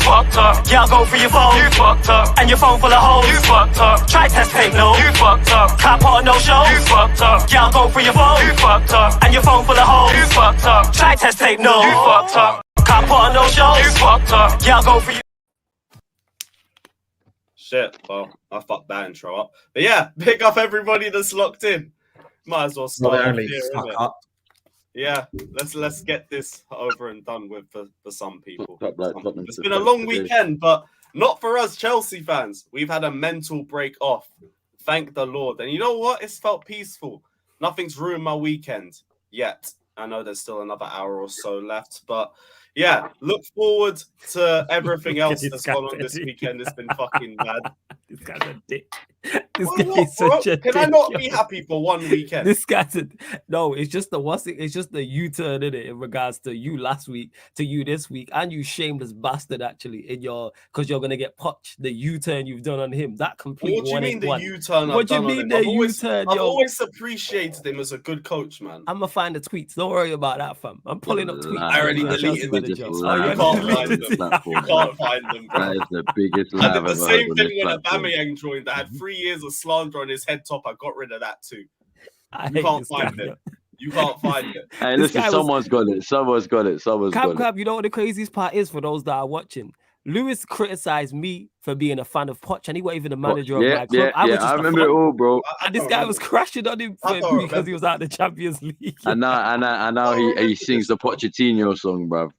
fucked up. Yeah, I'll go for your phone. You fucked up. And your phone full of hoes. You fucked up. Try test tape, no. You fucked up. Can't put on no show. You fucked up. Yeah, I'll go for your phone. You fucked up. And your phone full of hoes. You fucked up. Try test tape, no. You fucked up. Can't put on no show. You fucked up. Yeah, I'll go for you. Shit, well, I fucked that intro up. But yeah, pick up everybody that's locked in. Might as well start here, yeah, let's get this over and done with for some people. It's been a long weekend, but not for us Chelsea fans. We've had a mental break off. Thank the Lord. And you know what? It's felt peaceful. Nothing's ruined my weekend yet. I know there's still another hour or so left, but yeah, look forward to everything else that's gone on this weekend. It's been fucking mad. This guy's a dick. This guy is such a dick. Can I not be happy for one weekend? This guy's no. It's just it's just the U-turn in it in regards to you last week to you this week, and you shameless bastard actually in your because you're gonna get Poch. The U-turn you've done on him. That complete. What do you mean the U-turn? What do you mean the U-turn? I've always appreciated him as a good coach, man. I'm gonna find the tweets. Don't worry about that, fam. I'm pulling up tweets. I already deleted them. You can't find them. Bro. That is the biggest. I did the same thing when Aubameyang joined. I had 3 years of slander on his head top. I got rid of that too. You can't find it. You can't find it. Hey, listen, someone's got it. Someone's got it. Cap, you know what the craziest part is for those that are watching? Lewis criticized me for being a fan of Poch, and he wasn't even a manager of my club. I remember it all, bro. And this guy was crashing on him because he was out of the Champions League. And now he sings the Pochettino song, bro.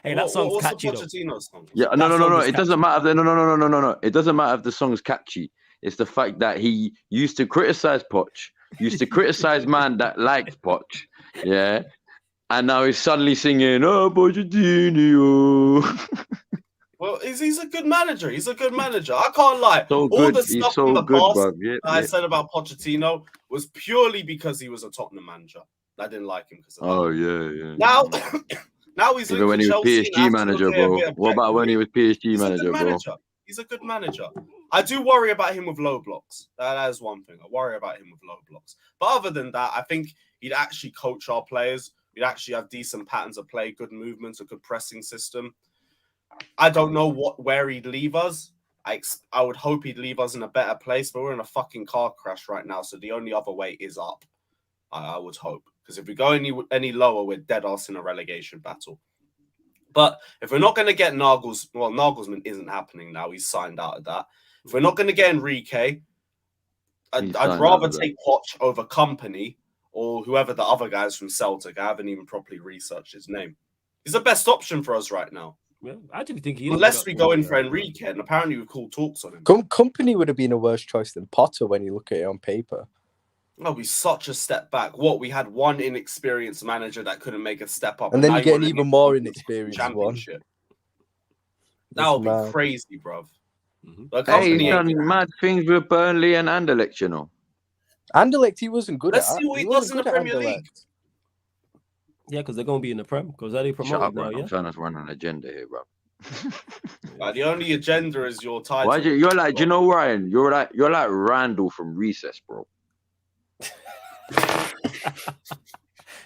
Hey, that song's what's catchy the Pochettino song? Yeah, no. It doesn't matter. No. It doesn't matter if the song's catchy. It's the fact that he used to criticize Poch, used to criticize man that liked Poch, yeah, and now he's suddenly singing, "Oh, Pochettino." Well, he's a good manager. He's a good manager. I can't lie. The stuff in the past I said about Pochettino was purely because he was a Tottenham manager. I didn't like him because of that. Yeah. Now he's even when he was PSG manager, bro. What about when he was PSG manager, bro? He's a good manager. I do worry about him with low blocks. That is one thing. I worry about him with low blocks. But other than that, I think he'd actually coach our players. We'd actually have decent patterns of play, good movements, a good pressing system. I don't know where he'd leave us. I would hope he'd leave us in a better place, but we're in a fucking car crash right now, so the only other way is up. I would hope. Because if we go any lower, we're dead ass in a relegation battle. But if we're not going to get Nagelsmann isn't happening now. He's signed out of that. If we're not going to get Enrique, I'd rather take Poch over Company or whoever the other guys from Celtic. I haven't even properly researched his name. He's the best option for us right now. Well, I do think he is. Unless we go in for Enrique, and apparently we've called talks on him. Company would have been a worse choice than Potter when you look at it on paper. Oh, we such a step back. We had one inexperienced manager that couldn't make a step up. And then you get an even more inexperienced one. That would be crazy, bruv. Hey, he's done mad things with Burnley and Anderlecht, you know. Anderlecht, he wasn't good Let's see what he does in the Premier League. Yeah, because they're going to be in the Prem. Because they promoted now, yeah? I'm trying to run an agenda here, bro. The only agenda is your title. You're like, do you know, Ryan? You're like Randall from Recess, bro.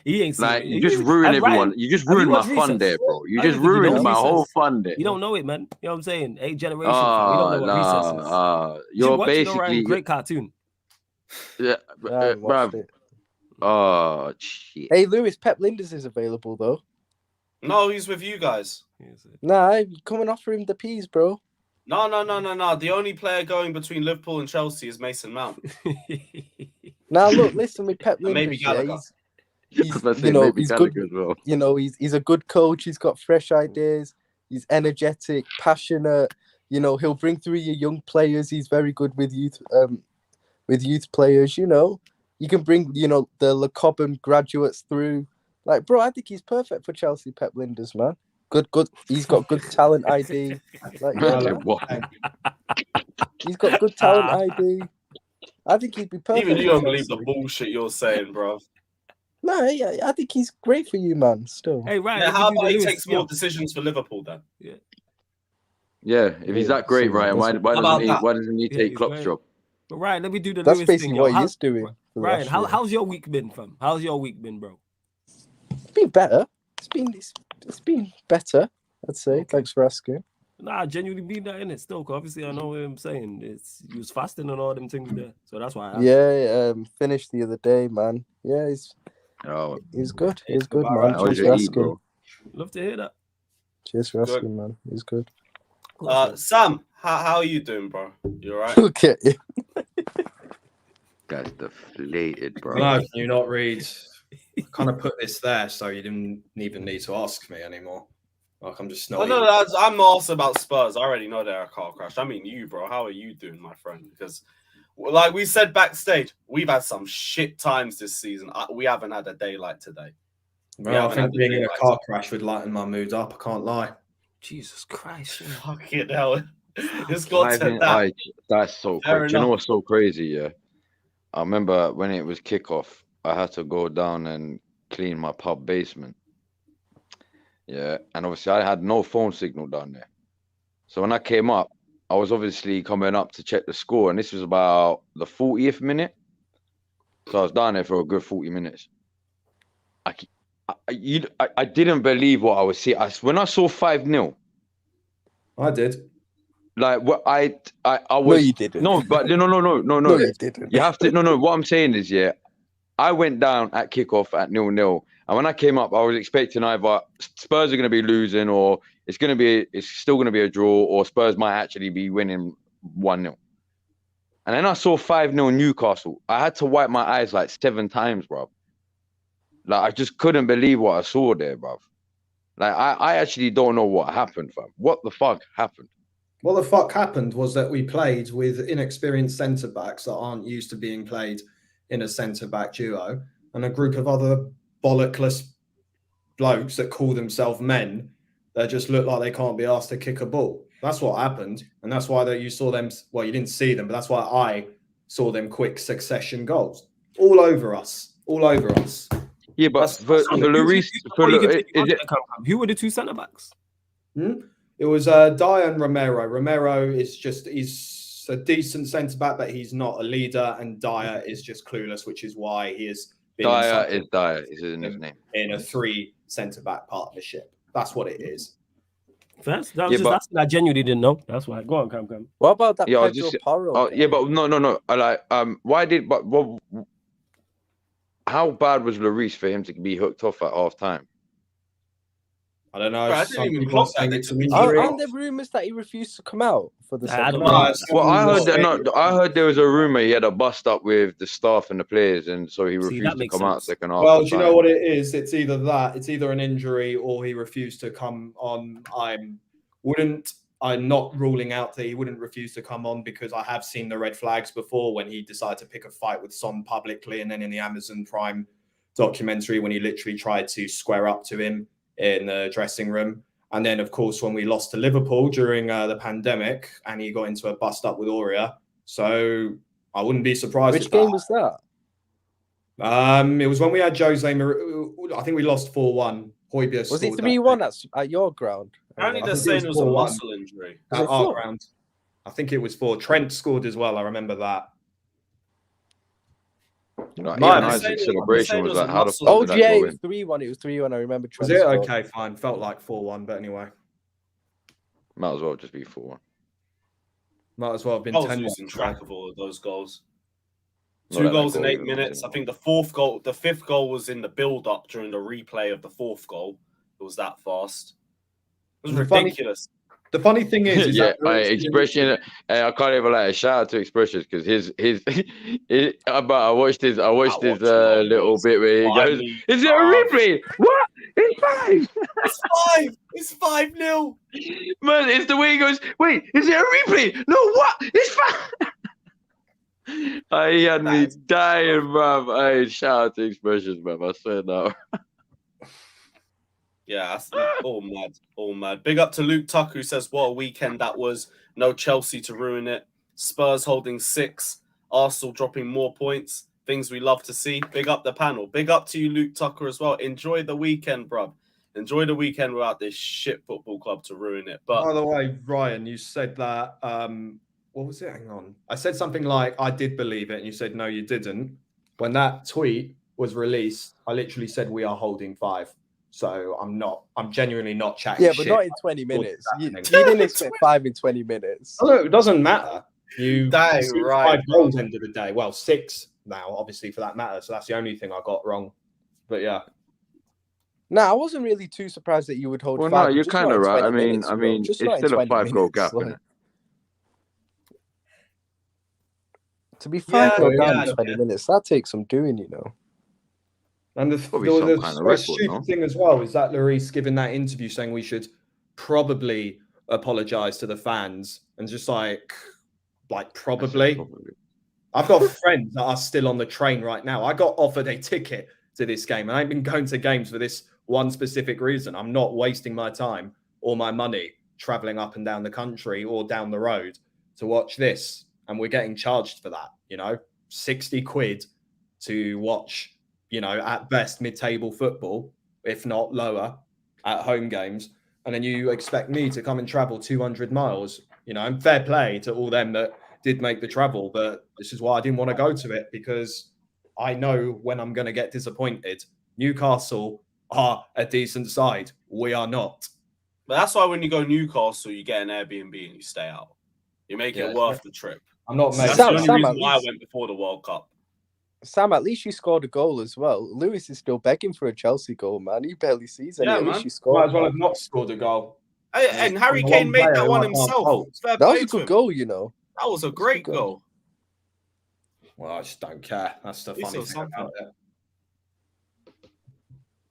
He ain't like you just ruined everyone. Ryan, you just ruined my fun there, bro. You just ruined my whole fun there. You don't know it, man. You know what I'm saying? 8 generations. We don't know what Recess is. You're basically great cartoon. Yeah, bruv. Oh shit. Hey, Lewis, Pep Linders is available though. No, he's with you guys. Nah, come and offer him the peas, bro. No. The only player going between Liverpool and Chelsea is Mason Mount. Now look, listen with Pep Linders. Maybe Gallagher. He's good. Well. You know, he's a good coach. He's got fresh ideas. He's energetic, passionate. You know, he'll bring through your young players. He's very good with youth players. You know, you can bring the Le Cobham graduates through. Like, bro, I think he's perfect for Chelsea. Pep Linders, man. Good. He's got good talent ID. Like, he's got good talent ID. I think he'd be perfect. Even you don't believe the bullshit you're saying, bro. No, yeah, I think he's great for you, man. Still. Hey, right. Yeah, how about he takes more decisions for Liverpool then? Yeah. If he's that great, Ryan, why doesn't he take Klopp's job? But Ryan, let me do the That's Lewis basically thing, what he is doing. Ryan, how's your week been, fam? How's your week been, bro? It's been better. It's been better. I'd say. Thanks for asking. Nah, I genuinely mean that in it still. 'Cause obviously, I know what I'm saying. You was fasting and all them things there, so that's why. Finished the other day, man. Yeah, he's good. He's good, man. Cheers for asking. Love to hear that. Cheers for asking, man. He's good. Sam, how are you doing, bro? You alright? Look at you. Guy's deflated, bro. No, can you not read? I kind of put this there so you didn't even need to ask me anymore. Like, I'm just not. I'm not also about Spurs. I already know they're a car crash. I mean, you, bro. How are you doing, my friend? Because, like we said backstage, we've had some shit times this season. We haven't had a day like today. Well, I think being in a car crash would lighten my mood up. I can't lie. Jesus Christ. Fucking hell. It's got to that. That's so crazy. You know what's so crazy, yeah? I remember when it was kickoff, I had to go down and clean my pub basement. Yeah, and obviously I had no phone signal down there. So when I came up, I was obviously coming up to check the score, and this was about the 40th minute. So I was down there for a good 40 minutes. I didn't believe what I was seeing. When I saw 5-0, I did. Like what I was. No, you didn't. No, but no. No, you didn't. You have to. No. What I'm saying is, yeah, I went down at kickoff at 0-0, and when I came up, I was expecting either Spurs are going to be losing, or it's still going to be a draw, or Spurs might actually be winning 1-0. And then I saw 5-0 Newcastle. I had to wipe my eyes like 7 times, bro. Like I just couldn't believe what I saw there, bro. Like I actually don't know what happened, fam. What the fuck happened? What the fuck happened was that we played with inexperienced centre backs that aren't used to being played in a centre back duo, and a group of other bollockless blokes that call themselves men that just look like they can't be asked to kick a ball. That's what happened, and that's why you saw them. Well, you didn't see them, but that's why I saw them quick succession goals all over us. Yeah, but for Lloris, who were the 2 centre backs? It was Dyer and Romero. Romero he's a decent centre back, but he's not a leader, and Dyer is just clueless, which is why he is. Dyer is in his name. In a 3 centre back partnership. That's what it is. First, that was asking. I genuinely didn't know. That's why. Go on, come. What about that Pedro Porro? But no. How bad was Lloris for him to be hooked off at half time? I don't know. Bro, Aren't there rumours that he refused to come out for the second half? Well, I heard there was a rumour he had a bust up with the staff and the players, and so he refused to come out second half. Well, do you know what it is? It's either that, it's either an injury, or he refused to come on. I'm not ruling out that he wouldn't refuse to come on, because I have seen the red flags before when he decided to pick a fight with Son publicly, and then in the Amazon Prime documentary when he literally tried to square up to him in the dressing room. And then, of course, when we lost to Liverpool during the pandemic and he got into a bust up with Aurea. So I wouldn't be surprised. Which game was that? It was when we had Jose. I think we lost 4-1. Højbjerg was it 3-1 at your ground? Apparently they're saying it was a muscle injury. At our ground. I think it was 4. Trent scored as well. I remember that. Isaac's celebration was like, how the fuck it was 3-1. It was 3-1. I remember. Was it? Okay, fine. Felt like 4-1, but anyway. Might as well just be 4-1. Might as well have been 10. I was losing track of all of those goals. 2 goals in 8 minutes. I think the 5th goal was in the build-up during the replay of the 4th goal. It was that fast. It was ridiculous. The funny thing is Expression. I can't even lie. Shout out to Expressions, because I watched his little bit where he goes, "Is it a replay? What? It's 5. It's 5-0. Man, it's the way he goes. Wait, is it a replay? No, what? It's 5. He had me dying, bruv. Shout out to Expressions, man. I swear now. Yeah, all mad. Big up to Luke Tuck, who says, what a weekend that was. No Chelsea to ruin it. Spurs holding 6. Arsenal dropping more points. Things we love to see. Big up the panel. Big up to you, Luke Tucker, as well. Enjoy the weekend, bruv. Enjoy the weekend without this shit football club to ruin it. But by the way, Ryan, you said that... what was it? Hang on. I said something like, I did believe it, and you said, no, you didn't. When that tweet was released, I literally said, we are holding 5. So I'm genuinely not chatting Yeah, but shit. not in 20 minutes. You didn't expect 5 in 20 minutes. Oh, no, it doesn't matter. You Dang, see right, 5 goals end of the day. Well, 6 now, obviously, for that matter. So that's the only thing I got wrong. But yeah. Nah, I wasn't really too surprised that you would hold Well, 5. no, you're just not kind of in right. 20 I mean, minutes, bro. Just it's not in still a 20 5-goal minutes, gap, like. innit? To be 5-0 down yeah, in 20 minutes, that takes some doing, you know. And the Probably some kind of most record, stupid no? thing as well is that Lloris giving that interview saying we should probably apologise to the fans and just like probably. I've got friends that are still on the train right now. I got offered a ticket to this game, and I've been going to games for this one specific reason. I'm not wasting my time or my money traveling up and down the country or down the road to watch this. And we're getting charged for that, 60 quid to watch, at best mid-table football, if not lower, at home games. And then you expect me to come and travel 200 miles, and fair play to all them that did make the travel. But this is why I didn't want to go to it, because I know when I'm going to get disappointed. Newcastle are a decent side. We are not. But that's why when you go Newcastle, you get an Airbnb and you stay out. You make it worth the trip. I'm not That's making the only reason why I went before the World Cup. Sam, at least you scored a goal as well. Lewis is still begging for a Chelsea goal, man. He barely sees any. At least you scored. Might as well have not scored a goal. And Harry Kane made that one himself. That was a good goal, That was a great goal. Well, I just don't care. That's the funny thing about it.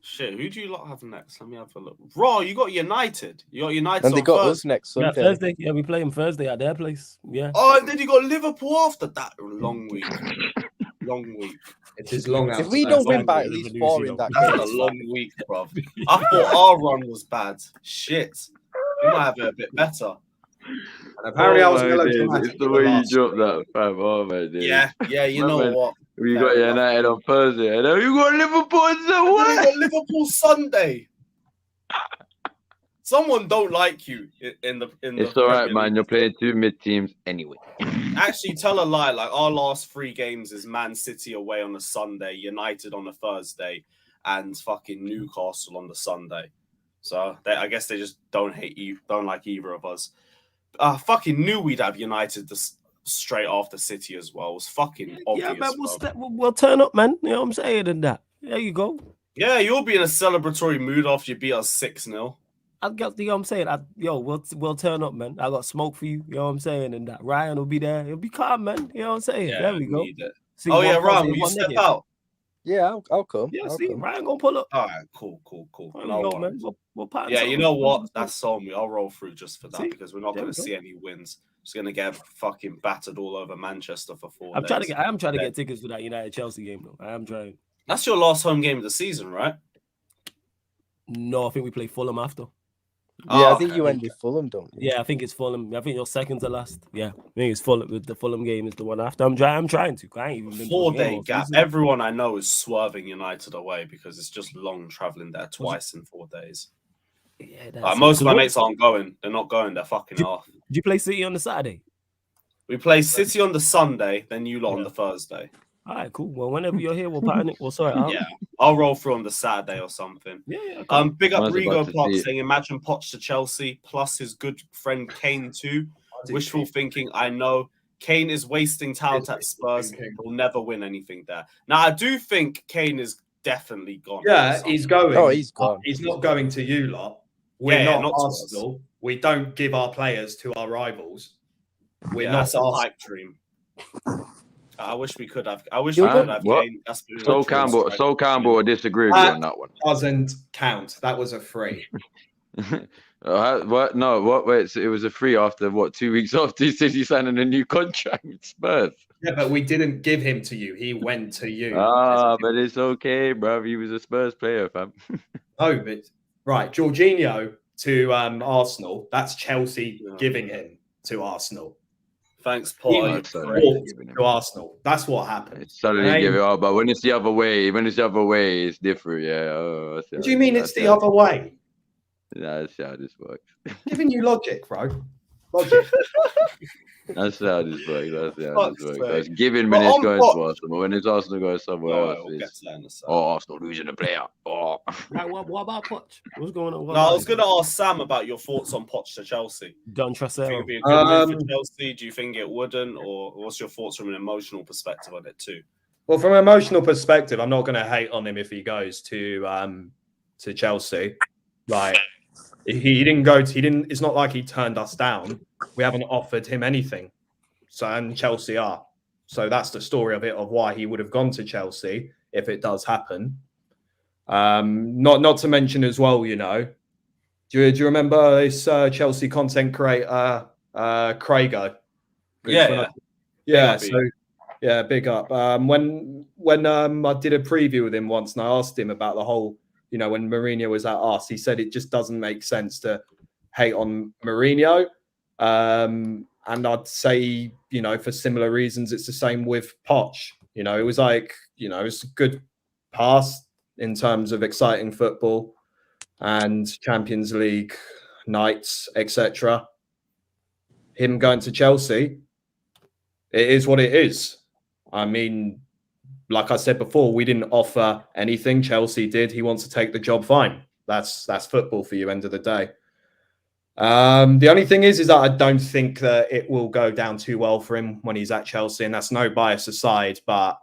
Shit, who do you lot have next? Let me have a look. Raw, you got United. You got United. And they got us next Sunday. Yeah, Thursday. Yeah, we play them Thursday at their place. Yeah. Oh, and then you got Liverpool after that. Long week. Long week. It is long. If we don't win by at least 4 in that game, that's a long week, bro. I thought our run was bad. Shit. We might have it a bit better. And apparently, I was It's the way you dropped that, fam. Oh my days. Yeah. You know what? We got United on Thursday, and then you got Liverpool on Sunday. You got Liverpool Sunday. Someone don't like you in the. It's all right, man. You're playing 2 mid teams anyway. Actually, tell a lie. Like our last 3 games is Man City away on a Sunday, United on a Thursday, and fucking Newcastle on the Sunday. So I guess they just don't like either of us. Fucking knew we'd have United straight after City as well. It was fucking obvious. Yeah, man, we'll turn up, man. You know what I'm saying? And that. There you go. Yeah, you'll be in a celebratory mood after you beat us 6-0. I got, you know what I'm saying? We'll turn up, man. I got smoke for you. You know what I'm saying? And that Ryan will be there. He'll be calm, man. You know what I'm saying? Yeah, there we go. Ryan, will you step out? Yeah, I'll come. Yeah, I'll see, come. Ryan gonna pull up. All right, cool. There you go, man. We'll yeah, you know what? That's on me. I'll roll through just for that, see? Because we're not going to see any wins. Just going to get fucking battered all over Manchester for 4 days. I am trying to get tickets for that United Chelsea game, though. I am trying. That's your last home game of the season, right? No, I think we play Fulham after. Yeah, I think you end with Fulham, don't you? Yeah, I think it's Fulham. I think you're second to last. Yeah, I think it's Fulham. With the Fulham game is the one after. I'm trying to. I ain't even been 4-day gap. Everyone I know is swerving United away because it's just long traveling there twice in 4 days. Yeah, most of my mates aren't going. They're not going. They're fucking off. Did you play City on the Saturday? We play City on the Sunday, then you lot on the Thursday. All right, cool. Well, whenever you're here, we'll pattern it. We'll sort it out. Yeah, I'll roll through on the Saturday or something. Yeah. Big up Rigo Park saying, imagine Poch to Chelsea plus his good friend Kane too. Wishful thinking, I know. Kane is wasting talent at Spurs. He'll never win anything there. Now, I do think Kane is definitely gone. Yeah, he's going. Oh, he's gone. He's not going to you lot. We're not Arsenal. We don't give our players to our rivals. We're not that's a pipe dream. I wish we could have. I wish we could have. Kane. Sol Campbell would disagree with you on that one. Doesn't count. That was a free. What? No. What? Wait. It was a free after what? 2 weeks after he said he's signing a new contract with Spurs. Yeah, but we didn't give him to you. He went to you. But it's okay, bro. He was a Spurs player, fam. Oh, but right, Jorginho to Arsenal. That's Chelsea giving him to Arsenal. Thanks, Paul. To Arsenal. That's what happened. Suddenly give it up, but when it's the other way, it's different. Yeah. What do you mean it's the other way? That's how this works. Giving you logic, bro. Logic. That's how this works. That's how Fuck's this works. sake. So it's giving But when it's on going Poch- to Arsenal, but when it's Arsenal going somewhere Oh, else, we'll get it's to that in a second. Arsenal losing a player. Oh, Right, what about Poch? What's going on? No, I was going to ask Sam about your thoughts on Poch to Chelsea. Don't Do trust you think Sarah. it'd be a good move for Chelsea? Do you think it wouldn't? Or what's your thoughts from an emotional perspective on it too? Well, from an emotional perspective, I'm not going to hate on him if he goes to Chelsea. Like he didn't go. He didn't. It's not like he turned us down. We haven't offered him anything. So and Chelsea are. So that's the story of it, of why he would have gone to Chelsea if it does happen. Not to mention as well, you know, do you remember this Chelsea content creator Craigo? Yeah, big up. When I did a preview with him once, and I asked him about the whole, you know, when Mourinho was at us, he said it just doesn't make sense to hate on Mourinho. And I'd say, you know, for similar reasons, it's the same with Poch. You know, it was like, you know, it's a good pass in terms of exciting football and Champions League nights, etc. Him going to Chelsea, it is what it is. I mean, like I said before, we didn't offer anything. Chelsea did. He wants to take the job. Fine. That's football for you. End of the day. The only thing is that I don't think that it will go down too well for him when he's at Chelsea, and that's no bias aside. But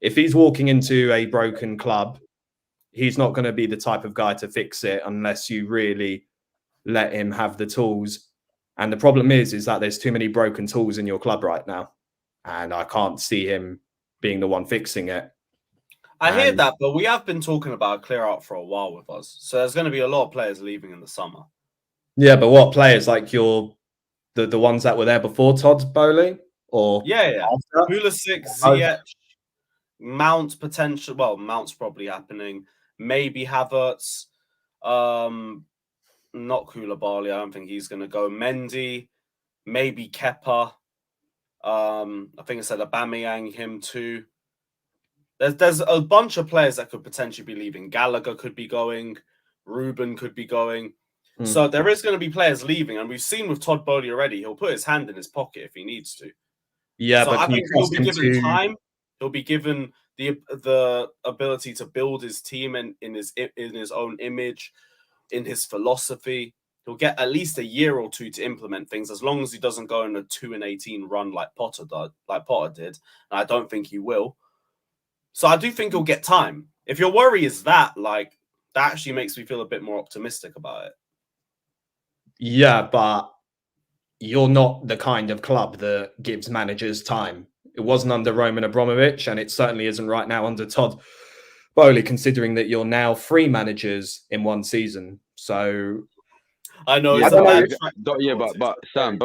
if he's walking into a broken club, he's not going to be the type of guy to fix it unless you really let him have the tools. And the problem is that there's too many broken tools in your club right now, and I can't see him being the one fixing it. I hear that, but we have been talking about a clear out for a while with us. So there's going to be a lot of players leaving in the summer. Yeah, but what players? Like the ones that were there before Todd Bowley? Or Pulisic, Ziyech, Mount potential. Well, Mount's probably happening. Maybe Havertz. Not Koulibaly. I don't think he's going to go. Mendy. Maybe Kepa. I think I said Aubameyang, him too. There's a bunch of players that could potentially be leaving. Gallagher could be going. Ruben could be going. So there is going to be players leaving, and we've seen with Todd Bowley already. He'll put his hand in his pocket if he needs to. Yeah, so but I think he'll be given time. He'll be given the ability to build his team in his own image, in his philosophy. He'll get at least a year or two to implement things, as long as he doesn't go in a 2-18 run like Potter did. And I don't think he will. So I do think he'll get time. If your worry is that actually makes me feel a bit more optimistic about it. Yeah, but you're not the kind of club that gives managers time. It wasn't under Roman Abramovich, and it certainly isn't right now under Todd Bowley, considering that you're now 3 managers in one season. So I know. Yeah, it's but Sam,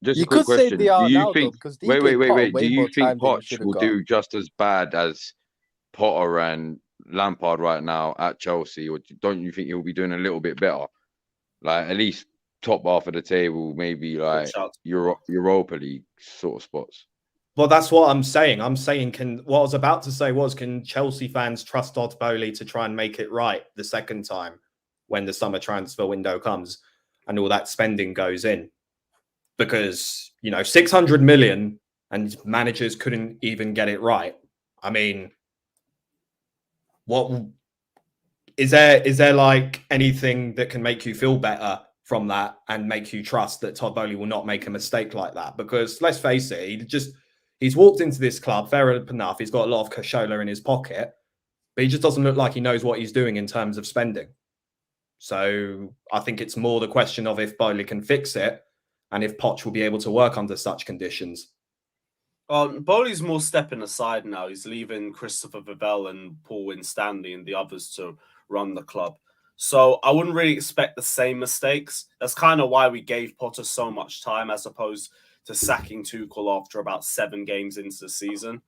just you a quick could question. say they are Do you now, think? because Wait. Do you think Poch will do just as bad as Potter and Lampard right now at Chelsea, or don't you think he'll be doing a little bit better? Like at least top half of the table, maybe like Europa League sort of spots. Well, that's what I'm saying. What I was about to say was, can Chelsea fans trust Todd Bowley to try and make it right the second time when the summer transfer window comes and all that spending goes in? Because, you know, 600 million and managers couldn't even get it right. I mean, what is there like anything that can make you feel better from that and make you trust that Todd Bowley will not make a mistake like that? Because let's face it, he's walked into this club, fair enough, he's got a lot of cashola in his pocket, but he just doesn't look like he knows what he's doing in terms of spending. So I think it's more the question of if Bowley can fix it and if Poch will be able to work under such conditions. Bowley's more stepping aside now. He's leaving Christopher Vivell and Paul Winstanley and the others to run the club. So I wouldn't really expect the same mistakes. That's kind of why we gave Potter so much time as opposed to sacking Tuchel after about 7 games into the season.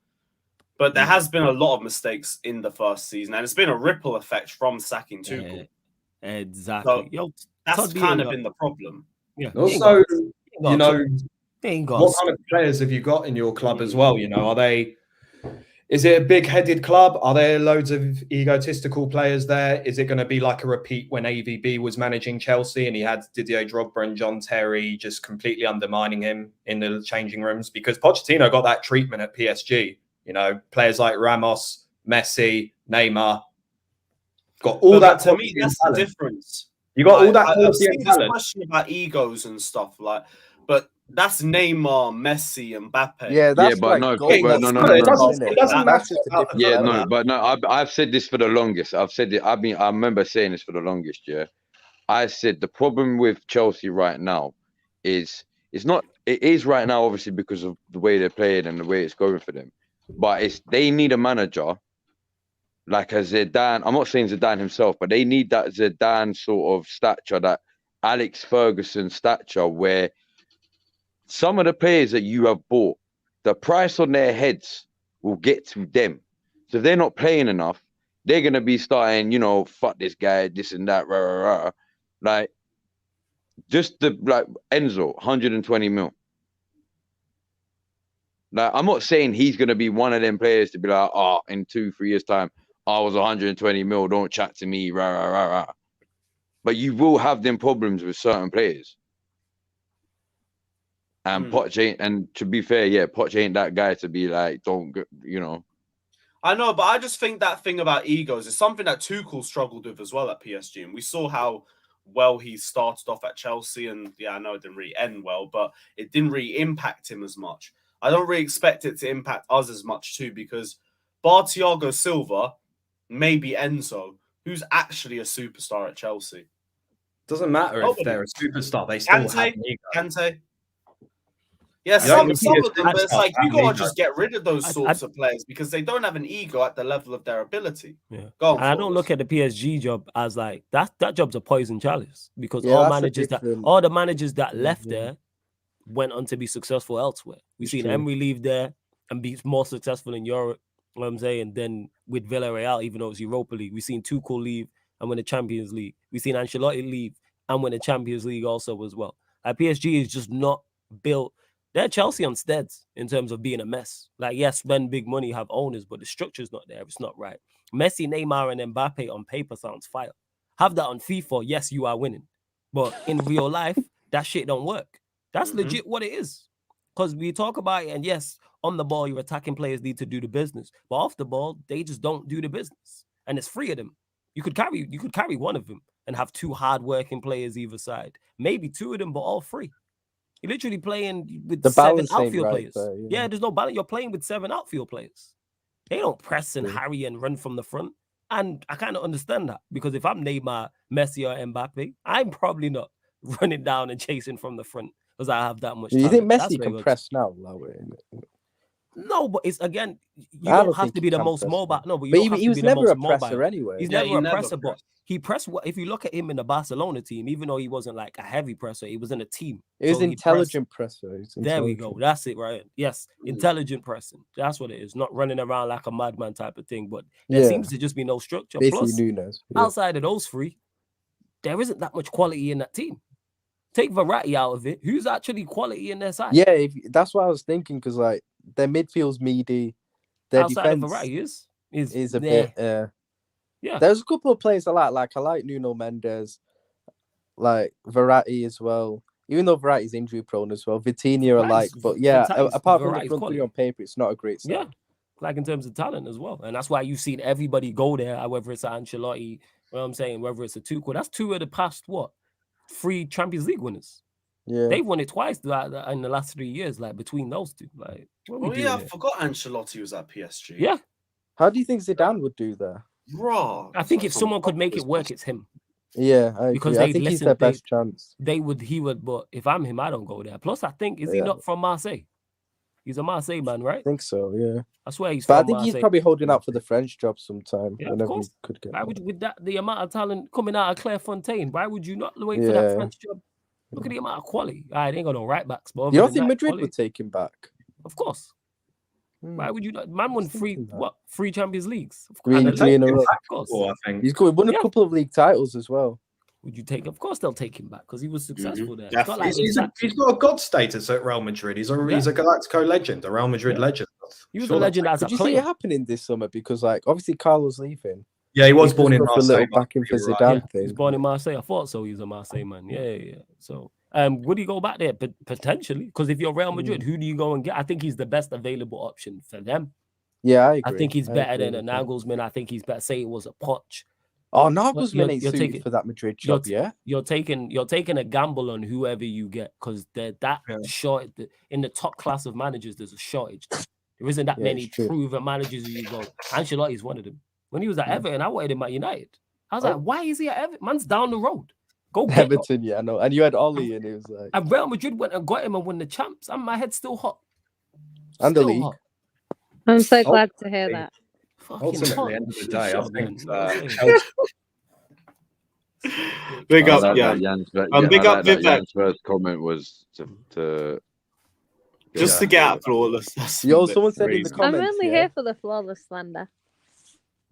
But there has been a lot of mistakes in the first season, and it's been a ripple effect from sacking Tuchel. Yeah, exactly. So that's kind of been the problem. Yeah. Also, what kind of players have you got in your club as well? You know, are they Is it a big-headed club? Are there loads of egotistical players there? Is it going to be like a repeat when AVB was managing Chelsea and he had Didier Drogba and John Terry just completely undermining him in the changing rooms? Because Pochettino got that treatment at PSG. You know, players like Ramos, Messi, Neymar, got all that. To me, that's the difference. You got all that. I've seen this question about egos and stuff, like, but that's Neymar, Messi, and Mbappe. Yeah, that's yeah, but like no, It doesn't matter. Yeah, no, but no, I've said this for the longest. I've said it. I remember saying this for the longest. Yeah, I said the problem with Chelsea right now is it is right now obviously because of the way they're playing and the way it's going for them, but they need a manager like a Zidane. I'm not saying Zidane himself, but they need that Zidane sort of stature, that Alex Ferguson stature, where some of the players that you have bought, the price on their heads will get to them. So if they're not playing enough, they're going to be starting, fuck this guy, this and that, rah, rah, rah. Like, just Enzo, 120 mil. Like, I'm not saying he's going to be one of them players to be like, in 2-3 years' time, I was 120 mil, don't chat to me, rah, rah, rah, rah. But you will have them problems with certain players. And Poch ain't, and to be fair, Poch ain't that guy to be like, I know, but I just think that thing about egos is something that Tuchel struggled with as well at PSG. And we saw how well he started off at Chelsea. And yeah, I know it didn't really end well, but it didn't really impact him as much. I don't really expect it to impact us as much too, because bar Thiago Silva, maybe Enzo, who's actually a superstar at Chelsea. Doesn't matter if they're a superstar, they still have an ego. Kante. Yeah, some of them, but it's like you gotta just get rid of those sorts of players because they don't have an ego at the level of their ability. Yeah, I don't look at the PSG job as like that job's a poison chalice because all the managers that left there went on to be successful elsewhere. We've seen Emery leave there and be more successful in Europe. You know what I'm saying? And then with Villarreal, even though it's Europa League, we've seen Tuchel leave and win the Champions League. We've seen Ancelotti leave and win the Champions League also as well. Like PSG is just not built. They're Chelsea on steads in terms of being a mess. Like, yes, spend big money, have owners, but the structure's not there. It's not right. Messi, Neymar, and Mbappe on paper sounds fire. Have that on FIFA, yes, you are winning. But in real life, that shit don't work. That's legit what it is. Because we talk about it, and yes, on the ball, your attacking players need to do the business. But off the ball, they just don't do the business. And it's 3 of them. You could carry one of them and have 2 hard-working players either side. Maybe 2 of them, but all 3. You're literally playing with the 7 outfield players. Yeah, there's no balance. You're playing with 7 outfield players. They don't press and harry and run from the front. And I kind of understand that because if I'm Neymar, Messi, or Mbappe, I'm probably not running down and chasing from the front because I have that much time. You think Messi can press now? No, but it's again, you don't have to be the most mobile. No, but he was never a presser anyway. He's never a presser, but he pressed. If you look at him in the Barcelona team, even though he wasn't like a heavy presser, he was in a team. It was intelligent presser. There we go. That's it, right? Yes, intelligent pressing. That's what it is. Not running around like a madman type of thing. But there seems to just be no structure. Basically, plus, Nunes. Outside of those 3, there isn't that much quality in that team. Take Verratti out of it. Who's actually quality in their side? Yeah, that's what I was thinking because like their midfield's meaty. Their outside defense of Verratti is a bit. Yeah, there's a couple of players I like. I like Nuno Mendes, like Verratti as well. Even though Verratti's injury prone as well, Vitinha I like. But yeah, apart from the front 3 on paper, it's not a great side. Yeah, like in terms of talent as well, and that's why you've seen everybody go there. Whether it's Ancelotti, you know what I'm saying, whether it's a Tuchel, that's 2 of the past 3 Champions League winners. Yeah, they've won it twice in the last 3 years. Like between those 2, like. I forgot Ancelotti was at PSG. Yeah. How do you think Zidane would do there? Bro, I think if someone could make it work, it's him. Yeah, I think he's their best chance. He would. But if I'm him, I don't go there. Plus, I think he not from Marseille? He's a Marseille man, right? I think so. Yeah. I swear he's. But from I think Marseille. he's probably holding out for the French job sometime. Yeah, whenever of course. He could get. Why would with that the amount of talent coming out of Clairefontaine? Why would you not wait for that French job? Look at the amount of quality. I ain't got no right backs, but you don't think Madrid would take him back? Of course. Why would you not? Man won 3 Champions Leagues. Of course. I think he's won a couple of league titles as well. Would you take? Of course, they'll take him back because he was successful there. He's got a god status at Real Madrid. He's a Galactico legend, a Real Madrid legend. He was a legend as a Did you see player. it happening this summer? Because like obviously Carlo's leaving. Yeah, he was He born just in got a little Marseille. back in for You're right. Zidane Yeah, thing. he's born in Marseille. I thought so. He's a Marseille man. Yeah. So, would he go back there? But potentially, because if you're Real Madrid, who do you go and get? I think he's the best available option for them. Yeah, I agree. I think he's better agree than a with that. Nagelsmann. I think he's better. Say it was a Poch. Oh, Nagelsmann ain't you're suited taking- for that Madrid job, yeah? You're taking a gamble on whoever you get because short in the top class of managers. There's a shortage. There isn't that many proven managers who you go. Ancelotti's one of them. When he was at Everton, I wanted him at United. I was like, why is he at Everton? Man's down the road. Go get Everton, yeah, I know. And you had Ollie, and it was like. And Real Madrid went and got him and won the champs. And my head's still hot. And the league. Hot. I'm so glad to hear that. Ultimately, at the end of the day, I think Big up, Jan's first comment was to just to get out flawless. Yo, someone said in the I'm comments. only here for the flawless slander.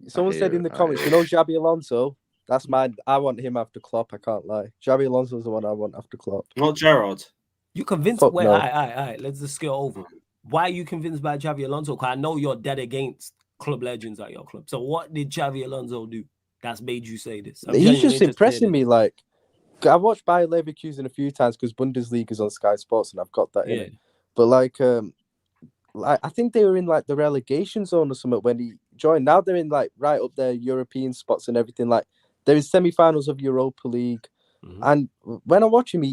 Someone said in the comments, you know, Xabi Alonso. That's mine. I want him after Klopp. I can't lie. Xabi Alonso's the one I want after Klopp. Not Gerrard. You convinced? Fuck Wait, no. all right. Let's just scale over. Why are you convinced by Xabi Alonso? Because I know you're dead against club legends at your club. So what did Xabi Alonso do that's made you say this? He's just impressing me. Like, I've watched Bayer Leverkusen a few times because Bundesliga is on Sky Sports and I've got that in it. But like I think they were in like the relegation zone or something when he joined. Now they're in like right up there European spots and everything. Like they're in semi-finals of Europa League. And when I watch him,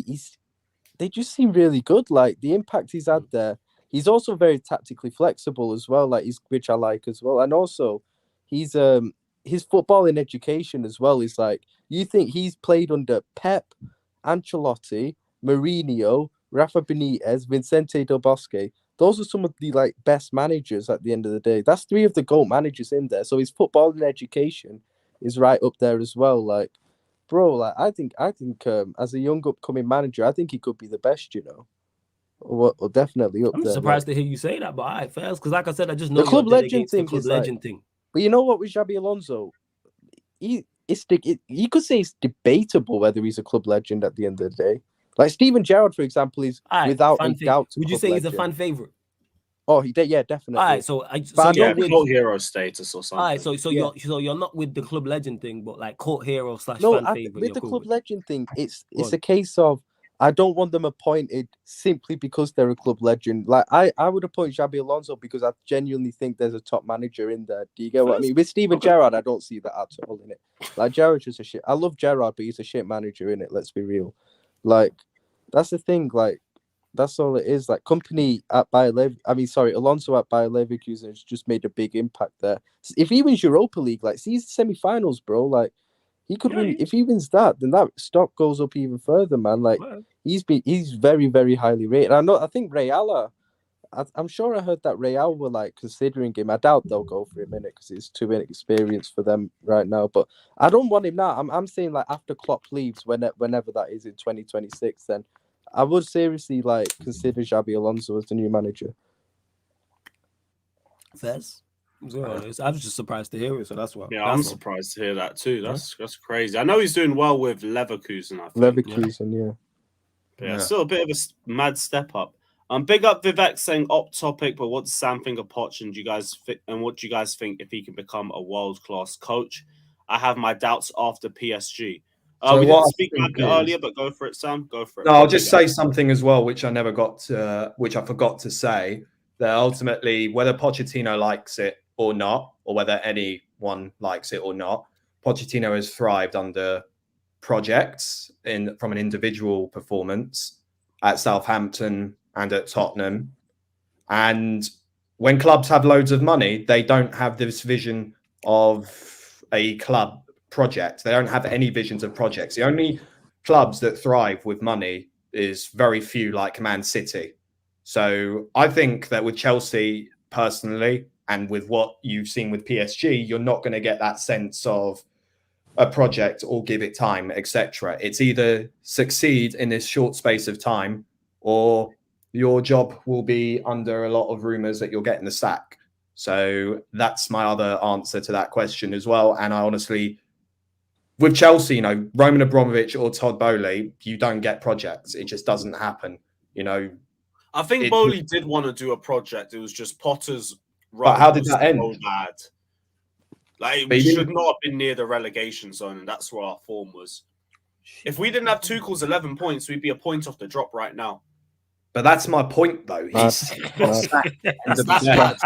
they just seem really good. Like the impact he's had there. He's also very tactically flexible as well, which I like as well. And also, he's his footballing education as well is like you think he's played under Pep, Ancelotti, Mourinho, Rafa Benitez, Vicente Del Bosque. Those are some of the like best managers at the end of the day. That's 3 of the GOAT managers in there. So his footballing education is right up there as well. Like, bro, like I think as a young upcoming manager, I think he could be the best. You know. Well, definitely up I'm there. surprised to hear you say that, but all right, fairs. Because like I said, I just know the club legend thing. Thing. But you know what with Xabi Alonso, you could say it's debatable whether he's a club legend at the end of the day. Like Steven Gerrard, for example, is without a doubt. Would you say he's a fan favorite? Oh, yeah, definitely. All right, so court hero status or something. All right, so you're not with the club legend thing, but like court hero / fan favorite. With the club legend thing, it's a case of I don't want them appointed simply because they're a club legend. Like I would appoint Xabi Alonso because I genuinely think there's a top manager in there. Do you get what I mean? With Steven Gerrard, I don't see that at all in it. Like Gerrard's just a shit. I love Gerrard, but he's a shit manager in it. Let's be real. Like that's the thing. Like that's all it is. Like Alonso at Bayer Leverkusen has just made a big impact there. If he wins Europa League, like see his semi-finals, bro. Like. He could win if he wins that, then that stock goes up even further, man. Like he's very, very highly rated. I think Real I'm sure I heard that Real were like considering him. I doubt they'll go for him in it because it's too inexperienced for them right now. But I don't want him now. I'm saying like after Klopp leaves, whenever that is in 2026, then I would seriously like consider Xabi Alonso as the new manager. Fez? I was just surprised to hear it, so that's why. Yeah, I'm surprised to hear that too. That's crazy. I know he's doing well with Leverkusen. I think. Leverkusen, yeah. Still a bit of a mad step up. Big up Vivek saying off topic, but what does Sam think of Poch? And what do you guys think if he can become a world class coach? I have my doubts after PSG. We didn't speak about it earlier, but go for it, Sam. Go for it. No, I'll just say something as well, which I forgot to say. That ultimately, whether Pochettino likes it or not, or whether anyone likes it or not, Pochettino has thrived under projects from an individual performance at Southampton and at Tottenham. And when clubs have loads of money, they don't have this vision of a club project. They don't have any visions of projects. The only clubs that thrive with money is very few, like Man City. So I think that with Chelsea, personally, and with what you've seen with PSG, you're not going to get that sense of a project or give it time, etc. It's either succeed in this short space of time or your job will be under a lot of rumours that you're getting the sack. So that's my other answer to that question as well. And I honestly, with Chelsea, Roman Abramovich or Todd Bowley, you don't get projects. It just doesn't happen. I think Bowley did want to do a project. It was just Potter's But run how did was that end? so bad. Like, But we he should didn't- not have been near the relegation zone, and that's where our form was. If we didn't have Tuchel's 11 points, we'd be a point off the drop right now. But that's my point, though. He's That's bad.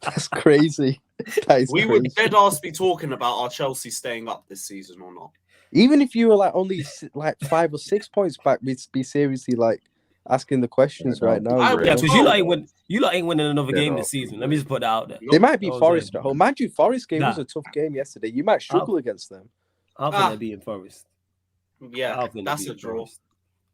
That's crazy. That is We crazy. would dead ass be talking about our Chelsea staying up this season or not. Even if you were like only like 5 or 6 points back, we'd be seriously like asking the questions right now. I you would- know? Yeah, because you lot ain't winning another game this season. Let me just put that out there. They might be Oh, Forest yeah. at home. Mind you, Forest game was Nah. a tough game yesterday. You might struggle against them. I think they're beating Forest. Yeah, I think they're that's a beating draw. Forest.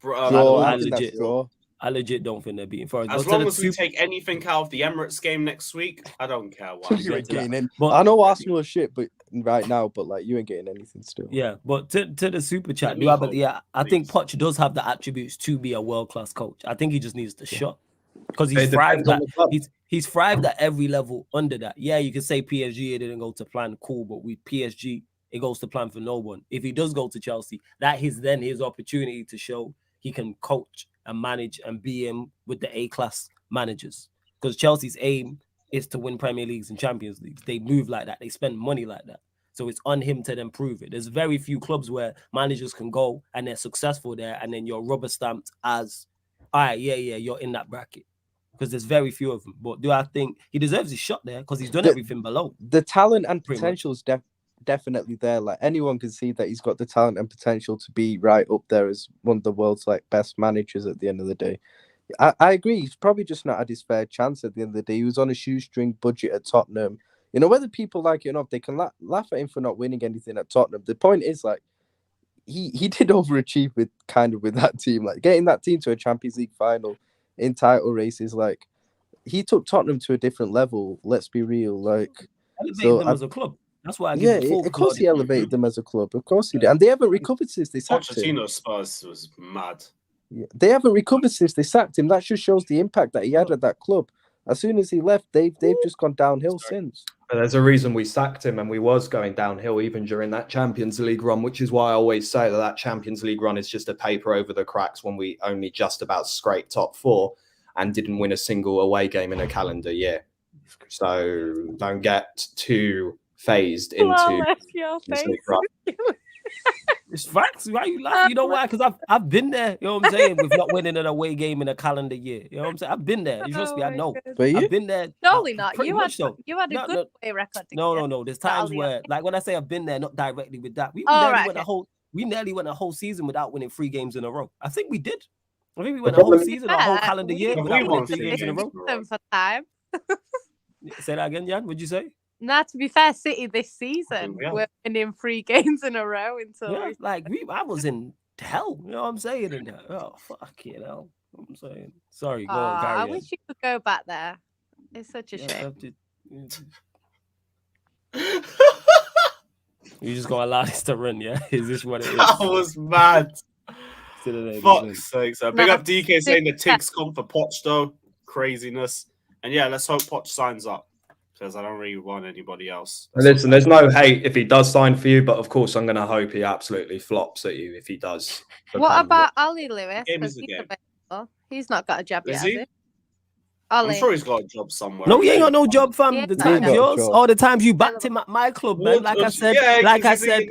Draw, I I think that's legit- draw. I legit don't think they're beating Forest. As But to long the as we Super- take anything out of the Emirates game next week, I don't care why. You ain't getting any. But- I know Arsenal are shit, but right now, but like you ain't getting anything still. Yeah, but to the super chat, Let me do I hope, I think please. Poch does have the attributes to be a world class coach. I think he just needs the shot because It he's thrived depends on at the club. he's thrived at every level under that. Yeah, you can say PSG it didn't go to plan, cool, but with PSG it goes to plan for no one. If he does go to Chelsea, that is then his opportunity to show he can coach and manage and be in with the A-class managers. Because Chelsea's aim is to win Premier Leagues and Champions Leagues. They move like that. They spend money like that. So it's on him to then prove it. There's very few clubs where managers can go and they're successful there, and then you're rubber stamped as, all right, yeah, you're in that bracket. Because there's very few of them. But do I think he deserves his shot there? Because he's done everything below. The talent and Pretty potential is definitely there. Like anyone can see that he's got the talent and potential to be right up there as one of the world's like best managers at the end of the day. I agree. He's probably just not had his fair chance at the end of the day. He was on a shoestring budget at Tottenham. You know, whether people like it or not, they can laugh at him for not winning anything at Tottenham. The point is, like, he did overachieve with that team. Like, getting that team to a Champions League final in title races, like, he took Tottenham to a different level. Let's be real. Like, Elevated them as a club. That's why I give yeah, him full of course he credit. elevated them as a club. Of course he did. And they haven't recovered since they sacked him. Pochettino Spurs was mad. Yeah, they haven't recovered since they sacked him. That just shows the impact that he had at that club. As soon as he left, they've just gone downhill since. But there's a reason we sacked him, and we was going downhill even during that Champions League run, which is why I always say that Champions League run is just a paper over the cracks when we only just about scraped top 4 and didn't win a single away game in a calendar year. So don't get too phased into Flawless, your this face. league run. It's facts. Why you laugh? You know why? Because I've been there. You know what I'm saying? With not winning an away game in a calendar year. You know what I'm saying? I've been there. You trust me? I my know. goodness. But you? I've been there. Surely not. Pretty You much had so. a No, good away record. didn't you? No. There's times Allianz. where, like when I say I've been there, not directly with that. We Oh, nearly right, went okay. we nearly went a whole season without winning 3 games in a row. I think we did. I think we went The a whole problem- season, a whole calendar year we without won winning 3 3 games in a games. row. Them for time. Say that again, Jan. What'd you say? Now, to be fair, City this season Yeah. we're winning 3 games in a row until Yeah, like I was in hell. You know what I'm saying? In that. Oh fuck, you know what I'm saying. Sorry, go on, carry I on. wish you could go back there. It's such a Yeah, shame. have to- You just gonna allow this to run, yeah? Is this what it is? That was mad. Fuck. Fuck's sake. So big Nah. up DK saying the Tigs come for Poch though. Craziness. And yeah, let's hope Poch signs up. Because I don't really want anybody else. Listen, there's no hate if he does sign for you, but of course I'm going to hope he absolutely flops at you if he does. What become- about Ollie Lewis? Game 'Cause is the he's game. available. He's not got a job Is yet, he? has he? I'm Ollie. sure he's got a job somewhere. No, he ain't got no job, fam. Yeah, The he time's got a yours. job. All the times you backed him at my club, man. Like I said, like I said,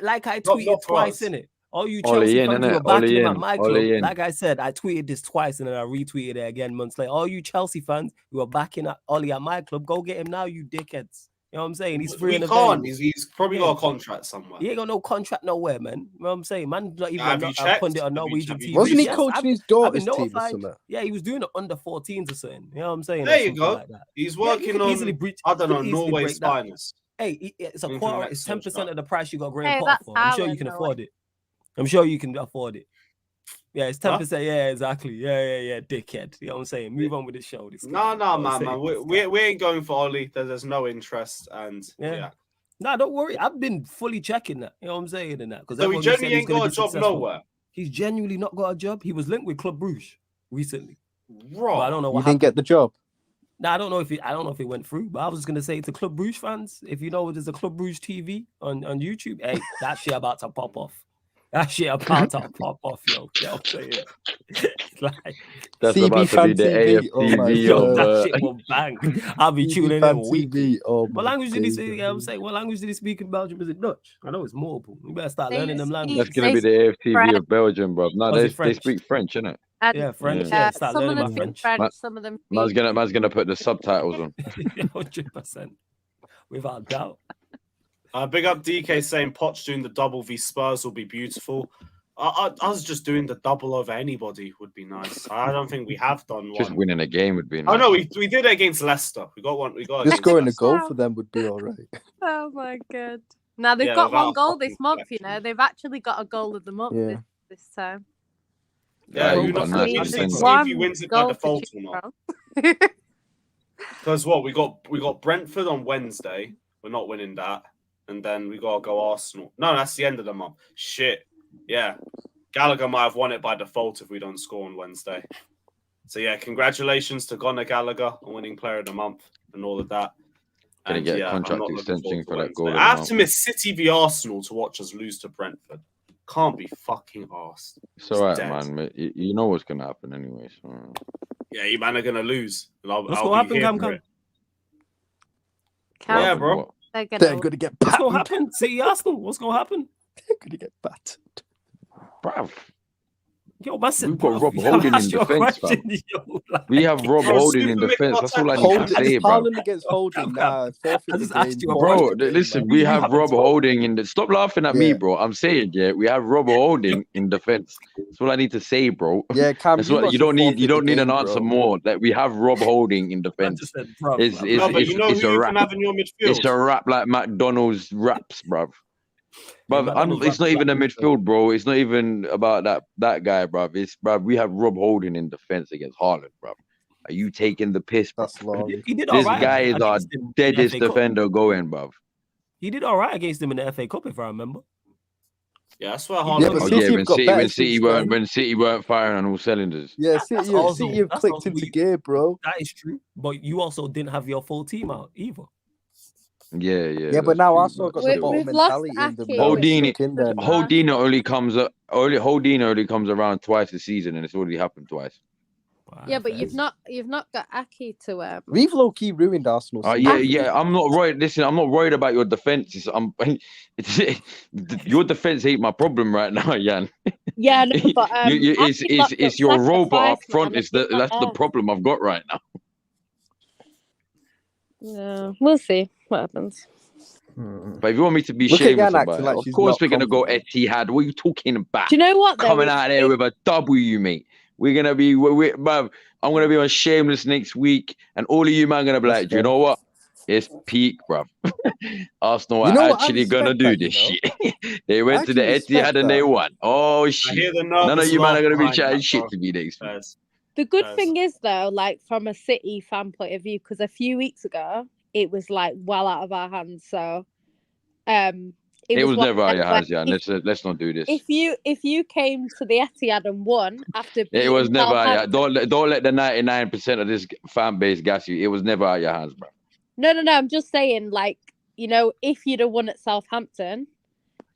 like I tweeted not for twice, us. innit? All you Ollie Chelsea in, fans who innit? were backing Ollie him in, at my Ollie club. in. Like I said, I tweeted this twice and then I retweeted it again months later. All you Chelsea fans who are backing Ollie at my club, go get him now, you dickheads. You know what I'm saying? He's free He and can't. available. He's probably Yeah. got a contract somewhere. He ain't got no contract nowhere, man. You know what I'm saying? Man, not even Have you a checked? pundit on Have you- Norwegian have you- TV. Wasn't he Yes, coaching I've- his I've been daughter's team or notified. something? Yeah, he was doing it under 14s or something. You know what I'm saying? There Or you something go. Like that. He's Yeah, you working could on, easily breach- I you don't could know, easily Norway's break that. finest. Hey, it's a Into the quarter. next It's 10% Solskjaer. of the price you got Graham Hey, Potter that's for. I'm sure you Haaland, can though. afford it. I'm sure you can afford it. Yeah, it's 10%. Yeah, exactly. Yeah, dickhead. You know what I'm saying? Move on with the show. This No, guy. You know what I'm man. saying? This We guy. ain't going for Ollie. There's no interest. And Yeah. yeah. Nah, don't worry. I've been fully checking that. You know what I'm saying? In that because So he genuinely ain't got a job nowhere. He's genuinely not got a job. He was linked with Club Brugge recently, Raw. but I don't know You what didn't get the job. Nah, I don't know if it went through, but I was just gonna say to Club Brugge fans, if you know there's a Club Brugge TV on YouTube, hey, that shit about to pop off. That shit about to pop off, yo. You know what I'm saying? Like, That's CB about to fan be the TV. Oh my AFTV yo, of. that shit will bang. I'll be CB tuning fan in weekly. TV. Oh What my language did he days, say? I'm saying, what language did he speak in Belgium? Is it Dutch? I know it's multiple. You better start They learning them speak- languages. That's gonna be the AFTV French. of Belgium, bro. No, Was they it French? speak French, innit? And, Yeah, French. Yeah. Yeah, start some of learning them my speak French. French, some of them Man's speak. gonna put the subtitles on. 100%. Without doubt. Big up DK saying Poch doing the double v Spurs will be beautiful. Us just doing the double over anybody would be nice. I don't think we have done Just one. winning a game would be nice. Oh no, we did it against Leicester. We got one. We got just against scoring a Leicester. goal for them would be all right. Oh my god! Now they've Yeah, got without one a goal fucking this month. You question. know, they've actually got a goal of the month Yeah. this time. Yeah, Yeah, who you got knows? a nice We'll defense. see if he wins it by Goal to default choose or not. from. Because what we got Brentford on Wednesday. We're not winning that, and then we gotta go Arsenal. No, that's the end of the month. Shit. Yeah, Gallagher might have won it by default if we don't score on Wednesday. So yeah, congratulations to Conor Gallagher on winning Player of the Month and all of that. Gonna And get a yeah, I'm contract not looking extension forward to for that Wednesday. goal of the I have month. to miss City v Arsenal to watch us lose to Brentford. Can't be fucking arsed. It's all right, dead. man. You know what's gonna happen anyway. So. Yeah, you man are gonna lose. And I'll What's be gonna happen, here Cam? for it. Cam, Yeah, bro. What? they're They're gonna. gonna get What's gonna battered. happen? City Arsenal. What's gonna happen? They're gonna get battered. Bruv, Yo, man said, we've got bruv, Rob you gotta Holding in ask your defence, fam. question, yo, like- We have Rob Bro, Holding in Super Mick defence. That's all I need Hold, to say, bro. Haaland against Holding. Nah, forfeit I the just asked game. you a Bro, question. listen, We we have haven't Rob spoken. Holding in the. Stop laughing at me, Yeah. bro. I'm saying, yeah, we have Rob Holding in defence. That's all I need to say, bro. Yeah, Cam, That's you what lot you should don't need. You forfeit the don't need an game, answer bro. more. That we have Rob Holding in I defence. just said, bruv. It's No, but you know it's who a you wrap. can have in your midfield? It's a rap like McDonald's raps, bruv. Bruv, McDonald's it's not raps even a like- midfield, bro. It's not even about that guy, bruv. It's bruv. We have Rob Holding in defence against Haaland, bruv. Are you taking the piss, bruv? That's long. He did This all right guy is our against him in the deadest FA Cup. defender going, bruv. He did all right against him in the FA Cup, if I remember. Yeah, that's where Yeah, Haaland but Oh is. City yeah, have when got City better when City since weren't then. when City weren't firing on all cylinders. Yeah, That's City also- have that's clicked also into you- gear, bro. That is true. But you also didn't have your full team out either. Yeah, Yeah, but now Arsenal got the We- bottom we've lost mentality in them. Ake. now. It's Holdini- stuck in there now. Holdino only comes around twice a season, and it's already happened twice. Yeah, but you've not got Aki to We've low key ruined Arsenal. Yeah. I'm not worried. Listen, I'm not worried about your defense. Your defense ain't my problem right now, Jan. Yeah, no, but It's your robot up front. That's the problem I've got right now. No, we'll see what happens. But if you want me to be Look at shameless Jan about acting it, like of she's course not we're gonna go confident. Etihad. What are you talking about? Do you know what? Coming out there with a W, mate. We're gonna be, bruv, I'm gonna be on Shameless next week, and all of you man gonna be like, do you know what? It's peak, bruv. Arsenal You know are what? I actually gonna do respect that, this you shit. They went to the actually Etihad respect and they that. won. Oh I shit! hear the None of nervous you man laugh are gonna be behind chatting that, shit bro. to me next week. Fairs. The good Yes. thing is though, like from a City fan point of view, because a few weeks ago it was like well out of our hands. So, It was one never out of your where hands, yeah. Let's not do this. If you came to the Etihad and won after It beating was never out. Southampton- Don't let the 99% of this fan base gas you. It was never out of your hands, bro. No. I'm just saying, like, you know, if you'd have won at Southampton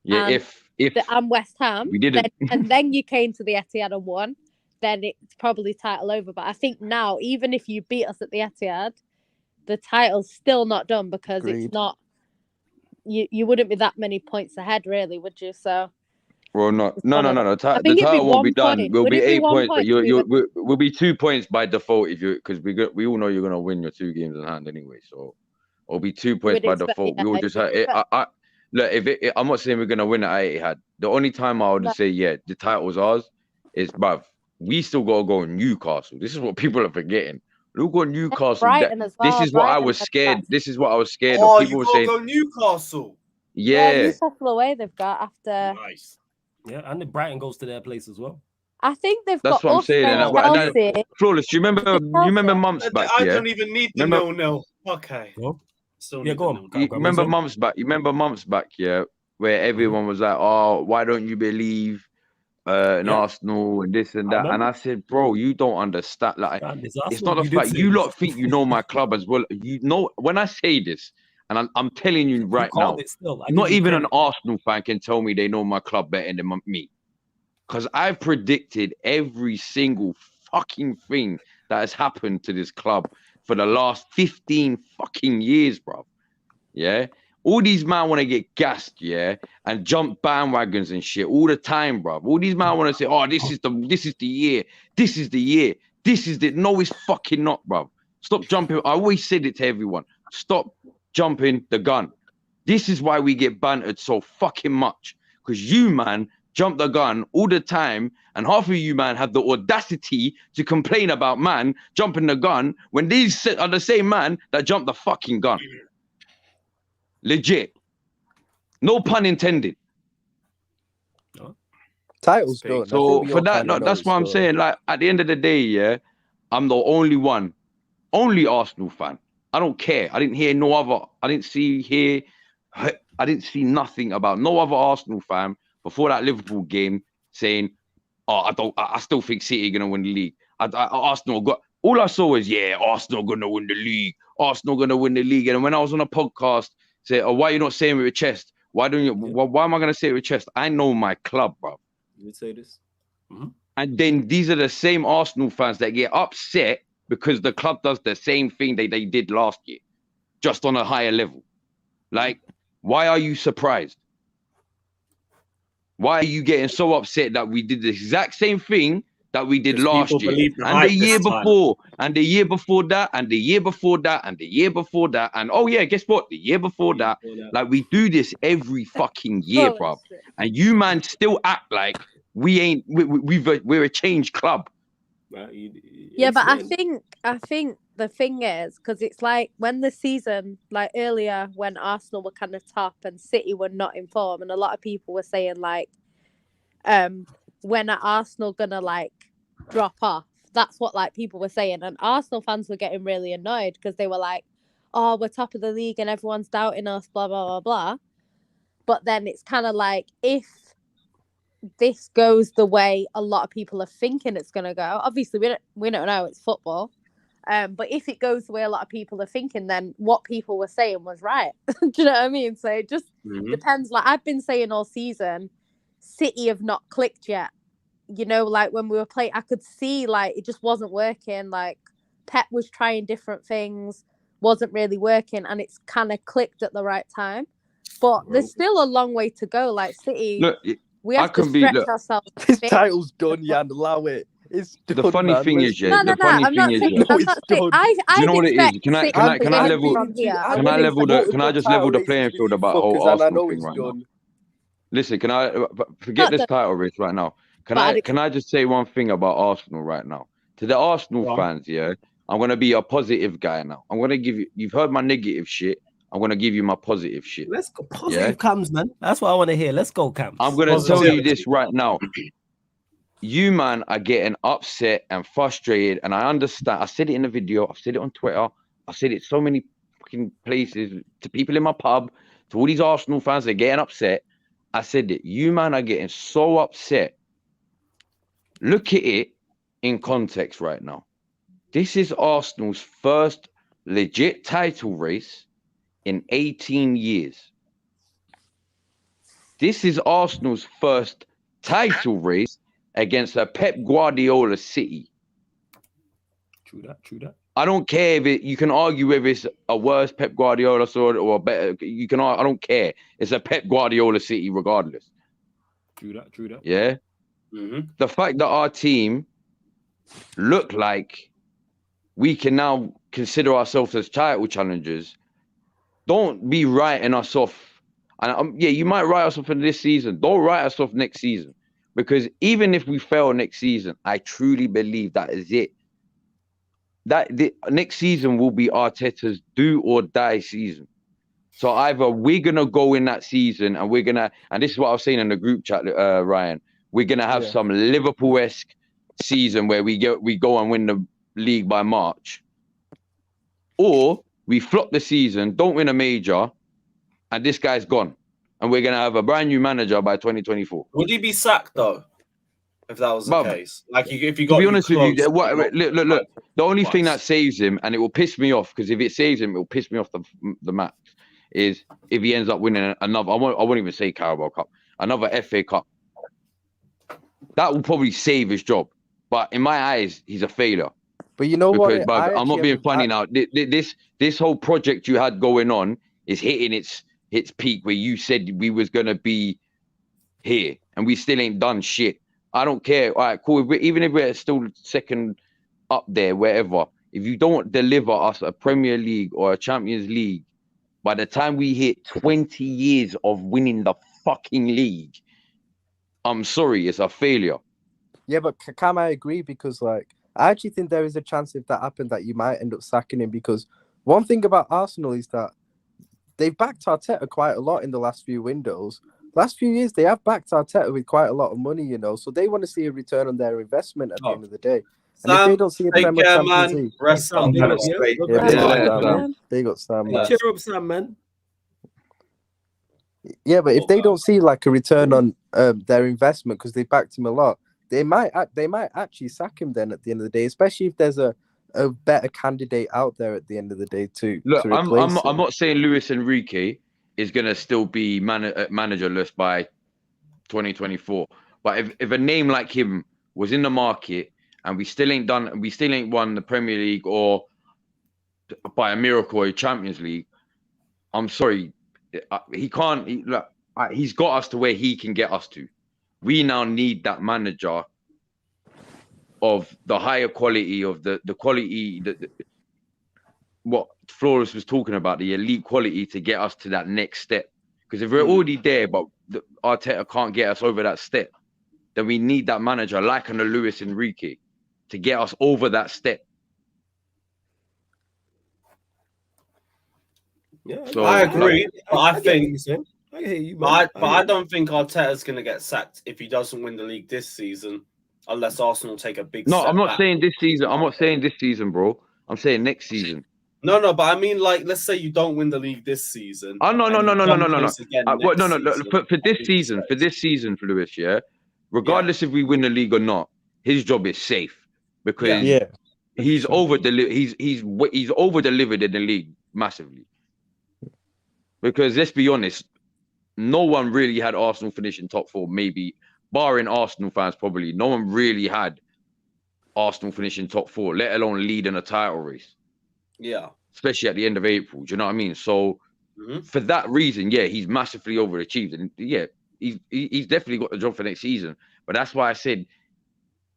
Yeah, if and West Ham, we didn't. then you came to the Etihad and won, then it's probably title over. But I think now, even if you beat us at the Etihad, the title's still not done because Agreed. it's not. You wouldn't be that many points ahead, really, would you? So. Well, no. The I think the it'd be title won't be 1 done. point. We'll Would be it be 8 1 points, but point? we'll be 2 points by default if you because we all know you're gonna win your 2 games in hand anyway. So it'll be 2 points by default. We will just have it. Look, I'm not saying we're gonna win at Etihad. The only time I would say the title's ours is, bruv, we still gotta go Newcastle. This is what people are forgetting. Look at Newcastle. Brighton as well. This is what I Brighton was has scared. that. This is what I was scared Oh, of. you People were gotta saying, go Newcastle. yeah. Newcastle away they've got after. Nice. Yeah, and then Brighton goes to their place as well. I think they've That's got what I'm us saying, then and that- Chelsea. Flawless. You remember months back, I yeah? don't even need the Remember- 0-0. Okay. Go. Still Yeah, need go the on. 0-0. Go. You remember months back? You remember months back, yeah, where everyone was like, "Oh, why don't you believe in Yeah. Arsenal and this and I that?" remember. And I said, "Bro, you don't understand. Like, Man, this it's Arsenal, not the you did fact say you this. lot think you know my club as well. You know when I say this, and I'm telling you You right called now, it still. I not give you even an credit. Arsenal fan can tell me they know my club better than me. because I've predicted every single fucking thing that has happened to this club for the last 15 fucking years, bro. Yeah. All these man want to get gassed, yeah, and jump bandwagons and shit all the time, bro. All these man want to say, "Oh, this is the year. This is the year. This is the." No, it's fucking not, bro. Stop jumping. I always said it to everyone. Stop jumping the gun. This is why we get bantered so fucking much, because you, man, jump the gun all the time, and half of you, man, have the audacity to complain about man jumping the gun when these are the same man that jump the fucking gun. Legit. No pun intended. Titles don't. So for that, no, that's what I'm saying. Like, at the end of the day, yeah, I'm the only Arsenal fan. I don't care. I didn't hear no other. I didn't see nothing about no other Arsenal fan before that Liverpool game saying, "Oh, I still think City are gonna win the league." Arsenal got. All I saw was, yeah, Arsenal gonna win the league. Arsenal gonna win the league. And when I was on a podcast, say, "Oh, why are you not saying it with your chest? Why don't you? Why am I gonna say it with chest? I know my club, bro." You would say this. Mm-hmm. And then these are the same Arsenal fans that get upset because the club does the same thing they did last year, just on a higher level. Like, why are you surprised? Why are you getting so upset that we did the exact same thing that we did last year, and the year before, and the year before that, and the year before that, and the year before that, and oh yeah, guess what? The year before that, like we do this every fucking year, bro. And you man still act like we ain't. We're a changed club. Yeah, but I think the thing is, because it's like when the season, like earlier when Arsenal were kind of top and City were not in form, and a lot of people were saying like, when are Arsenal gonna like drop off? That's what like people were saying, and Arsenal fans were getting really annoyed because they were like, "Oh, we're top of the league and everyone's doubting us, blah blah blah blah." But then it's kind of like, if this goes the way a lot of people are thinking it's gonna go, obviously we don't know, it's football. But if it goes the way a lot of people are thinking, then what people were saying was right. Do you know what I mean? So it just depends. Like I've been saying all season, City have not clicked yet. You know, like when we were playing, I could see like it just wasn't working. Like Pep was trying different things, wasn't really working, and it's kind of clicked at the right time. But there's still a long way to go. Like City, look, we have to stretch ourselves. This title's done, Jan. Allow it. It's done, the funny man. thing is, yeah. No, The funny I'm thing not is, saying. yeah. I'm not saying. You know what it is? Can I level? Can I just level the playing field about the whole Arsenal thing right now? Listen, can I forget this title race right now? Can I just say one thing about Arsenal right now? To the Arsenal fans, yeah, I'm gonna be a positive guy now. I'm gonna give you. You've heard my negative shit. I'm gonna give you my positive shit. Let's go. Positive Cams, man. That's what I want to hear. Let's go, Cams. I'm gonna tell you this right now. You man are getting upset and frustrated, and I understand. I said it in the video. I've said it on Twitter. I said it so many fucking places to people in my pub, to all these Arsenal fans. They're getting upset. I said that you man are getting so upset. Look at it in context right now. This is Arsenal's first legit title race in 18 years. This is Arsenal's first title race against a Pep Guardiola City. True that. I don't care if you can argue whether it's a worse Pep Guardiola side or a better. I don't care. It's a Pep Guardiola City regardless. True that. Yeah. The fact that our team look like we can now consider ourselves as title challengers, don't be writing us off. And yeah, you might write us off in this season. Don't write us off next season. Because even if we fail next season, I truly believe that is it. That the next season will be Arteta's do or die season. So either we're gonna go in that season and this is what I was saying in the group chat, Ryan. We're gonna have some Liverpool-esque season where we go and win the league by March, or we flop the season, don't win a major, and this guy's gone, and we're gonna have a brand new manager by 2024. Would he be sacked though? If that was the case, like if you got to be honest with you, look, the only thing that saves him, and it will piss me off because if it saves him, it will piss me off the max, is if he ends up winning another. I won't even say Carabao Cup, another FA Cup. That will probably save his job. But in my eyes, he's a failure. But you know because, what? But I'm not being funny now. This whole project you had going on is hitting its peak where you said we was gonna be here and we still ain't done shit. I don't care. All right, cool. Even if we're still second up there, wherever, if you don't deliver us a Premier League or a Champions League, by the time we hit 20 years of winning the fucking league, I'm sorry, it's a failure. Yeah, but Cam, I agree because like I actually think there is a chance if that happened that you might end up sacking him because one thing about Arsenal is that they've backed Arteta quite a lot in the last few windows. Last few years, they have backed Arteta with quite a lot of money, you know, so they want to see a return on their investment at the end of the day. And if they don't see a Premier Champions League, rest Sam, big up, Sam. Big up, Sam. Cheer up, Sam, man. Yeah, but if they don't see like a return on their investment because they backed him a lot, they might actually sack him then at the end of the day, especially if there's a better candidate out there at the end of the day too. Look, to replace him. I'm not saying Luis Enrique is gonna still be managerless by 2024, but if a name like him was in the market and we still ain't won the Premier League or by a miracle a Champions League, I'm sorry, he can't. He's got us to where he can get us to. We now need that manager of the higher quality of the quality that what Flores was talking about, the elite quality to get us to that next step. Because if we're already there, but Arteta can't get us over that step, then we need that manager like under Luis Enrique to get us over that step. Yeah, so, I agree. But I think, I hear you, but I don't think Arteta's going to get sacked if he doesn't win the league this season, unless Arsenal take a big. No, I'm not saying this season. I'm not saying this season, bro. I'm saying next season. No, but I mean, like, let's say you don't win the league this season. Oh no. For this season, for Lewis, yeah. Regardless if we win the league or not, his job is safe because he's over-delivered. He's over-delivered in the league massively. Because let's be honest, no one really had Arsenal finishing top four. Maybe barring Arsenal fans, probably no one really had Arsenal finishing top four, let alone leading a title race. Yeah. Especially at the end of April. Do you know what I mean? So for that reason, yeah, he's massively overachieved. And yeah, he's definitely got the job for next season. But that's why I said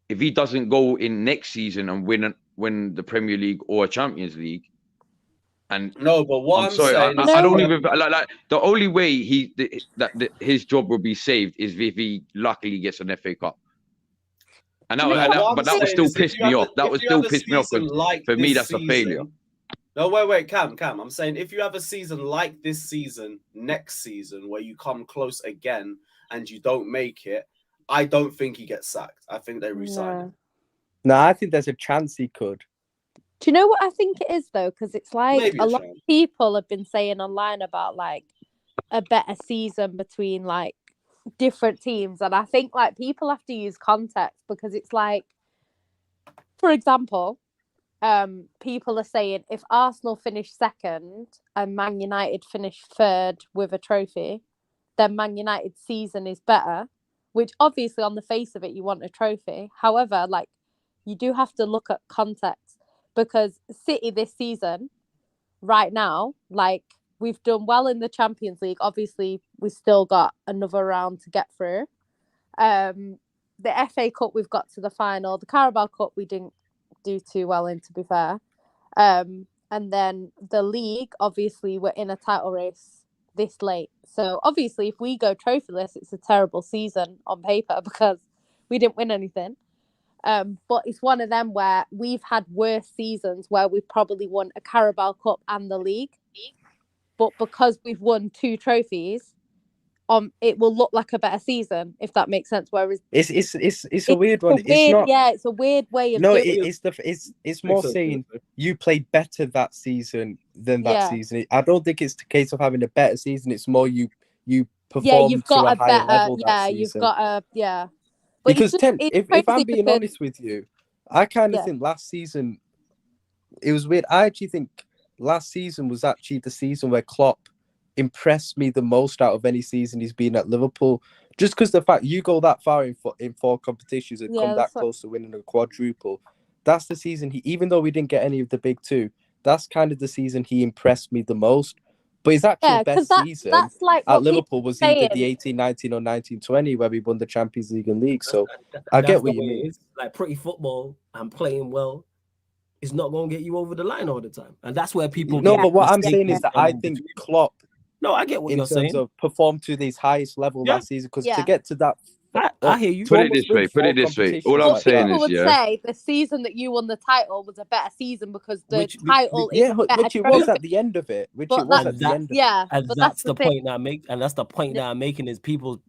if he doesn't go in next season and win the Premier League or a Champions League, and no, but what I'm sorry, saying I don't even like the only way his job will be saved is if he luckily gets an FA Cup. And that would still piss me off. That would still piss me off because for me that's a failure. No, wait, Cam. I'm saying if you have a season like this season, next season, where you come close again and you don't make it, I don't think he gets sacked. I think they resign him. No, I think there's a chance he could. Do you know what I think it is though? Because it's like a lot of people have been saying online about like a better season between like different teams, and I think like people have to use context because it's like, for example, people are saying if Arsenal finish second and Man United finish third with a trophy, then Man United's season is better, which obviously on the face of it you want a trophy. However, like you do have to look at context because City this season, right now, like we've done well in the Champions League. Obviously, we still got another round to get through. The FA Cup, we've got to the final. The Carabao Cup, we didn't do too well in, to be fair. And then the league, obviously, we're in a title race this late. So, obviously, if we go trophyless, it's a terrible season on paper because we didn't win anything. But it's one of them where we've had worse seasons where we've probably won a Carabao Cup and the league. But because we've won 2 trophies, it will look like a better season, if that makes sense. Whereas it's a weird one. It's a weird way of doing it. It's more saying you played better that season than that season. I don't think it's the case of having a better season. It's more you perform you've got to a higher level that season. You've got But because if I'm being honest with you, I kind of think last season it was weird. I actually think last season was actually the season where Klopp impressed me the most out of any season he's been at Liverpool. Just because the fact you go that far in 4 competitions and come that close to winning a quadruple, that's the season even though we didn't get any of the big 2, that's kind of the season he impressed me the most. But his actual best season at Liverpool was either the 18-19 or 19-20 where we won the Champions League and League. So I get what you mean. It's like pretty football and playing well is not going to get you over the line all the time. And that's where people... No, but what I'm saying is that I think Klopp... No, I get what you're saying. In terms of performed to his highest level last season, because to get to that... I hear you. Put it this way. All I'm saying is, people would say the season that you won the title was a better season because the title is which it was at the end of it. And that's the point that I make. And that's the point that I'm making is people's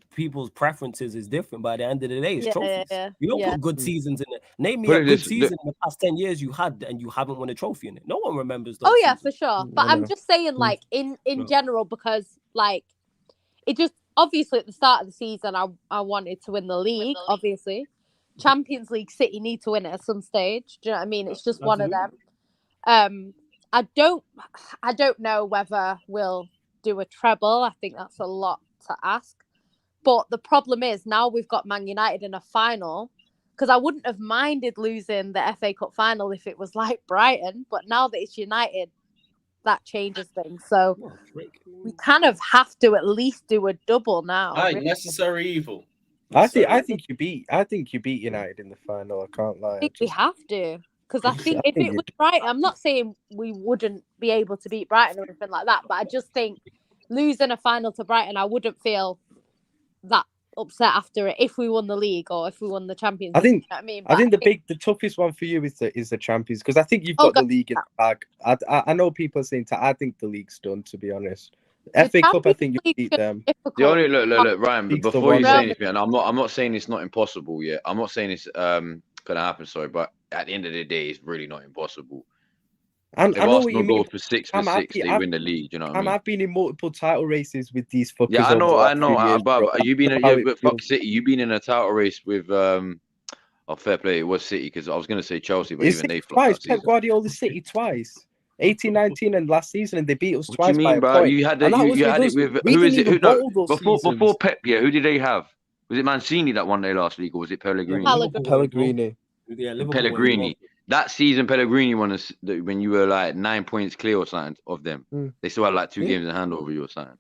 preferences is different. By the end of the day, it's trophies. You don't put good seasons in it. Name me a good season in the past 10 years you had and you haven't won a trophy in it. No one remembers those. Oh yeah, for sure. But I'm just saying, like in general, because like it just. Obviously, at the start of the season, I wanted to win the league. Obviously, Champions League, City need to win it at some stage. Do you know what I mean? It's just one of them. I don't know whether we'll do a treble. I think that's a lot to ask. But the problem is now we've got Man United in a final. Because I wouldn't have minded losing the FA Cup final if it was like Brighton. But now that it's United, that changes things. So we kind of have to at least do a double now. Necessary evil. I think you beat United in the final. I can't lie. I think we have to, because I think if it was Brighton, I'm not saying we wouldn't be able to beat Brighton or anything like that, but I just think losing a final to Brighton, I wouldn't feel that upset after it if we won the league or if we won the Champions League. I think, you know what I mean? I think the toughest one for you is the Champions, because I think you've got the league in the bag. I know people are saying I think the league's done, to be honest. FA Cup, I think you beat them. The only look, Ryan. Before you say anything, and I'm not saying it's not impossible yet. I'm not saying it's gonna happen. Sorry, but at the end of the day, it's really not impossible. And if I know Arsenal what you mean. go for 6 for 6, they win the league. You know what I mean? I've been in multiple title races with these fuckers. Yeah, I know. But you've been fuck City. You've been in a title race with fair play. It was City because I was gonna say Chelsea, but even they twice. Pep Guardiola City twice. 18-19 and last season, and they beat us twice. What do you mean, bro? You had it with who is it? Before Pep, who did they have? Was it Mancini that won their last league, or was it Pellegrini? Pellegrini. Yeah, Pellegrini. That season, Pellegrini won us when you were like 9 points clear or something of them. They still had like 2 games in hand over you or something.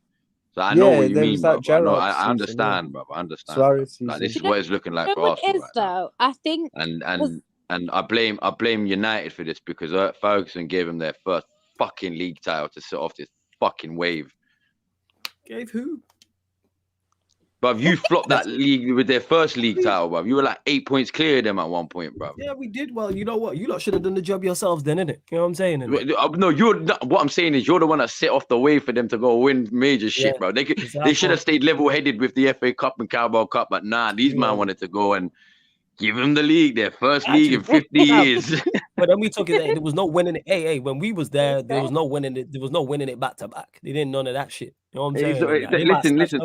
So I know what you mean, bro. I understand, bro. I understand. Like, this is what it's looking like for Arsenal. Though I think And I blame United for this because Ferguson gave them their first fucking league title to set off this fucking wave. Gave who? Bruv, you flopped that league with their first league title, bruv. You were like 8 points clear of them at one point, bruv. Yeah, we did. Well, you know what? You lot should have done the job yourselves then, innit? You know what I'm saying? No, what I'm saying is you're the one that set off the way for them to go win major shit, bro. They should have stayed level-headed with the FA Cup and Carabao Cup, but nah, these man wanted to go and give them the league, their first league in 50 years. But then we took it. There was no winning it. When we was there, there was no winning it. There was no winning it back to back. They didn't none of that shit. You know what I'm saying? Listen.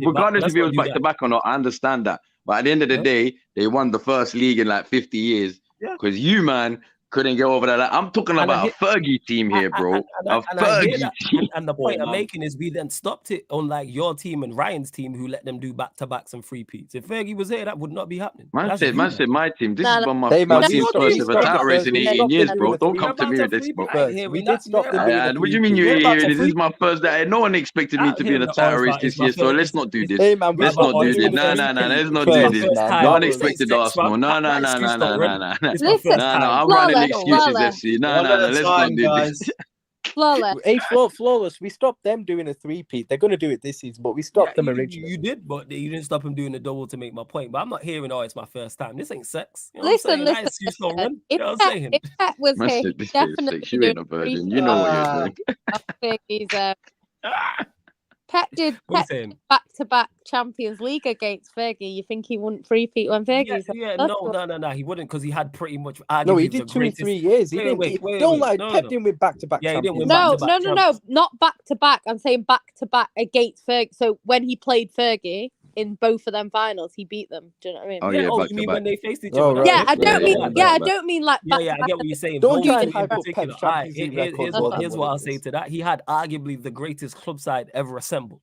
Regardless if it was back to back or not, I understand that. But at the end of the day, they won the first league in like 50 years because you, man, couldn't get over that. I'm talking about a Fergie team here, bro. A Fergie team. And the point I'm making is we then stopped it on like your team and Ryan's team who let them do back-to-backs and three-peats. If Fergie was here, that would not be happening. Man said my team. This is one of my team's first ever title race in 18 years, bro. Don't come to me with this, bro. We did stop the What do you mean you're here? This is my first day. No one expected me to be in a title race this year, so let's not do this. Let's not do this. No, let's not do this. No one expected Arsenal. No. I'm running excuses. No, let's not do this. Flawless. We stopped them doing a three-peat. They're going to do it this season, but we stopped them originally. You did, but you didn't stop them doing the double to make my point. But I'm not hearing, it's my first time. This ain't sex. You know listen. If Pep was here, definitely you ain't a virgin. You know what you're doing. Pep did back-to-back Champions League against Fergie. You think he wouldn't three-peat when Fergie? No, he wouldn't because he had pretty much. No, he did 2 in 3 years. Pep didn't win back-to-back. Yeah, he didn't win back-to-back. No, not back-to-back. I'm saying back-to-back against Fergie. So when he played Fergie in both of them finals, he beat them. Do you know what I mean? You mean when they faced each other? Yeah, I don't mean like. I get what you're saying. Don't try and hype up Pep's Here's what I'll say to that. He had arguably the greatest club side ever assembled.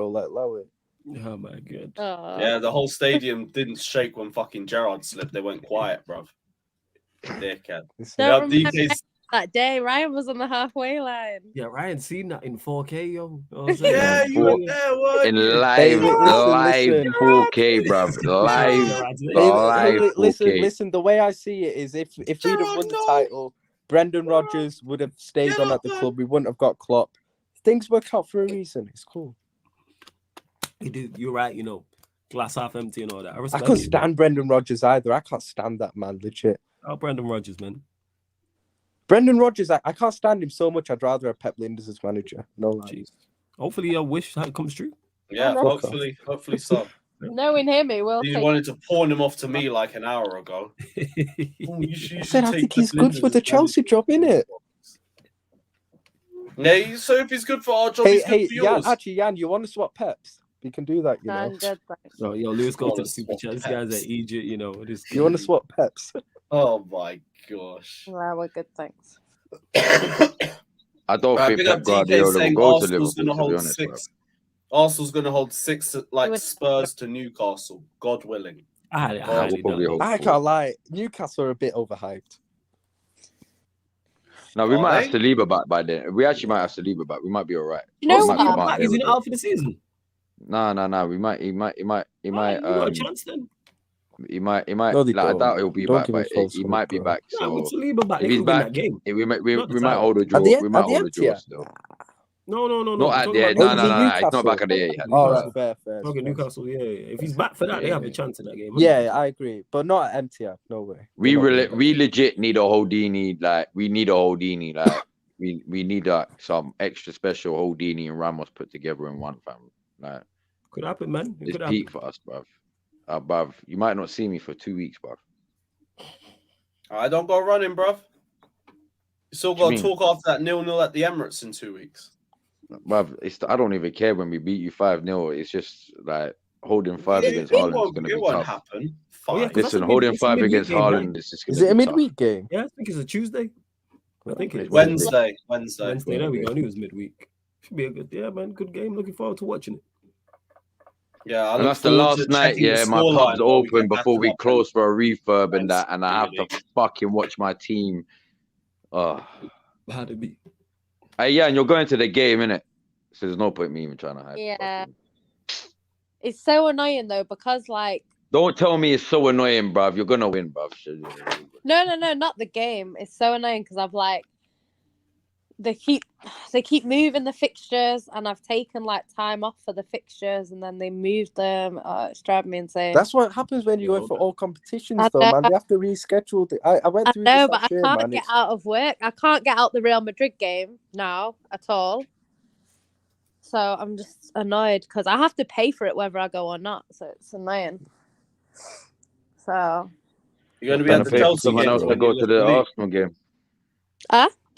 bro. Like, allow it. Oh my god. Yeah, the whole stadium didn't shake when fucking Gerrard slipped. They went quiet, bruv. Dickhead. Don't remember that day. Ryan was on the halfway line. Yeah, Ryan seen that in 4K, yo. Yeah, you were there, weren't in you? live, listen. 4K, bruv. Live 4K. Listen. The way I see it is, if we'd have won the title, Brendan Rodgers would have stayed on at the club. We wouldn't have got Klopp. Things work out for a reason. It's cool. You're right, you know. Glass half empty and all that. I can't stand Brendan Rodgers either. I can't stand that man, legit. Oh, Brendan Rodgers, man. Brendan Rodgers, I can't stand him so much. I'd rather have Pep Linders as manager. No lie. Jeez. Hopefully your wish comes true. Yeah, hopefully so. Knowing him, he will. He wanted to pawn him off to me like an hour ago. I said I think he's good for the Chelsea job, innit? Yeah, so if he's good for our job, he's good for yours. Jan, you want to swap Peps? We can do that, you know. So, yo, Lewis, go to the super chat. This guy's at Egypt, you know. You want to swap Peps? Oh my gosh. Well, we're good, thanks. I don't think Pep Guardiola will go to Liverpool, to be honest, bro. Arsenal's going to hold 6 like Spurs to Newcastle, God willing. I can't lie. Newcastle are a bit overhyped. No, we might have Saliba back by then. We actually might have Saliba back. We might be all right. You know Is he not out for the season? No. We might. He might. Got a chance then. He might. No, like, I doubt he'll be back, but he might be back. So with Saliba back, if he's back, we might hold a draw. We might hold a draw still. No. Not at the end. No. It's not back at the end. All right, fair. Okay, Newcastle, yeah. If he's back for that, they have a chance in that game. Yeah, I agree, but not at MTF. No way. We legit need a Houdini. Like we need a Houdini. Like we need some extra special Houdini and Ramos put together in one family. Like could happen, man. It's peak for us, bruv. Bruv, you might not see me for 2 weeks, bruv. I don't go running, bruv. You still got to talk after that 0-0 at the Emirates in 2 weeks. Bruv, I don't even care when we beat you 5-0. It's just like holding 5 against Haaland is going to be tough. Happen. Listen, holding 5 against Haaland is just going to be tough. Is it a midweek game? Yeah, I think it's a Tuesday. I think it's Wednesday. There we go. I knew it was midweek. Should be a good game. Looking forward to watching it. Yeah, and that's the last night. Yeah, my pub's open before we close for a refurb and that, and I have to fucking watch my team. How'd it be? Yeah, and you're going to the game, innit? So there's no point me even trying to hide. Yeah, it's so annoying though because like. Don't tell me it's so annoying, bruv. You're gonna win, bruv. No, not the game. It's so annoying because I've like. They keep moving the fixtures, and I've taken like time off for the fixtures, and then they moved them. It's driving me insane. That's what happens when you go for all competitions, though, man. They have to reschedule. I went through. I know, but I can't get out of work. I can't get out the Real Madrid game now at all. So I'm just annoyed because I have to pay for it whether I go or not. So it's annoying. So you're going to be at the Chelsea someone else to go to the Arsenal game.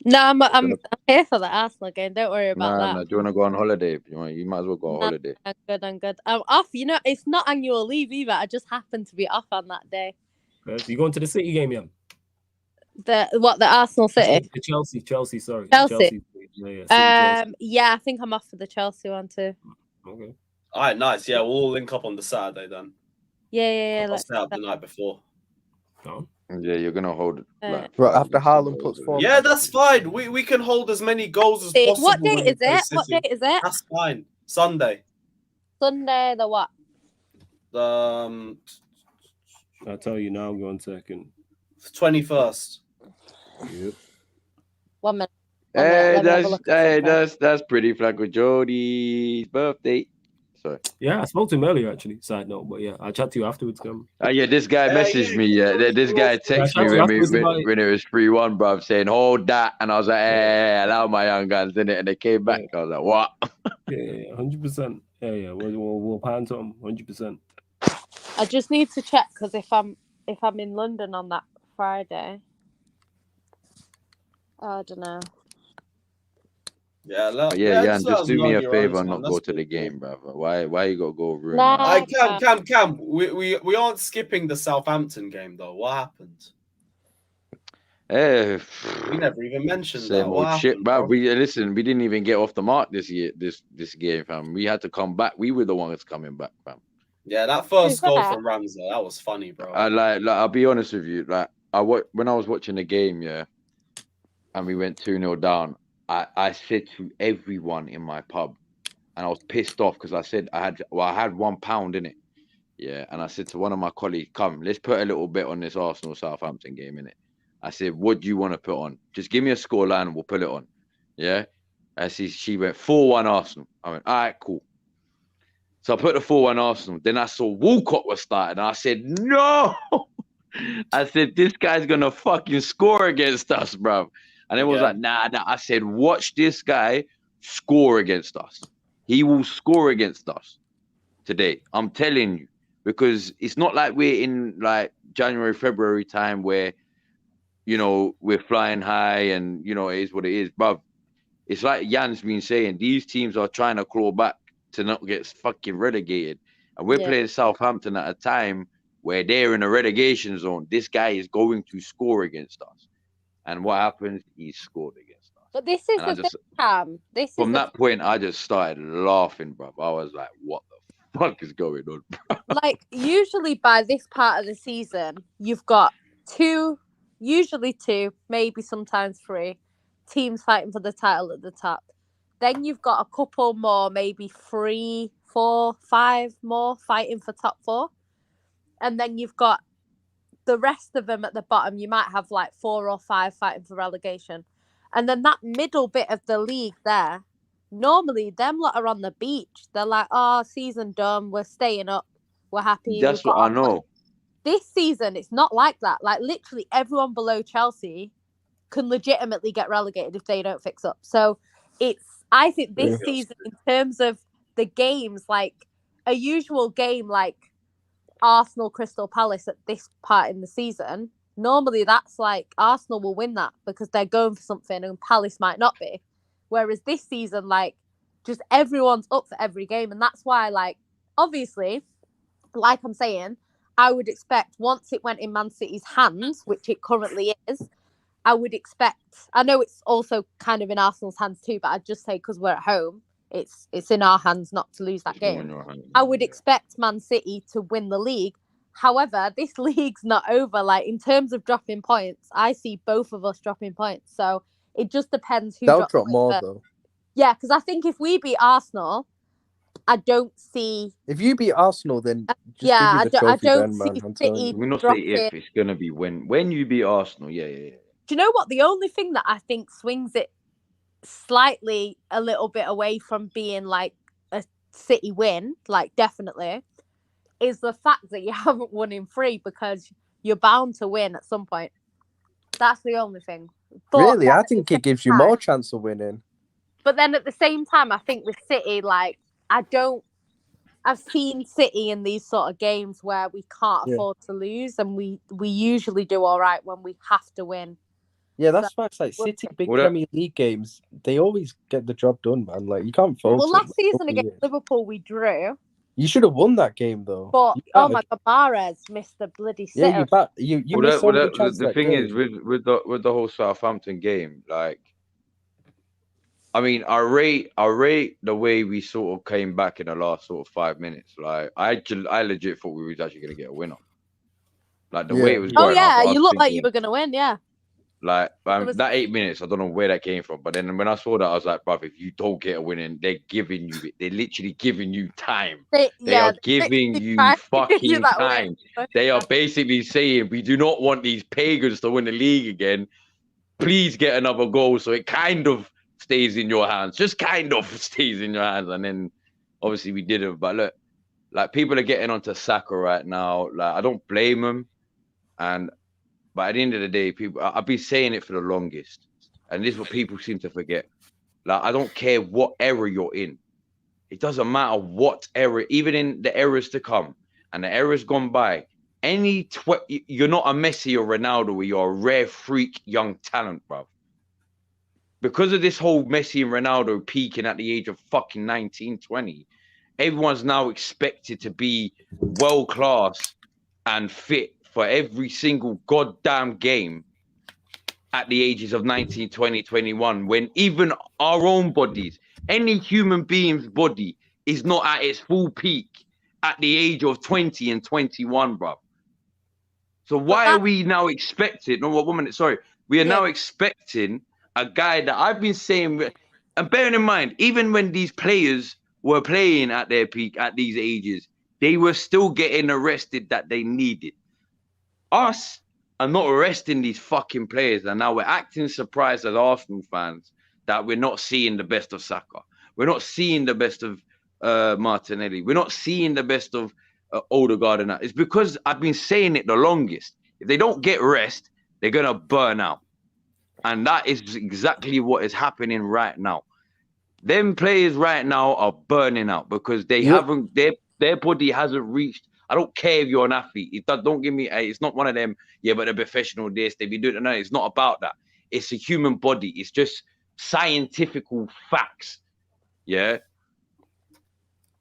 No, I'm here for the Arsenal game. Don't worry about that. No. Do you want to go on holiday? You might as well go on holiday. I'm good. I'm off. You know, it's not annual leave either. I just happen to be off on that day. So you going to the City game, yeah? The Arsenal City? The Chelsea, sorry. Chelsea. Yeah, yeah, I think I'm off for the Chelsea one too. Okay. All right, nice. Yeah, we'll all link up on the Saturday then. Yeah. I'll stay up the night before. Oh. Yeah, you're gonna hold right after Haaland puts form. Yeah, that's fine. We can hold as many goals as possible. What date is it? That's fine. Sunday. Sunday, the what? I'll tell you now. Go 1 second. 21st. Yep. 1 minute. That's pretty flag with Jodie's birthday. Sorry. Yeah, I spoke to him earlier, actually. Side note, but yeah, I'll chat to you afterwards. Yeah, this guy messaged me. This guy texted me when it was 3-1, bruv, saying hold that, and I was like, hey, allow my young guns in it, and they came back. I was like, what? Yeah, 100%. Yeah, we'll pan to him, 100%. I just need to check because if I'm in London on that Friday, I don't know. Yeah, just do me a favor and not go to the game, brother. Why you gotta go ruin? Cam. We aren't skipping the Southampton game though. What happened? We never even mentioned Same that. old What shit, happened, bro. bro? We didn't even get off the mark this year, this game, fam. We had to come back. We were the ones coming back, fam. Yeah, that first goal from Ramsey, that was funny, bro. I'll be honest with you. Like, when I was watching the game, yeah, and we went 2-0 down, I said to everyone in my pub, and I was pissed off because I said I had £1 in it. Yeah, and I said to one of my colleagues, come, let's put a little bit on this Arsenal-Southampton game, innit? I said, what do you want to put on? Just give me a scoreline and we'll put it on. Yeah? She went 4-1 Arsenal. I went, all right, cool. So I put the 4-1 Arsenal. Then I saw Walcott was starting. And I said, no! I said, this guy's going to fucking score against us, bro. And it was like, nah. I said, watch this guy score against us. He will score against us today. I'm telling you. Because it's not like we're in like January, February time where, you know, we're flying high and, you know, it is what it is. But it's like Jan's been saying, these teams are trying to claw back to not get fucking relegated. And we're playing Southampton at a time where they're in a relegation zone. This guy is going to score against us. And what happens? He scored against us. But this is the thing, Cam. From that point, I just started laughing, bro. I was like, what the fuck is going on, bro? Like, usually by this part of the season, you've got usually two, maybe sometimes three teams fighting for the title at the top. Then you've got a couple more, maybe 3, 4, 5 more fighting for top 4. And then you've got the rest of them at the bottom. You might have like 4 or 5 fighting for relegation. And then that middle bit of the league there, normally them lot are on the beach. They're like, oh, season done. We're staying up. We're happy. That's what I know. This season, it's not like that. Like, literally everyone below Chelsea can legitimately get relegated if they don't fix up. So I think this season, in terms of the games, like a usual game like Arsenal Crystal Palace at this part in the season, normally that's like Arsenal will win that because they're going for something and Palace might not be. Whereas this season, like, just everyone's up for every game. And that's why, like, obviously, like I'm saying, I would expect once it went in Man City's hands, which it currently is, I would expect, I know it's also kind of in Arsenal's hands too, but I'd just say because we're at home, it's in our hands not to lose that game. I would expect Man City to win the league. However, this league's not over. Like, in terms of dropping points, I see both of us dropping points. So it just depends who They'll drop more, though. Yeah, because I think if we beat Arsenal, I don't see. If you beat Arsenal, then just give you the trophy, I don't see City. We're not saying if, it's gonna be when you beat Arsenal. Yeah. Do you know what? The only thing that I think swings it slightly a little bit away from being like a City win, like definitely, is the fact that you haven't won in 3 because you're bound to win at some point. That's the only thing. But really, I think it gives you more chance of winning. But then at the same time, I think with City, like, I've seen City in these sort of games where we can't afford to lose, and we usually do all right when we have to win. Yeah, that's why it's like City big Premier League games, they always get the job done, man. Like, you can't fault Well, last season against Liverpool, we drew. You should have won that game, though. But, oh my God, Mahrez missed the bloody sitter. Yeah, you missed so many chances. The thing is, with the whole Southampton game, like, I mean, I rate the way we sort of came back in the last sort of 5 minutes. Like, I legit thought we was actually going to get a winner. Like, the way it was going. Oh, yeah, you looked like you were going to win, yeah. Like, that 8 minutes, I don't know where that came from. But then when I saw that, I was like, bruv, if you don't get a winning, they're literally giving you time. They are giving you fucking time. They are basically saying, we do not want these pagans to win the league again. Please get another goal. So it kind of stays in your hands. Just kind of stays in your hands. And then, obviously, we didn't. But look, like, people are getting onto Saka right now. Like, I don't blame them. But at the end of the day, I've been saying it for the longest. And this is what people seem to forget. Like, I don't care what era you're in. It doesn't matter what era, even in the eras to come. And the era's gone by. You're not a Messi or Ronaldo, where you're a rare freak young talent, bruv. Because of this whole Messi and Ronaldo peaking at the age of fucking 19, 20, everyone's now expected to be world-class and fit for every single goddamn game. at the ages of 19, 20, 21, when even our own bodies, any human being's body is not at its full peak at the age of 20 and 21, bro. So why are we now expecting, no, 1 minute, sorry. We are now expecting a guy that I've been saying, and bearing in mind, even when these players were playing at their peak at these ages, they were still getting arrested that they needed. Us are not arresting these fucking players, and now we're acting surprised as Arsenal fans that we're not seeing the best of Saka. We're not seeing the best of Martinelli. We're not seeing the best of Odegaard and that. It's because I've been saying it the longest. If they don't get rest, they're going to burn out. And that is exactly what is happening right now. Them players right now are burning out because they haven't, their body hasn't reached. I don't care if you're an athlete. Don't give me it's not one of them, yeah, but they're professional this, they be doing it. No, it's not about that. It's a human body. It's just scientific facts. Yeah.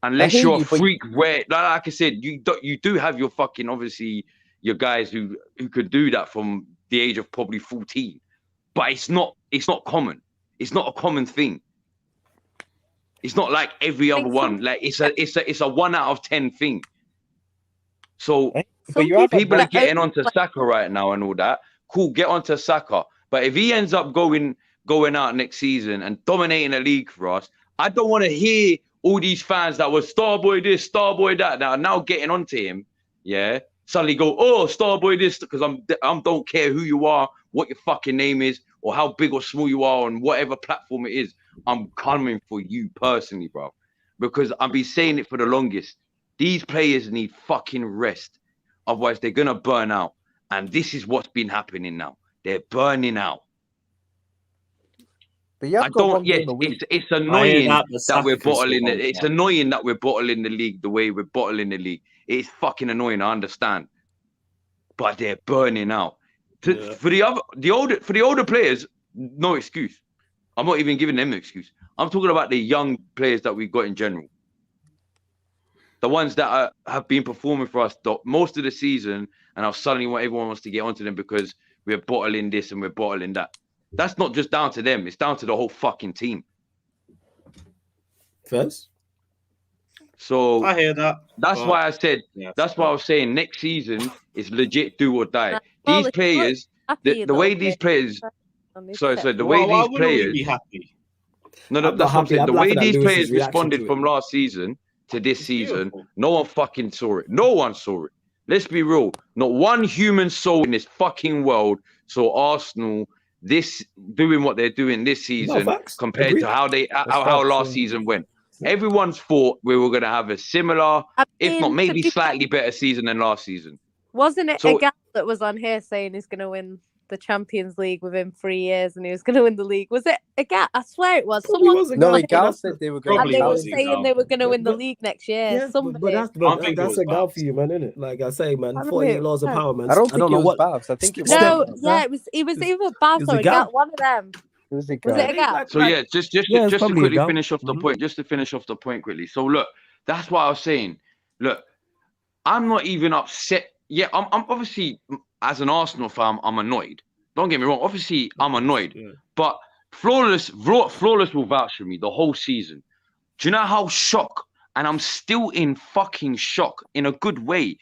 Unless you're a freak where, like I said, you do have your fucking, obviously, your guys who could do that from the age of probably 14. But it's not common. It's not a common thing. It's not like every other one. Like it's a 1 out of 10 thing. So people are getting onto Saka right now and all that. Cool, get onto Saka. But if he ends up going out next season and dominating the league for us, I don't want to hear all these fans that were Starboy this, Starboy that are now getting onto him. Yeah, suddenly go, oh, Starboy this, because I don't care who you are, what your fucking name is, or how big or small you are on whatever platform it is. I'm coming for you personally, bro, because I've been saying it for the longest. These players need fucking rest, otherwise they're gonna burn out. And this is what's been happening now. They're burning out. But it's annoying that we're bottling it. It's annoying that we're bottling the league the way we're bottling the league. It's fucking annoying. I understand, but they're burning out. For the older players, no excuse. I'm not even giving them an excuse. I'm talking about the young players that we got in general. The ones that have been performing for us most of the season, and now suddenly everyone wants to get onto them because we're bottling this and we're bottling that. That's not just down to them. It's down to the whole fucking team. First. So I hear that. That's why I said. That's why I was saying next season is legit do or die. These players, the way these players. Sorry. The way these players. Be happy? No. That's what I'm saying. The way these players responded from last season to this season, no one fucking saw it. No one saw it. Let's be real. Not one human soul in this fucking world saw Arsenal doing what they're doing this season compared to how last season went. Everyone's thought we were going to have a similar, if not maybe slightly better season than last season. Wasn't it a guy that was on here saying he's going to win the Champions League within 3 years and he was going to win the league? Was it a guy? I swear it was. Gal said they were going to. And they were saying they were going to win the league next year. Yeah, that's a Gal for you, man, isn't it? Like I say, man, 48 laws of power, man. I don't know what Babs. I think it was. It was either Babs or a Gal. One of them. Was it a Gal? So just to quickly finish off the point. Just to finish off the point quickly. So look, that's what I was saying. Look, I'm not even upset. Yeah, I'm obviously, as an Arsenal fan, I'm annoyed. Don't get me wrong. Obviously, I'm annoyed. Yeah. But Flawless will vouch for me the whole season. Do you know how shocked? And I'm still in fucking shock in a good way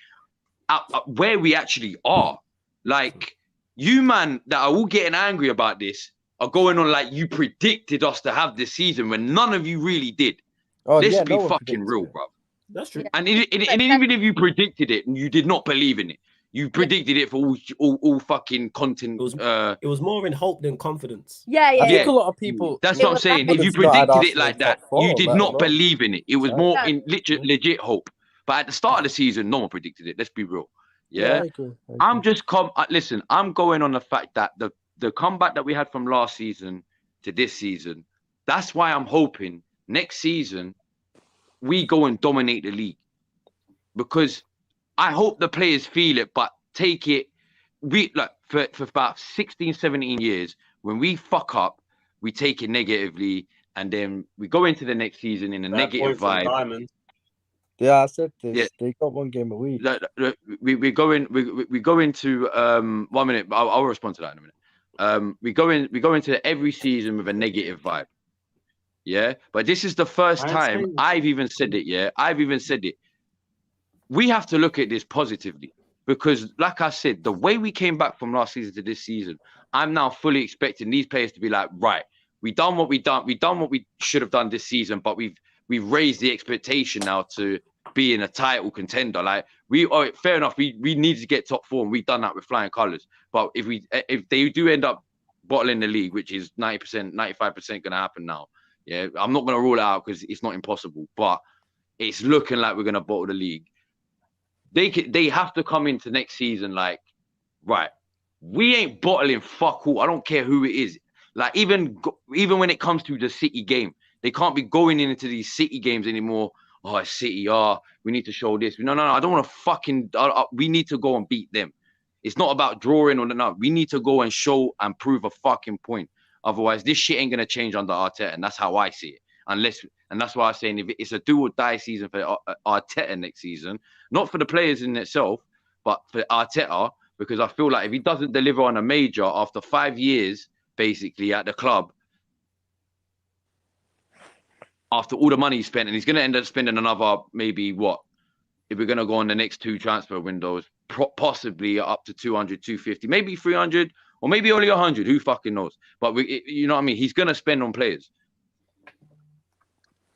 at where we actually are. Like, you man that are all getting angry about this are going on like you predicted us to have this season when none of you really did. Let's be fucking real, bro. That's true. And even if you predicted it and you did not believe in it, you predicted it for all fucking content. It was more in hope than confidence. I think a lot of people. That's what I'm saying. If you predicted it like that, you did not believe in it. It was more in legit hope. But at the start of the season, no one predicted it. Let's be real. Yeah, I agree. I'm just listen. I'm going on the fact that the comeback that we had from last season to this season. That's why I'm hoping next season we go and dominate the league, because I hope the players feel it, but take it. We like for about 16, 17 years, when we fuck up, we take it negatively, and then we go into the next season in a negative vibe. Yeah, I said this. Yeah. They got one game a week. We go into 1 minute. I'll respond to that in a minute. we go into every season with a negative vibe. Yeah, but this is the first time I've even said it. Yeah, I've even said it. We have to look at this positively because, like I said, the way we came back from last season to this season, I'm now fully expecting these players to be like, right, we done what we should have done this season, but we've raised the expectation now to be in a title contender. Like fair enough, we need to get top 4, and we've done that with flying colours. But if they do end up bottling the league, which is 90%, 95% going to happen now. Yeah, I'm not going to rule it out because it's not impossible, but it's looking like we're going to bottle the league. They have to come into next season like, right, we ain't bottling fuck all. I don't care who it is. Like even when it comes to the City game, they can't be going into these City games anymore. Oh, it's City. We need to show this. No. I don't want to fucking. We need to go and beat them. It's not about drawing or no. We need to go and show and prove a fucking point. Otherwise, this shit ain't gonna change under Arteta, and that's how I see it. And that's why I'm saying if it's a do or die season for Arteta next season, not for the players in itself, but for Arteta, because I feel like if he doesn't deliver on a major after 5 years, basically at the club, after all the money he spent, and he's gonna end up spending another maybe what? If we're gonna go on the next 2 transfer windows, possibly up to 200, 250, maybe 300. Or maybe only 100, who fucking knows? But you know what I mean? He's going to spend on players.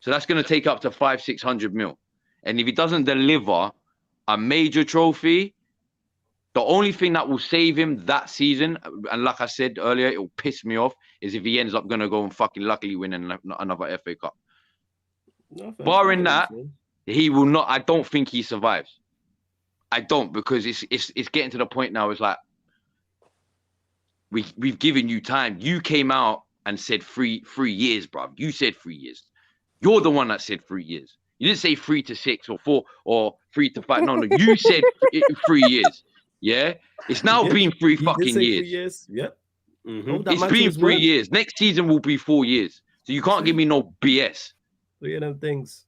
So that's going to take up to 500-600 mil. And if he doesn't deliver a major trophy, the only thing that will save him that season, and like I said earlier, it will piss me off, is if he ends up going to go and fucking luckily win another FA Cup. Barring that, he will not. I don't think he survives. I don't, because it's getting to the point now, it's like, We've given you time. You came out and said 3 years, bro. You said 3 years. You're the one that said 3 years. You didn't say 3 to 6 or 4 or 3 to 5. No. You said 3 years. Yeah, it's now been 3 fucking years. 3 years. Yep. Mm-hmm. It's been 3 years. Next season will be 4 years. So you can't give me no BS. 3 of them things.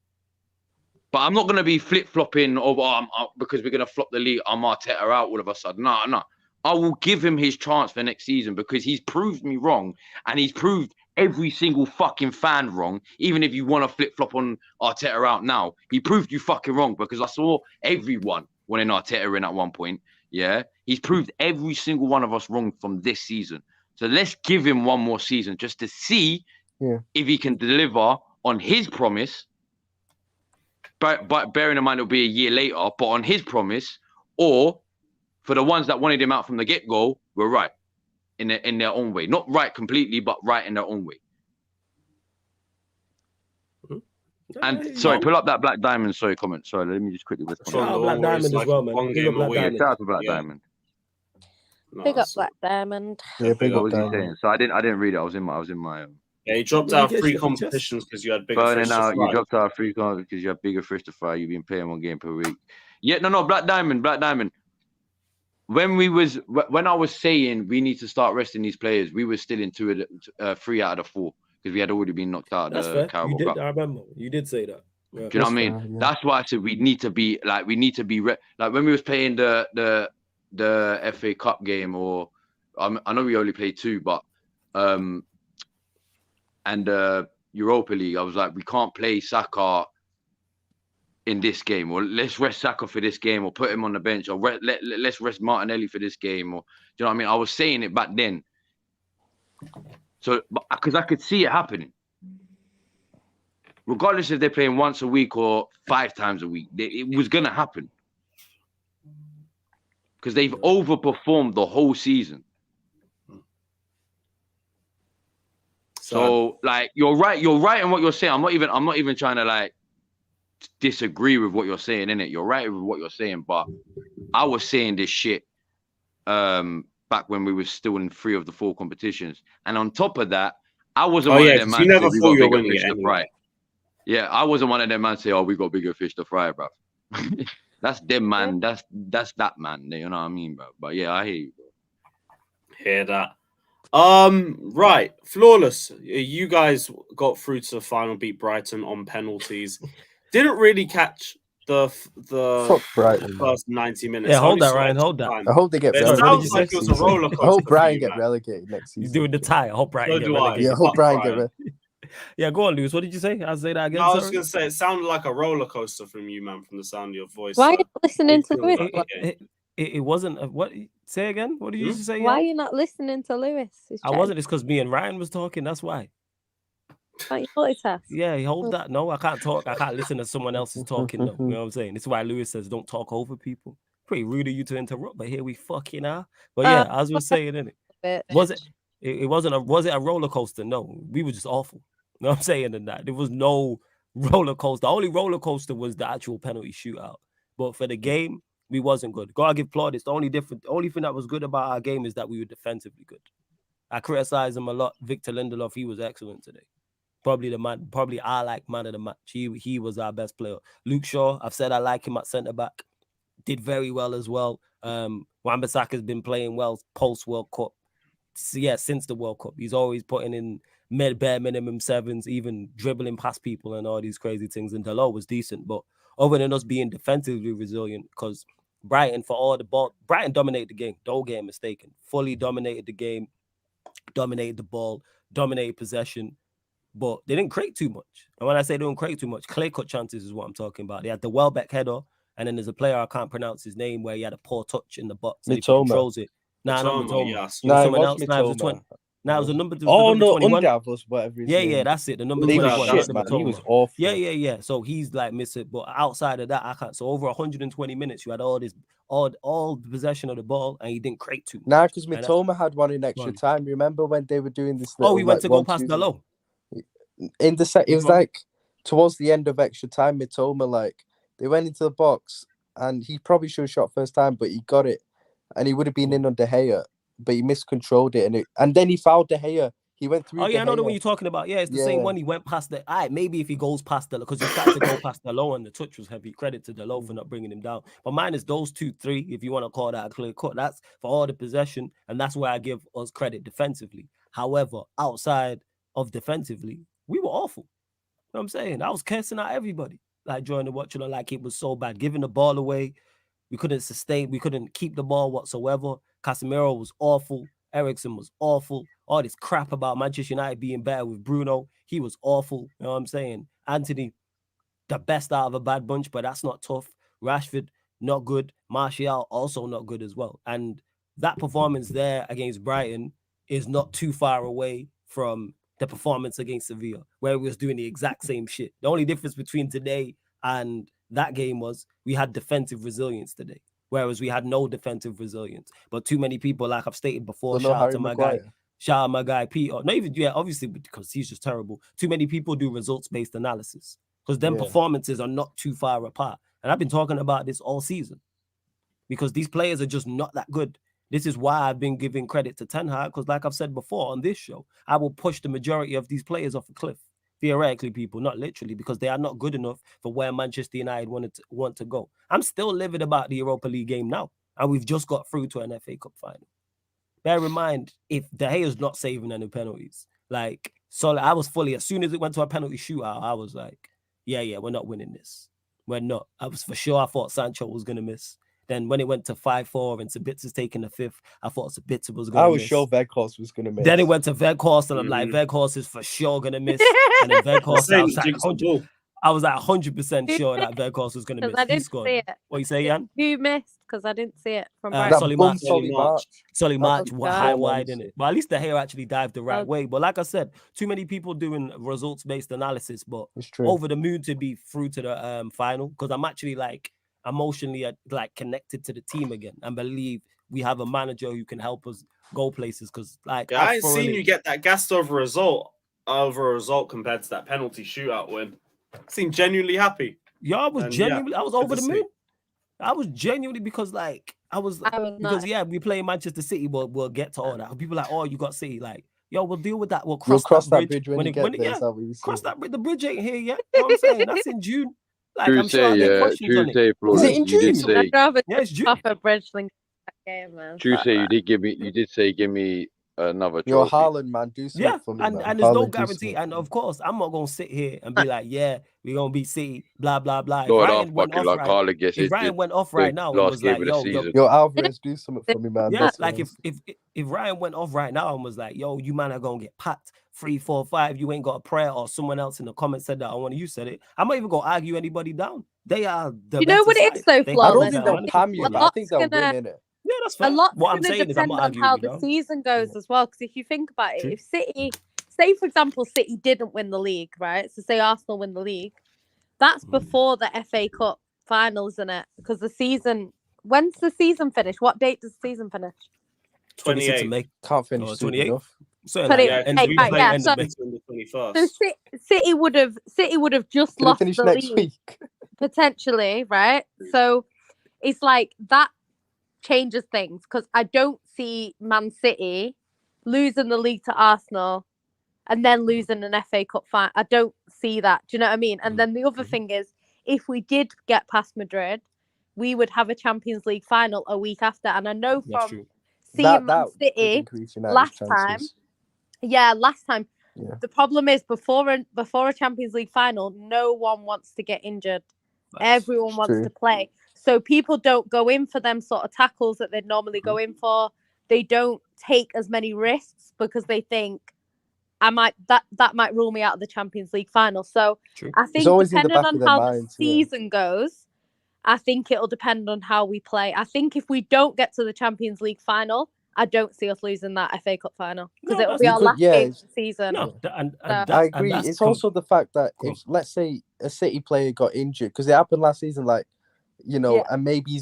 But I'm not gonna be flip flopping over because we're gonna flop the league. I'm Arteta out all of a sudden. No. I will give him his chance for next season because he's proved me wrong, and he's proved every single fucking fan wrong. Even if you want to flip flop on Arteta out now, he proved you fucking wrong because I saw everyone wanting Arteta in at one point. Yeah, he's proved every single one of us wrong from this season. So let's give him one more season just to see if he can deliver on his promise. But bearing in mind it'll be a year later, but on his promise, or for the ones that wanted him out from the get-go, we're right in their own way. Not right completely, but right in their own way. And sorry, pull up that Black Diamond. Sorry, comment. Sorry, let me just quickly respond. Shout out Black Diamond as well, man. Big up Black Diamond. Shout out to Black Diamond. Big up Black Diamond. Yeah, big up What was he Diamond. saying? So I didn't read it. I was in my. Yeah, you dropped out 3 competitions because you had bigger Burning fish to out. fry. You dropped out 3 competitions because you have bigger fish to fry. You've been playing 1 game per week. Yeah, no, Black Diamond. When I was saying we need to start resting these players, we were still in 3 out of the 4 because we had already been knocked out. That's fair. You did. I remember you did say that. Yeah. Do you know what I mean? Yeah. That's why I said we need to be like when we was playing the FA Cup game, or I know we only played 2, but and Europa League, I was like, we can't play Saka in this game, or let's rest Saka for this game, or put him on the bench, or let's rest Martinelli for this game, or do you know what I mean? I was saying it back then, so because I could see it happening, regardless if they're playing once a week or 5 times a week, it was gonna happen because they've overperformed the whole season. So like you're right in what you're saying. I'm not even trying to like disagree with what you're saying, innit? You're right with what you're saying, but I was saying this shit back when we were still in 3 of the 4 competitions. And on top of that, I wasn't one of them man. You never thought you were winning it anyway. Yeah, I wasn't one of them man say, "Oh, we got bigger fish to fry, bro." That's them man. That's that man. You know what I mean, bro? But yeah, I hear you, bro. Hear that. Right, Flawless. You guys got through to the final, beat Brighton on penalties. Didn't really catch the Fuck Brighton. first 90 minutes. Yeah, hold Only that, saw Ryan. it Hold that. time. I hope they get It Sorry, what did sounds you like say? it was a roller coaster. I hope for Brighton you, get man. relegated next season. He's doing the tie. I hope Brighton So get do I. relegated. Yeah, I hope Fuck Brighton get Brighton. Yeah, go on, Lewis. What did you say? I'll say that again. No, I was Sorry. gonna say it sounded like a roller coaster from you, man, from the sound of your voice. Why are so you not listening it to feels Lewis? like Like, a game. It wasn't what say again. What did you say? why are Ian? you not listening to Lewis? He's I wasn't. It's because me and Ryan was talking. That's why. Can't you multitask? Yeah, hold that. No, I can't talk. I can't listen to someone else's talking though. You know what I'm saying? This is why Lewis says don't talk over people. Pretty rude of you to interrupt, but here we fucking are. But yeah, as we were saying, innit? Was it? It wasn't a. Was it a roller coaster? No, we were just awful. You know what I'm saying? In that there was no roller coaster. The only roller coaster was the actual penalty shootout. But for the game, we wasn't good. Gotta give plaudits. The only thing that was good about our game is that we were defensively good. I criticized him a lot. Victor Lindelof, he was excellent today. Probably I like man of the match. He was our best player. Luke Shaw, I've said I like him at centre back. Did very well as well. Wan-Bissaka's been playing well post World Cup. Yeah, since the World Cup, he's always putting in bare minimum sevens, even dribbling past people and all these crazy things. And Dalot was decent, but other than us being defensively resilient, because Brighton for all the ball, Brighton dominated the game. Don't get mistaken. Fully dominated the game, dominated the ball, dominated possession. But they didn't create too much. And when I say they didn't create too much, clear-cut chances is what I'm talking about. They had the Welbeck header, and then there's a player, I can't pronounce his name, where he had a poor touch in the box. And if he controls it. Nah, not Mitoma. Yes. No, Someone it else. was Nah, it was Mitoma. Now it was the number. Oh, the number no, 21. Undav was whatever his name. Yeah, that's it. The number He was 21. shit, man. He was awful. Yeah. So he's like missing. But outside of that, I can't. So over 120 minutes, you had all the possession of the ball, and you didn't create too much. Nah, because Mitoma had one in extra time. Remember when they were doing this? We went to go past the low. In the set, it was like towards the end of extra time. Mitoma, like they went into the box, and he probably should have shot first time, but he got it, and he would have been in on De Gea, but he miscontrolled it, and then he fouled De Gea. He went through. Oh yeah, I know the one you're talking about. Yeah, it's the same one. He went past the. Maybe if he goes past the, because he started to go past the low, and the touch was heavy. Credit to the low for not bringing him down. But mine is those 2-3. If you want to call that a clear cut, that's for all the possession, and that's where I give us credit defensively. However, outside of defensively, we were awful. You know what I'm saying? I was cursing out everybody like during the watching, like it was so bad, giving the ball away. We couldn't sustain. We couldn't keep the ball whatsoever. Casemiro was awful. Eriksen was awful. All this crap about Manchester United being better with Bruno, he was awful. You know what I'm saying? Anthony, the best out of a bad bunch, but that's not tough. Rashford, not good. Martial, also not good as well. And that performance there against Brighton is not too far away from the performance against Sevilla, where we was doing the exact same shit. The only difference between today and that game was we had defensive resilience today, whereas we had no defensive resilience. But too many people, like I've stated before, shout out to my guy Peter. Not even, obviously because he's just terrible. Too many people do results-based analysis because them performances are not too far apart. And I've been talking about this all season because these players are just not that good. This is why I've been giving credit to Ten Hag, because like I've said before on this show, I will push the majority of these players off a cliff. Theoretically, people, not literally, because they are not good enough for where Manchester United want to go. I'm still livid about the Europa League game now, and we've just got through to an FA Cup final. Bear in mind, if De Gea's not saving any penalties, I was fully, as soon as it went to a penalty shootout, I was like, yeah, we're not winning this. We're not. I thought Sancho was going to miss. Then when it went to 5-4 and Sabitza's taking the fifth, I thought Sabitza was going to miss. I was sure Weghorst was going to miss. Then it went to Weghorst, and I'm like, Weghorst is for sure going to miss. And then Weghorst, I was like 100% sure that Weghorst was going to miss. I didn't see it. What you say, Jan? Who missed? Because I didn't see it from Solly March, high Oh, wide in it. But at least the hair actually dived the right way. But like I said, too many people doing results-based analysis, but over the moon to be through to the final, because I'm actually emotionally connected to the team again and believe we have a manager who can help us go places, because I ain't seen you get that gassed over a result compared to that penalty shootout win. Seemed genuinely happy. Yeah, I was genuinely I was over the moon. I was genuinely because we play Manchester City, but we'll get to all that. People you got City, we'll deal with that. We'll cross that bridge when you get there. Cross that bridge. The bridge ain't here yet. You know what I'm saying? That's in June. I'm sure I'll get questions on it. Is it in June? It's June. Off a bridge link game, man. You did say give me another trophy. Yo, Haaland, man, do something for me, man. And there's no Haaland, do guarantee. something And for me. of course, I'm not gonna sit here and be like, yeah, we're gonna beat City, blah blah blah. If Lord, Ryan I'm went fucking off like right, Haaland gets if his Ryan went off the right now and last was game like, of the yo, season. Yo, Alvarez, do something for me, man. yeah, That's like nice. if Ryan went off right now and was like, yo, you man are gonna get packed 3, 4, 5, you ain't got a prayer, or someone else in the comments said that, I want you said it. I'm not even gonna argue anybody down. They are the You know what it is so They I have don't flawless? the think better they'll management. pam you, A but I lot's think they'll win, gonna- innit? Yeah, that's A fair. lot's What I'm going to saying is I'm depend not on arguing how with the you down. season goes Yeah. as well. Because if you think about it, True. if City, say for example, City didn't win the league, right? So say Arsenal win the league, that's before the FA Cup final, isn't it? Because the season, when's the season finish? What date does the season finish? 26th of 28th. May. Can't finish Oh, soon 28th. enough. So But like, Yeah, end because of we right, play yeah, end so- of May. on the 21st. So City would have just Can it lost finish the next league week? potentially, right? So it's like that changes things because I don't see Man City losing the league to Arsenal and then losing an FA Cup final. I don't see that. Do you know what I mean? And then the other thing is, if we did get past Madrid, we would have a Champions League final a week after. And I know That's from true. seeing Man That could City increase United's last chances. last time. Yeah. The problem is before a Champions League final, no one wants to get injured. Everyone It's wants true. to play. So people don't go in for them sort of tackles that they'd normally go in for. They don't take as many risks because they think that might rule me out of the Champions League final. So True. I think always in the depending back on of their how the minds, yeah. season goes, I think it'll depend on how we play. I think if we don't get to the Champions League final, I don't see us losing that FA Cup final because No, it'll that's be You our could- last yeah, game of it's- the season. No, I agree. It's also the fact that Cool. if, let's say, a City player got injured, because it happened last season, like, you know, Yeah. and maybe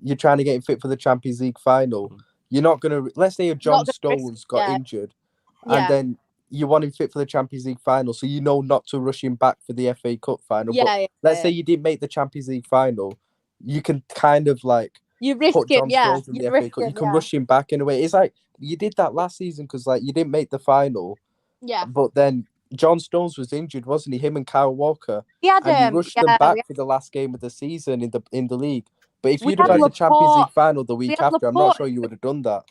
you're trying to get him fit for the Champions League final. Mhm. You're not going to, let's say a John gonna risk- Stones got yeah. injured, Yeah. and then you want him fit for the Champions League final, so you know not to rush him back for the FA Cup final. Yeah, But yeah, let's yeah. say you didn't make the Champions League final, you can kind of like You risk put it, John yeah. Stones in the You FA risk Cup. You it, can yeah. rush him back in a way. It's like you did that last season because like you didn't make the final, Yeah. but then John Stones was injured, wasn't he? Him and Kyle Walker, We had and you rushed them yeah, back we for the last game of the season in the league. But if We you'd have had had the Champions League Laporte- final the week had after, I'm not Laporte- sure you would have done that.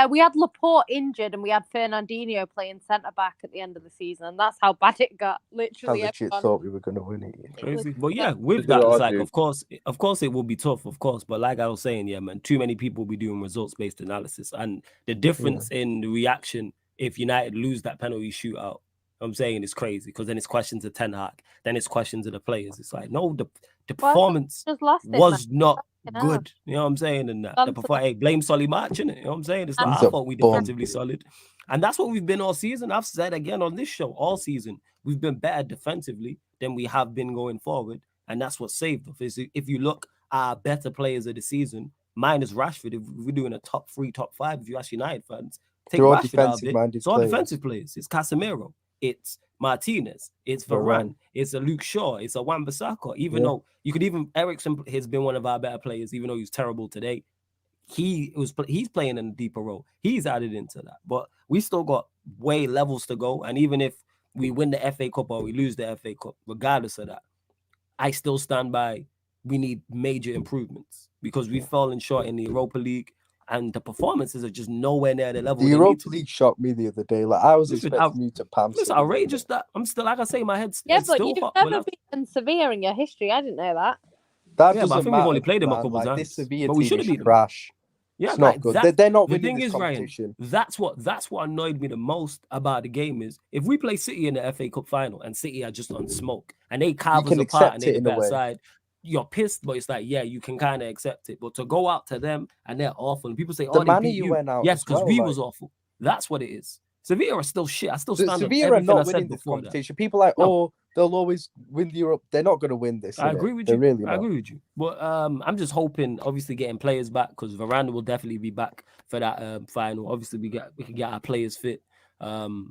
we had Laporte injured and we had Fernandinho playing centre back at the end of the season. And that's how bad it got. How Literally, legit everyone. thought we were going to win it. Crazy. But yeah, with Did that, I it's like, do? of course, it will be tough, of course. But like I was saying, yeah, man, too many people will be doing results-based analysis, and the difference in the reaction if United lose that penalty shootout, I'm saying it's crazy because then it's questions of Ten Hag, then it's questions of the players. It's like, no, the performance Just lost it, was man. not Fucking hell. good. You know what I'm saying? And that Done the hey, blame Solly March, innit? You know what I'm saying? It's like He's I a thought we bum. defensively solid. And that's what we've been all season. I've said again on this show all season. We've been better defensively than we have been going forward. And that's what saved us. If you look at our better players of the season, minus Rashford, if we're doing a top 3, top 5, if you ask United fans, take They're all Rashford out of it. defensive-minded It's all players. defensive players. It's Casemiro. It's Martinez. It's Varane. Varane. It's a Luke Shaw. It's a Wan-Bissaka. Even Yeah. though you could even Eriksen has been one of our better players, even though he's terrible today. He's playing in a deeper role. He's added into that, but we still got way levels to go. And even if we win the FA Cup or we lose the FA Cup, regardless of that, I still stand by. We need major improvements because we've fallen short in the Europa League, and the performances are just nowhere near the level. The they need Europa to League shocked me the other day. Like I was Listen, expecting you to pam. It's City, outrageous that I'm still, like I say, my head's Yeah, it's but still you've hot. never beaten Sevilla in your history. I didn't know that. That Yeah, but I doesn't think we've only matter, played them a man. couple Like, times. This Sevilla But we team should have is beaten them. trash. Yeah, It's not good. They're not the winning thing this is, Ryan, competition. that's what annoyed me the most about the game is if we play City in the FA Cup final and City are just on smoke and they carve us can apart accept and it they're the in a better way. side, you're pissed, but it's like, yeah, you can kind of accept it. But to go out to them and they're awful, and people say, The oh, they manner beat you you. went out Yes, as because well, we like- was awful. That's what it is. Sevilla are still shit. I still stand on Sevilla are everything I not said winning this before that. competition. People are like, No. oh, they'll always win the Europe. They're not going to win this. I innit? agree with They're you. really I not. agree with you. But I'm just hoping, obviously, getting players back because Varane will definitely be back for that final. Obviously, we can get our players fit.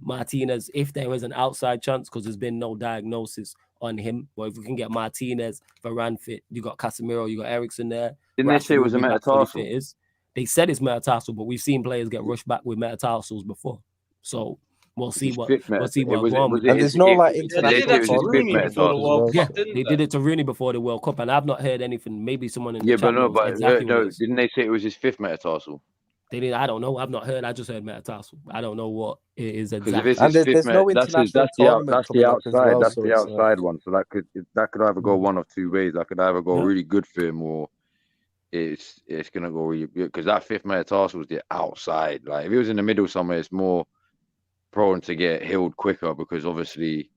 Martinez, if there is an outside chance, because there's been no diagnosis on him. But if we can get Martinez, Varane fit, you got Casemiro, you got Eriksen there. Didn't they say it Rashford was will a be back fully metatarsal? fit. They said it's metatarsal, but we've seen players get rushed back with metatarsals before. So we'll see what Fifth we'll see it what was- go on was with it- that. And there's no like They international did that to tournament Rooney or before the anything World as well. Yeah, Cup, didn't they they? did it to Rooney before the World Cup, and I've not heard anything. Maybe someone in the Yeah, chat but no, knows but exactly what no, it is. didn't they say it was his fifth metatarsal? They didn't. I don't know. I've not heard. I just heard metatarsal. I don't know what it is Because exactly. if it's his fifth, no international tournament that's the coming up as outside. well, That's so the it's outside one. So that could either go one of two ways. That could either go really good for him, or it's gonna go really good. Because that fifth metatarsal is the outside. Like if he was in the middle somewhere, it's more prone to get healed quicker because obviously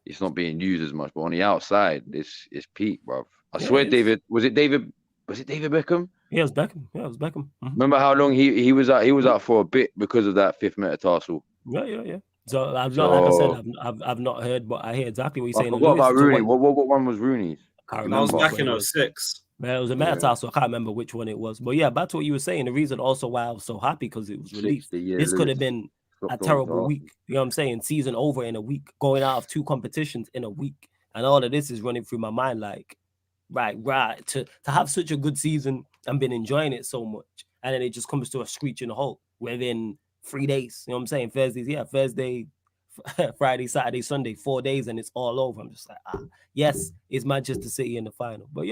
it's not being used as much. But on the outside, it's peak, bro. I swear, David. Was it David Beckham? Yeah, it was Beckham. Yeah, it was Beckham. Mm-hmm. Remember how long he was out? He was out for a bit because of that fifth metatarsal. Yeah. So I've not, like I said, I've not heard, but I hear exactly what you're saying. I forgot about Rooney. What one was Rooney's? I can't That was remember. back in 06. Man, it was a metatarsal. I can't remember which one it was. But yeah, back to what you were saying. The reason also why I was so happy because it was released. This could have been a terrible week. You know what I'm saying? Season over in a week, going out of 2 competitions in a week, and all of this is running through my mind like. Right. To have such a good season and been enjoying it so much, and then it just comes to a screeching halt within 3 days. You know what I'm saying? Thursday, Friday, Saturday, Sunday, 4 days, and it's all over. I'm just like, yes, it's Manchester City in the final. But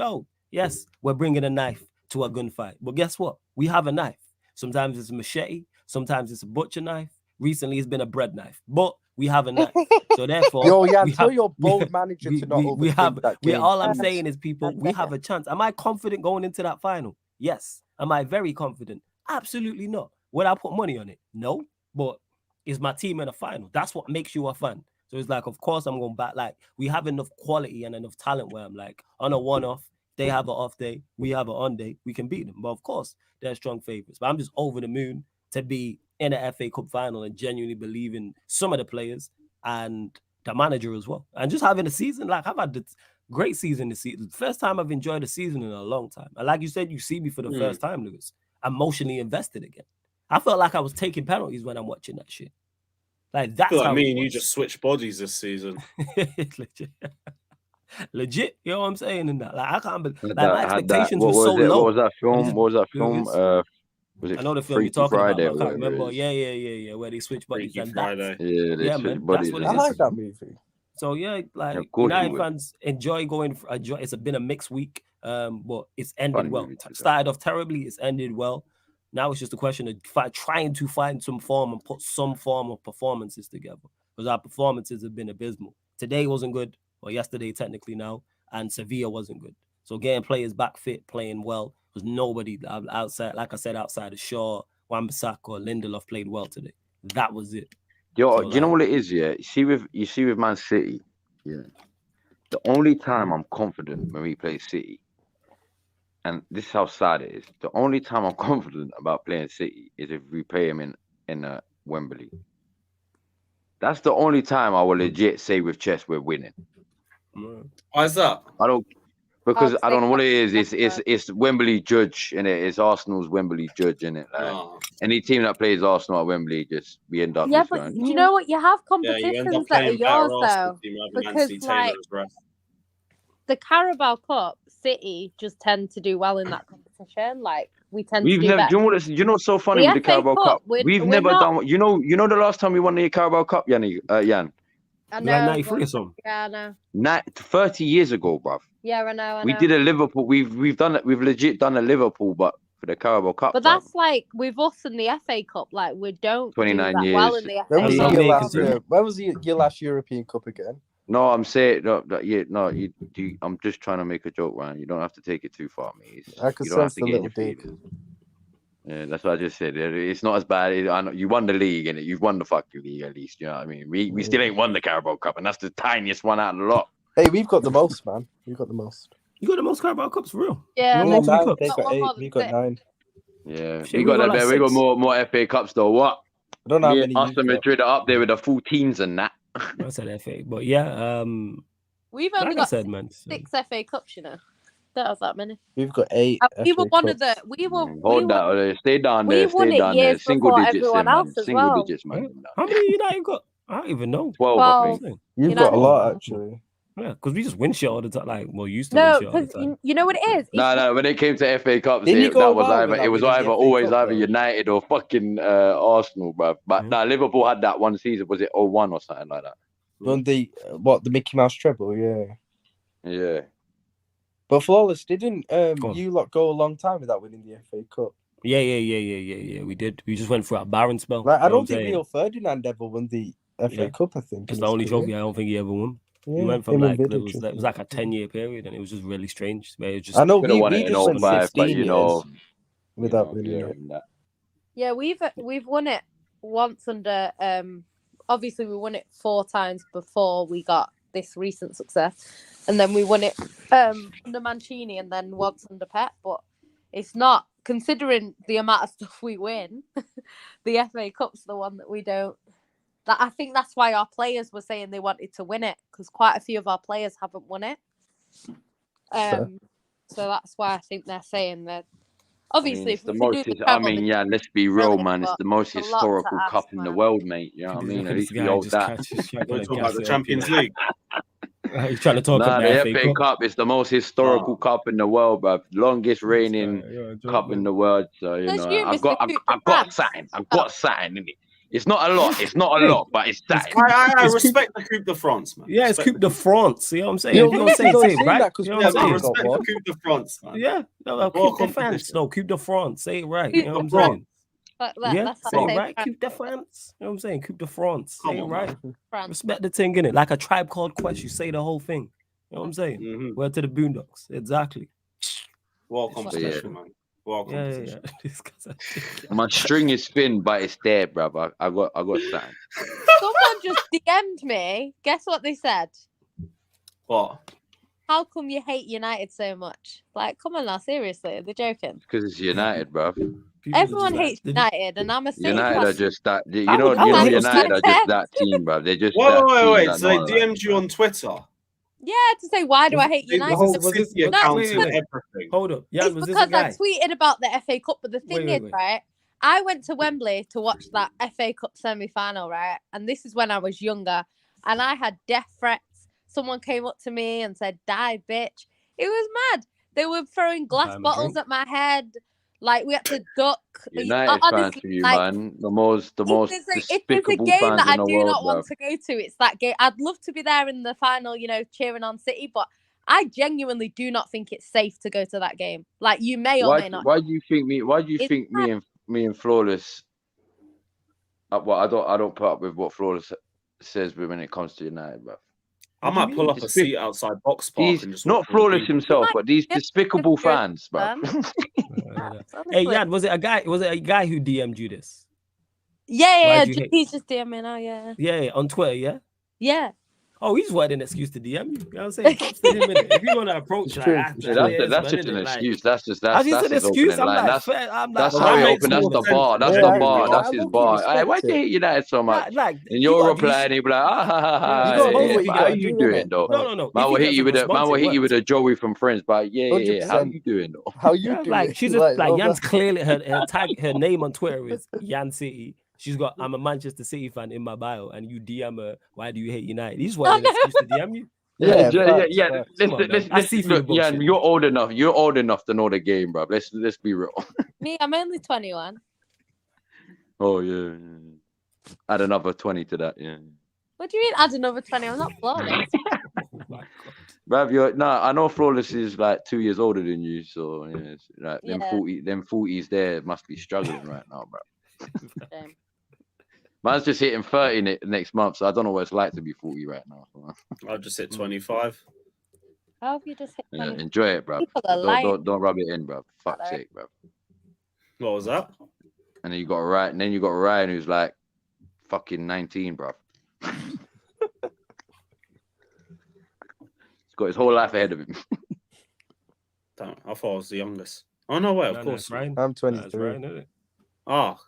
yes, we're bringing a knife to a gunfight. But guess what? We have a knife. Sometimes it's a machete. Sometimes it's a butcher knife. Recently, it's been a bread knife. But we have a knife. So therefore, tell your bold manager to not overthink that game. All I'm saying is, people, we have a chance. Am I confident going into that final? Yes. Am I very confident? Absolutely not. Would I put money on it? No. But is my team in a final? That's what makes you a fan. So it's like, of course, I'm going back. Like, we have enough quality and enough talent where I'm like, on a one-off, they have an off day, we have an on day, we can beat them. But of course, they're strong favorites. But I'm just over the moon to be in a FA Cup final and genuinely believe in some of the players and the manager as well. And just having a season, like I've had a great season this season. First time I've enjoyed a season in a long time. And like you said, you see me for the first time, Lewis. I'm emotionally invested again. I felt like I was taking penalties when I'm watching that shit. Like that's how me and you just switched bodies this season. Legit, you know what I'm saying? In that, like I can't believe like my expectations were so low. What was that film? Was it I know the film you're talking Friday about. I can't remember. Yeah. Where they switch bodies. Freaky Friday. Man. That's what it is. I like that movie. So yeah, like United fans enjoy going. It's been a mixed week, but it's ended well. Started off terribly. It's ended well. Now it's just a question of trying to find some form and put some form of performances together because our performances have been abysmal. Today wasn't good, or yesterday technically now, and Sevilla wasn't good. So getting players back fit, playing well. Because nobody outside, like I said, outside of Shaw, Wan-Bissaka, or Lindelof played well today. That was it. Yo, do you know what it is? Yeah, you see with Man City. Yeah, the only time I'm confident when we play City, and this is how sad it is. The only time I'm confident about playing City is if we play him in Wembley. That's the only time I will legit say with chest we're winning. Why is that? Because I don't know what it is. It's Wembley judge and it's Arsenal's Wembley judge in it. Like, any team that plays Arsenal at Wembley, we end up. Yeah, but you know what? You have competitions that are yours though, because like the Carabao Cup, City just tend to do well in that competition. Like we tend to do better. You know what's so funny with the Carabao Cup? We've never done. You know the last time we won the Carabao Cup, Jan. I know. Like 93 or something. Yeah, I know. 30 years ago, bruv. Yeah, I know. We did a Liverpool. We've done it. We've legit done a Liverpool, but for the Carabao Cup. But that's like with us in the FA Cup. Like we don't 29 do that years. well in the FA Cup. When was your last European Cup again? No, I'm saying I'm just trying to make a joke, man. You don't have to take it too far, mate. I could sense the little dig. Yeah, that's what I just said. It's not as bad. I know you won the league, and you've won the fucking league at least. You know what I mean? We still ain't won the Carabao Cup, and that's the tiniest one out of the lot. Hey, we've got the most, man. We've got the most. You got the most Carabao Cups for real? Yeah, they've got 8. We've got 9. Yeah, we got more FA Cups though. What? I don't know how many. Aston Madrid are up there with the full teams and that. I said FA, but yeah, we've only got 6 FA Cups, you know. That was that many. We've got 8. We were one of the. Hold that. Stay down there. Stay down there. Single digits, man. Single digits, man. How many United got? I don't even know. 12, I think. You've got a lot, actually. Yeah, because we just win shit all the time. Like, used to win shit all the time. You know what it is? No. When it came to FA Cups, it was either United or fucking Arsenal, bro. But Liverpool had that one season. Was it 01 or something like that? Won the Mickey Mouse treble? Yeah. Yeah. But Flawless, didn't you lot go a long time without winning the FA Cup? Yeah. We did. We just went through a barren spell. Like, I You know don't what think I'm saying? Rio Ferdinand ever won the FA Cup. I think It's in the his only career. trophy I don't think he ever won. He Yeah, went from him and like it Vidic, was like a 10-year period, and it was just really strange. Where it was just I know Could have won we it in just went 05, but 16 you know, years without you know, winning yeah, it. and that. Yeah, we've won it once under obviously we won it 4 times before we got this recent success. And then we won it under Mancini and then once under Pep, but it's not, considering the amount of stuff we win, the FA Cup's the one that we don't. I think that's why our players were saying they wanted to win it, because quite a few of our players haven't won it. So that's why I think they're saying that. Obviously, it's the most. Yeah, let's be real, man. It's the most historical cup in the world, mate. You know what I mean? At least we hold that. We're talking about the Champions League. He's trying to talk about the FA Cup is the most historical cup in the world, bro. Longest reigning cup in the world. So you know, I've got something. I've got something in it. It's not a lot. It's not a lot, but it's something. I respect the Coupe de France, man. Yeah, it's Coupe de France. You know what I'm saying? You don't say it right. You know what I'm saying? Respect the Coupe de France, man. Yeah, no, Coupe de France. No, Coupe de France. Say it right. You know what I'm saying? Yeah, say it right. Coupe de France. You know what I'm saying? Coupe de France. Say it right. Respect the thing, innit? Like a Tribe Called Quest, you say the whole thing. You know what I'm saying? Mm-hmm. Word to the Boondocks. Exactly. Well competition, man. Well competition. My string is thin, but it's there, bro. I got something. Someone just DM'd me. Guess what they said? What? How come you hate United so much? Like, come on now, seriously, they're joking. Because it's United, bro. Everyone hates United, and I'm a City United are just that. You I know, would United are just that team, bro. They're just. Wait. So they DM'd you on Twitter? Yeah, to say why do I hate United? Hold up. Yeah, it's because I tweeted about the FA Cup, but the thing is, right? I went to Wembley to watch that FA Cup semi-final, right? And this is when I was younger, and I had death threats. Someone came up to me and said, "Die, bitch." It was mad. They were throwing glass bottles at my head. Like, we had to duck. United fans for you, man. The most despicable fans in the world. If there's a game that I do not want to go to, it's that game. I'd love to be there in the final, you know, cheering on City, but I genuinely do not think it's safe to go to that game. Like, you may or may not. Why do you think me and Flawless? Well, I don't put up with what Flawless says when it comes to United, bro. I might pull up a seat outside Box Park and just not Flawless himself, but these despicable fans, bro. Hey, Jan, was it a guy who DM'd you this? Yeah. He's just DMing now, yeah. Yeah, on Twitter, yeah? Yeah. Oh, he's wanting an excuse to DM you. You know what I'm saying? If you want to approach that's just an excuse. That's an excuse. I'm like, that's how he opened. That's the bar. That's the bar. That's his bar. Hey, why do you hate United so much? And you're replying, he'll be like, how you doing though? No. Man will hit you with a Joey from Friends, but yeah. How you doing though? How you doing? Like, she's just like Jan's clearly her name on Twitter is Jan City. She's got, I'm a Manchester City fan in my bio, and you DM her, why do you hate United? He's wanting an excuse to DM you. Yeah. Listen, Jan, you're old enough. You're old enough to know the game, bro. Let's be real. Me, I'm only 21. Oh yeah. Add another 20 to that, yeah. What do you mean add another 20? I'm not flawless. Bruv, I know Flawless is like 2 years older than you, so like them 40s there must be struggling right now, bro. Man's just hitting 30 next month, so I don't know what it's like to be 40 right now. I'll just hit 25. How have you just hit 25? Yeah, enjoy it, bro. Don't rub it in, bro. Fuck's sake, bro. What was that? And then you got Ryan, who's like fucking 19, bro. He's got his whole life ahead of him. Damn, I thought I was the youngest. Oh no, wait, of course. Right. I'm 23. Oh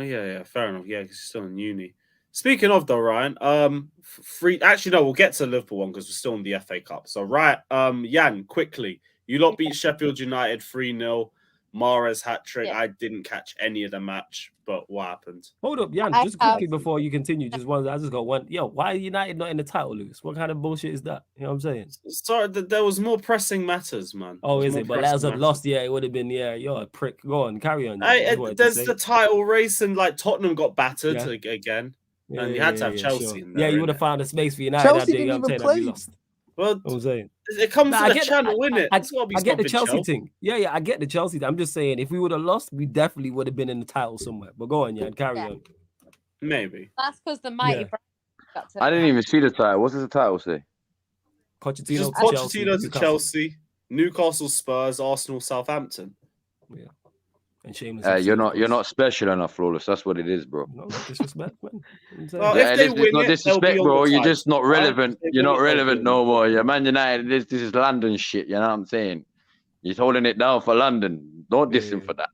yeah, fair enough. Yeah, because he's still in uni. Speaking of though, Ryan, we'll get to the Liverpool one because we're still in the FA Cup. So Jan, quickly, you lot beat Sheffield United 3-0. Mahrez hat-trick. Yeah. I didn't catch any of the match, but what happened? Hold up, Jan, just quickly before you continue, I just got one. Yo, why are United not in the title, Lewis? What kind of bullshit is that? You know what I'm saying? Sorry, there was more pressing matters, man. Oh, is it? But as I've lost, it would have been, you're a prick. Go on, carry on. There's the title race, and like Tottenham got battered again. And you had to have Chelsea in there. Yeah, you would have found a space for United. Chelsea didn't even play. Well, I'm saying. it comes Nah, to I the get- channel, innit? I It's gotta be get the stopping Chelsea thing. Yeah, I get the Chelsea thing. I'm just saying, if we would have lost, we definitely would have been in the title somewhere. But go on, yeah, carry on. Maybe. That's because the mighty Yeah. got to. I didn't even see the title. What's the title say? Pochettino Just to Chelsea. Pochettino to Newcastle. Chelsea, Newcastle, Spurs, Arsenal, Southampton. And Shameless. You're not special enough, Flawless. That's what it is, bro. No disrespect, man. Well, Yeah, if they it's win not it, they'll disrespect, be on bro. the You're title, just not right? relevant. If they You're win not it, they'll relevant be no on more. You're Man United. This is London shit. You know what I'm saying? He's holding it down for London. Don't diss him for that.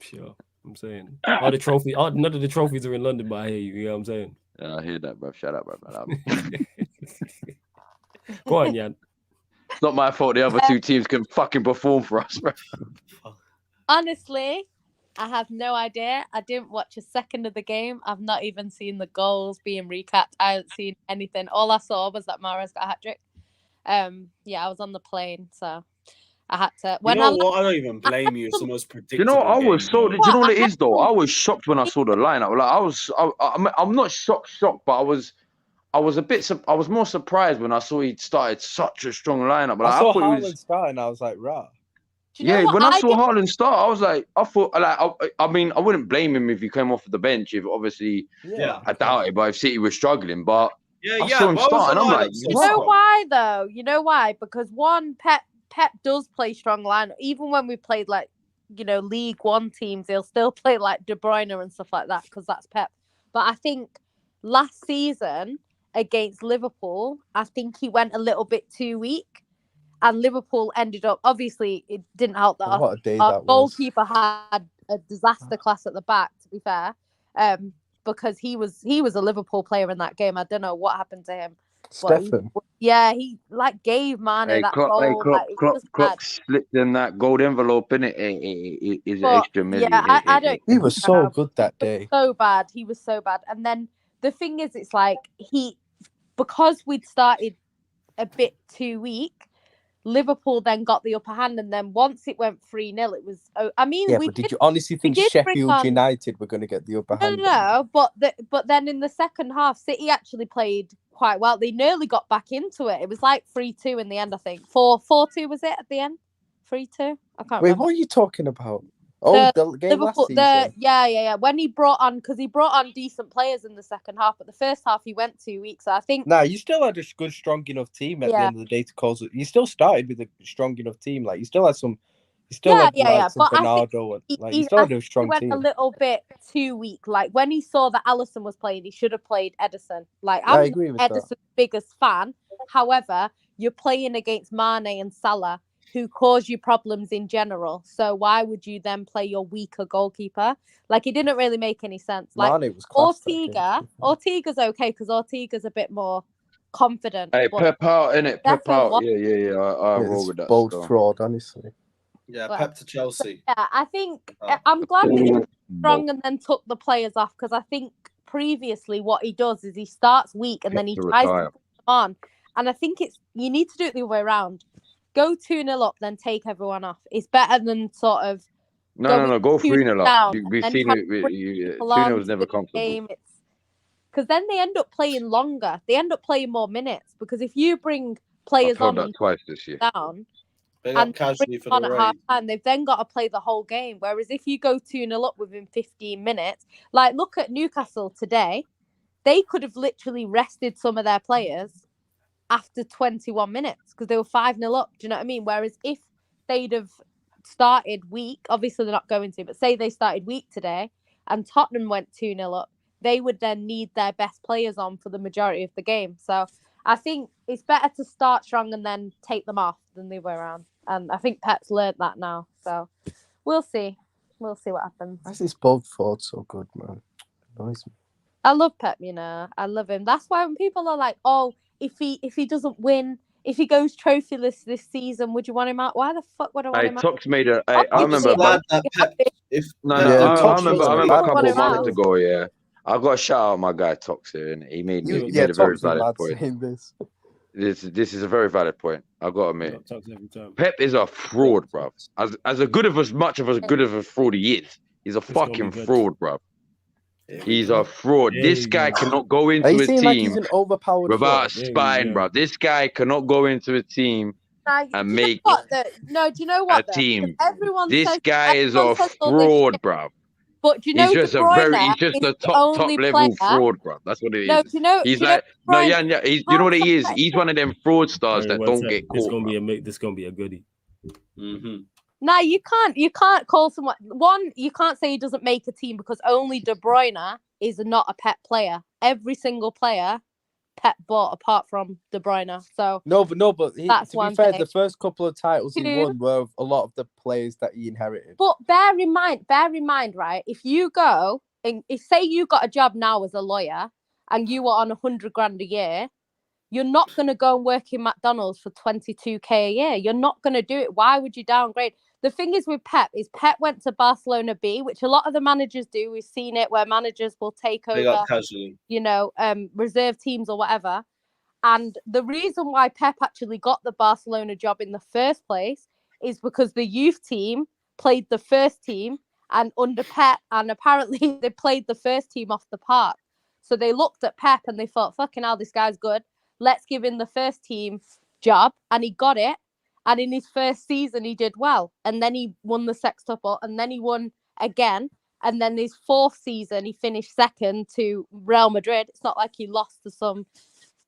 Sure, I'm saying. All the trophies, none of the trophies are in London, but I hear you. You know what I'm saying? Yeah, I hear that, bro. Shut up, bro. Go on, Jan. It's not my fault the other two teams can fucking perform for us, bro. Honestly, I have no idea. I didn't watch a second of the game. I've not even seen the goals being recapped. I haven't seen anything. All I saw was that Mahrez got a hat-trick. Yeah, I was on the plane, so I had to. You know what? I don't even blame you. It's the most predictable. You know, I was game, so. man. Do you know what it is though? I was shocked when I saw the lineup. Like I'm not shocked, but I was more surprised when I saw he started such a strong lineup. Like, I saw thought he Haaland was. start, and I was like, rah. Yeah, when I saw Haaland start, I was like, I mean, I wouldn't blame him if he came off the bench. If obviously, I doubt it. But if City was struggling, but I saw him start, and I'm like, you know why though? You know why? Because one, Pep does play strong line. Even when we played like, League One teams, he'll still play like De Bruyne and stuff like that because that's Pep. But I think last season against Liverpool, I think he went a little bit too weak. And Liverpool ended up, obviously, it didn't help that our goalkeeper had a disaster class at the back, to be fair, because he was a Liverpool player in that game. I don't know what happened to him. Stefan. He gave Mane that goal. Klopp slipped in that gold envelope, innit? Is an extra million. Yeah, I don't. He was so good that day. So bad. He was so bad. And then the thing is, it's like because we'd started a bit too weak, Liverpool then got the upper hand, and then once it went 3-0, it was. I mean, did you honestly think Sheffield United were going to get the upper hand? No, but then in the second half, City actually played quite well. They nearly got back into it. It was like 3-2 in the end, I think. 4-2 was it at the end? 3-2. I can't remember. Wait, what are you talking about? The game Liverpool, last season. Yeah. When he brought on decent players in the second half, but the first half he went 2 weeks. So I think. Nah, you still had a good, strong enough team at the end of the day to cause it. You still started with a strong enough team. Like you still had some. You still had But Bernardo. You still had a strong team. He went a little bit too weak. Like when he saw that Alisson was playing, he should have played Edison. Like I'm Edison's biggest fan. However, you're playing against Mane and Salah, who cause you problems in general. So why would you then play your weaker goalkeeper? Like it didn't really make any sense. Like Mane was class, Ortega's okay because Ortega's a bit more confident. Hey, Pep out, innit? Pep out. Yeah. I roll with that. Bold fraud, honestly. Yeah, Pep to Chelsea. Yeah, I think I'm glad he was strong and then took the players off because I think previously what he does is he starts weak and then he tries to put them on. And I think you need to do it the other way around. Go 2-0 up, then take everyone off. It's better than sort of. No. Go 3-0 up. We've seen it. 2-0 was never comfortable. Because then they end up playing longer. They end up playing more minutes. Because if you bring players on that twice this year. Down, they got casually for the at half time, they've then got to play the whole game. Whereas if you go 2-0 up within 15 minutes, like look at Newcastle today, they could have literally rested some of their players after 21 minutes because they were 5-0 up. Do you know what I mean? Whereas if they'd have started weak, obviously they're not going to, but say they started weak today and Tottenham went 2-0 up, they would then need their best players on for the majority of the game. So I think it's better to start strong and then take them off than the other way around. And I think Pep's learned that now. So we'll see. We'll see what happens. Why is this bold fraud so good, man? Annoys me. I love Pep, I love him. That's why when people are like, oh, if he doesn't win, if he goes trophyless this season, would you want him out? Why the fuck would I want him out? Tox made a. I remember. I remember a couple of months ago. Yeah, I got to shout out my guy Tox here, and he made a very valid point. This is a very valid point. I got to admit, Pep is a fraud, bro. As good of as fraud he is, he's a fucking fraud, bro. He's a fraud. This guy cannot go into a team like he's an overpowered without a fraud? spine, bro. This guy cannot go into a team and make do you know what? a team. Everyone This says, guy is a all this fraud, shit. bro. But do you know He's just De Bruyne he's just is a the top only level player- fraud, bro. That's what it is. No, do you know? He's do you know like, De no, Bruyne- yeah, you know what he is? He's one of them fraudsters that don't get This caught. gonna be a goodie. No, you can't call someone one. You can't say he doesn't make a team because only De Bruyne is not a Pep player. Every single player Pep bought apart from De Bruyne. So but that's to one be fair, thing. the first couple of titles he won were a lot of the players that he inherited. But bear in mind, right? If you go and say you got a job now as a lawyer and you were on 100 grand a year, you're not going to go and work in McDonald's for 22k a year. You're not going to do it. Why would you downgrade? The thing is with Pep is Pep went to Barcelona B, which a lot of the managers do. We've seen it where managers will take over, reserve teams or whatever. And the reason why Pep actually got the Barcelona job in the first place is because the youth team played the first team and under Pep, and apparently they played the first team off the park. So they looked at Pep and they thought, fucking hell, this guy's good. Let's give him the first team job. And he got it. And in his first season, he did well. And then he won the sextuple. And then he won again. And then his fourth season, he finished second to Real Madrid. It's not like he lost to some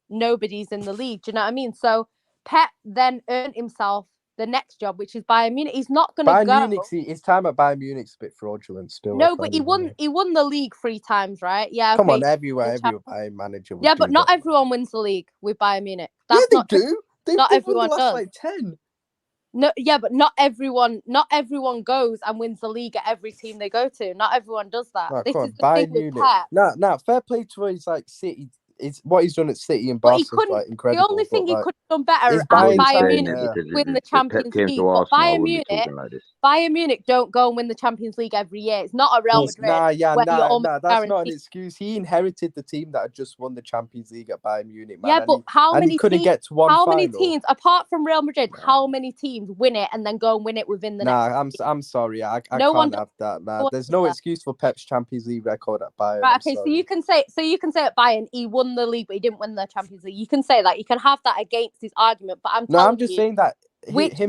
nobodies in the league. Do you know what I mean? So Pep then earned himself the next job, which is Bayern Munich. He's not going to go. Bayern Munich, his time at Bayern Munich's a bit fraudulent still. No, but he won the league 3 times, right? Yeah. Come okay. on, every Bayern manager. Yeah, but not everyone wins the league with Bayern Munich. That's Not do. Not everyone won the last, does. like 10. No, yeah, but not everyone goes and wins the league at every team they go to. Not everyone does that. No, This come is on, the Bayern thing with Munich. Pep. Nah, fair play to his like City. It's what he's done at City and But he Barca is like incredible. The only thing he like, could have done better is at Bayern Bayern saying Munich it, is win the Champions League. But Bayern Munich don't go and win the Champions League every year. It's not a Real Madrid. That's not an excuse. He inherited the team that had just won the Champions League at Bayern Munich. Man. Yeah, but how many he couldn't teams, get to one how final. many teams, apart from Real Madrid, how many teams win it and then go and win it within the next? I'm sorry. I No can't have that. Nah, there's no excuse for Pep's Champions League record at Bayern. Right, okay, so you can say at Bayern he won the league, but he didn't win the Champions League. You can say that. You can have that against his argument, but I'm just saying that him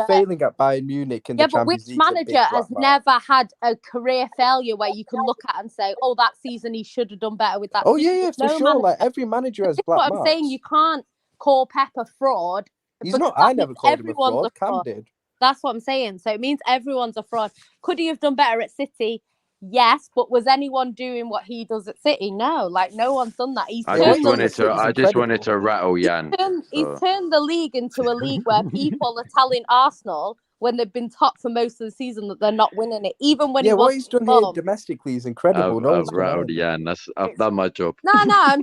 failing at Bayern Munich in the Champions League. Which manager has never had a career failure where you can look at and say, "Oh, that season he should have done better with that." Oh yeah, for sure. Manager. Like every manager has black marks. What I'm saying, you can't call Pep a fraud. He's not. I never called him a fraud. Cam did. That's what I'm saying. So it means everyone's a fraud. Could he have done better at City? Yes, but was anyone doing what he does at City? No, like no one's done that. I just wanted to rattle Jan. He's turned the league into a league where people are telling Arsenal when they've been top for most of the season that they're not winning it, even when what he's done here domestically is incredible. I've rattled Jan. I've done my job. I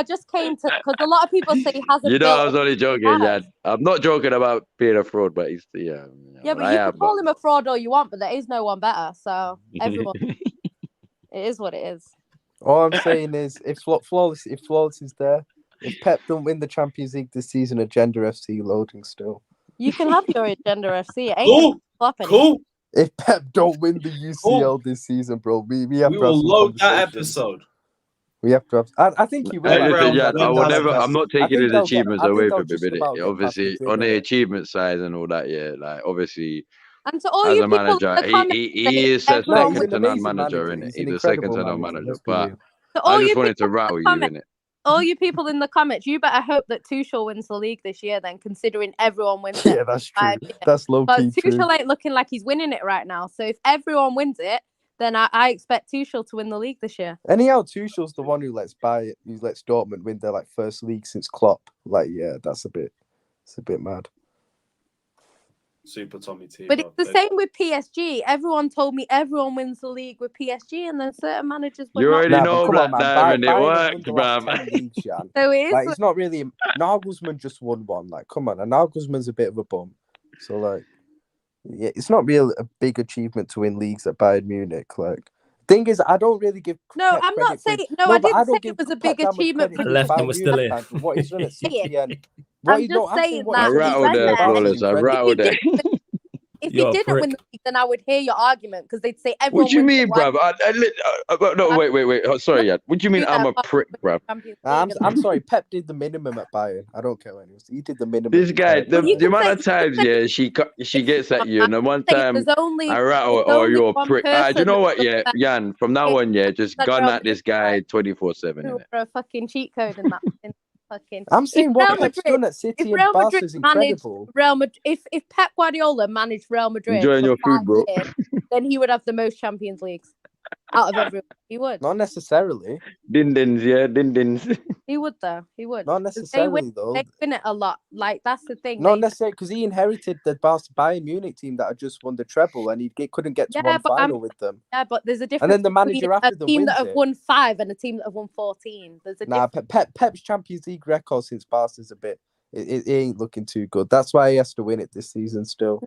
just came to because a lot of people say he hasn't. You know, I was only joking, Jan. I'm not joking about being a fraud, but he's Yeah, but you can call him a fraud all you want, but there is no one better. So everyone, it is what it is. All I'm saying is, if Flawless is there, if Pep don't win the Champions League this season, Agenda FC loading still. You can have your Agenda FC. It ain't cool. If Pep don't win the UCL this season, bro, we have to will load that episode. We have to have. I think he will. I'm not taking his achievements away from him. Obviously, on the achievement side and all that, like obviously. And to all as you a manager, he is a second to none manager, innit? He's a second to none manager. But I just wanted to rattle you, innit? All you people in the comments, you better hope that Tuchel wins the league this year then, considering everyone wins it. Yeah, that's true. That's low-key true. Tuchel ain't looking like he's winning it right now. So if everyone wins it, then I expect Tuchel to win the league this year. Anyhow, Tuchel's the one who lets Dortmund win their first league since Klopp. It's a bit mad. Super Tommy T. But it's the same with PSG. Everyone told me everyone wins the league with PSG, and then certain managers. You already know that, and it worked, man. So it is. It's not really. Nagelsmann just won one. Come on, and Nagelsmann's a bit of a bum. So it's not really a big achievement to win leagues at Bayern Munich. Thing is, I don't really give. No, I'm not saying. I didn't say it was a big achievement. The left and we're still here. What he's done at City and I'm just saying that. I rattled it, Flawless. I rattled it. if he didn't win the league, then I would hear your argument because they'd say everyone. What do you mean, bruv? No, wait. Oh, sorry, yeah. What do you mean I'm a prick, bruv? I'm sorry. Pep did the minimum at Bayern. I don't care what it was. He did the minimum. This guy, the amount of times, yeah, she gets at you, and then one time I rattle, oh, you're a prick. Do you know what? Yeah, Jan. From now on, yeah, just gun at this guy 24/7. For a fucking cheat code in that. I'm saying what Pep's done at City and Barca is incredible. Real Madrid, if Pep Guardiola managed Real Madrid, enjoying your food, bro, then he would have the most Champions Leagues out of everyone. He would. Not necessarily. Din-dins. He would though. He would. Not necessarily though. They win it a lot. Like that's the thing. Not necessarily because he inherited the Bayern Munich team that had just won the treble, and he couldn't get to one final with them. Yeah, but there's a difference. And then the manager after a team that have won 5 and a team that have won 14. There's a Pep's Champions League record since Barca's a bit. It ain't looking too good. That's why he has to win it this season still.